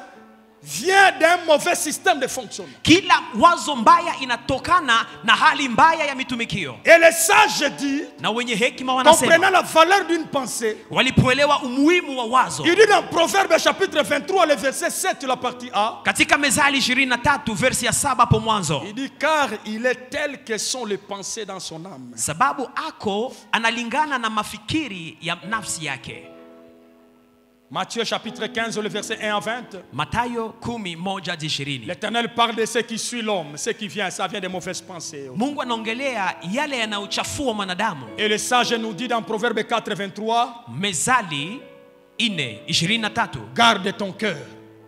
vient d'un mauvais système de fonctionnement. Kila wazo mbaya inatokana na hali mbaya ya mitumikio. Et les sages disent, Na wenye hekima wanasema, comprenant la valeur d'une pensée, walipoelewa umuhimu wa wazo. il dit dans Proverbe chapitre 23, le verset 7, la partie A, Katika Mezali 23 versi ya 7 hapo mwanzo, il dit, car il est tel que sont les pensées dans son âme. sababu ako analingana na mafikiri ya nafsi yake. Matthieu chapitre 15, le verset 1 à 20. Mathayo 10:1-20. L'Éternel parle de ce qui suit l'homme, ce qui vient, ça vient des mauvaises pensées. Mungu anaongelea yale yanayochafua mwanadamu. Et le sage nous dit dans Proverbe 4, 23, Mezali 4:23, garde ton cœur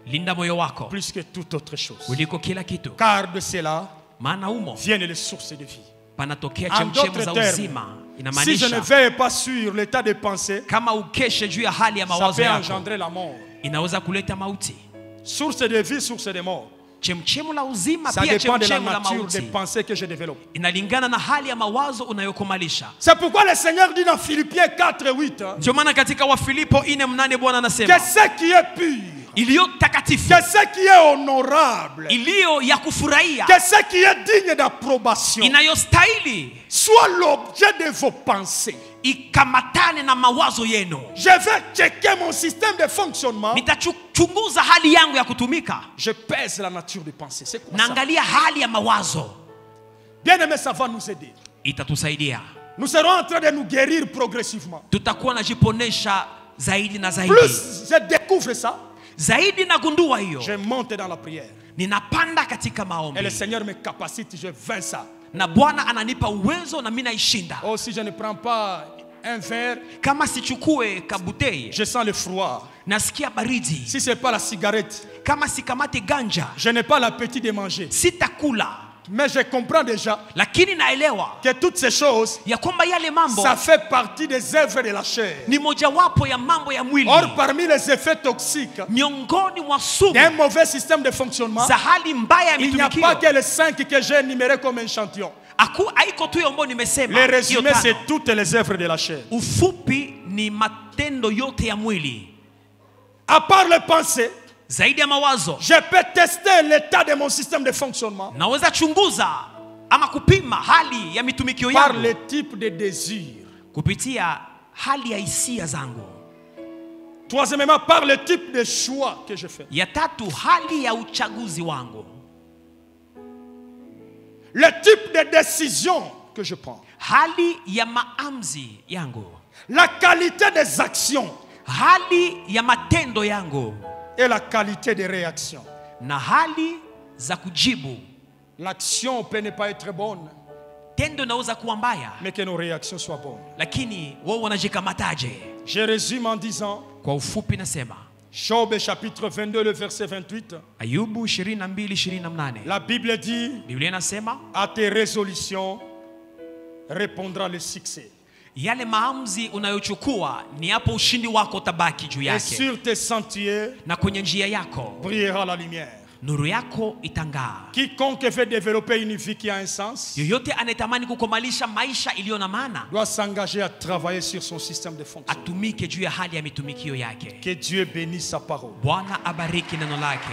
linda moyo wako plus que toute autre chose. kuliko kila kitu, Car de cela maana humo viennent les sources de vie. panatokea En chemchemu d'autres za termes, uzima. si je ne Inamaanisha veille pas sur l'état de pensée, kama ukeshe juu ya hali ya ça mawazo peut yako, engendrer la mort. inaweza kuleta mauti. Source de vie, source de mort. Chemchemu la uzima Ça pia dépend de la chemchemu la nature des mauti. pensées que je développe. Inalingana na hali ya mawazo unayokomalisha. C'est pourquoi le Seigneur dit dans Philippiens 4, 8, Ndio maana katika Wafilipo 4:8 Bwana que anasema ce qui est pur, iliyo takatifu, que ce qui est honorable, iliyo ya kufurahia, que ce qui est digne d'approbation inayostahili soit l'objet de vos pensées. ikamatane na mawazo yenu. Je vais checker mon système de fonctionnement. Nitachunguza hali yangu ya kutumika. Je pèse la nature de pensée. C'est quoi naangalia hali ya mawazo. Bien aimé, ça va nous aider. Itatusaidia. Nous serons en train de nous guérir progressivement. Tutakuwa najiponesha zaidi na zaidi. Plus je découvre ça, zaidi nagundua hiyo, je monte dans la prière. ninapanda katika maombi. Et le Seigneur me capacite, je vins ça. Na Bwana ananipa uwezo na mimi naishinda. Oh, si je ne prends pas un verre, kama sichukue kabutei, je sens le froid. nasikia baridi. Si c'est pas la cigarette, kama sikamate ganja, je n'ai pas l'appétit de manger. sitakula. Mais je comprends déjà Lakini naelewa que toutes ces choses, ya kwamba yale mambo ça fait partie des œuvres de la chair. ni mojawapo ya mambo ya mwili. Or, parmi les effets toxiques miongoni mwa sumu d'un mauvais système de fonctionnement, za hali mbaya ya il n'y a mitumikio, pas que les 5 que j'ai énumérés comme échantillon. haiko tu ambayo nimesema. Le résumé, hiyo tano. c'est toutes les œuvres de la chair. Ufupi ni matendo yote ya mwili. À part les pensées, Zaidi ya mawazo, je peux tester l'état de mon système de fonctionnement naweza chunguza ama kupima hali ya mitumikio par yangu le type de désir. kupitia hali ya hisia zangu. Troisièmement, par le type de choix que je fais. Ya tatu, hali ya uchaguzi wangu. Le type de décision que je prends. Hali ya maamuzi yangu. La qualité des actions Hali ya matendo yangu. et la qualité des réactions. Na hali za kujibu. L'action peut ne pas être bonne, Tendo naweza kuwa mbaya, mais que nos réactions soient bonnes. lakini wao wanajikamataje? Je résume en disant, Kwa ufupi nasema, Job chapitre 22, le verset 28, Ayubu 22:28. la Bible dit, Biblia inasema, à tes résolutions répondra le succès. yale maamuzi unayochukua ni hapo ushindi wako utabaki juu Et yake. sur tes sentiers Na kwenye njia yako brillera la lumière. nuru yako itangaa. Quiconque veut développer une vie qui a un sens Yoyote anayetamani kukomalisha maisha iliyo na maana, doit s'engager à travailler sur son système de fonctionnement. atumike juu ya hali ya mitumikio yake. Que Dieu bénisse sa parole. Bwana abariki neno lake.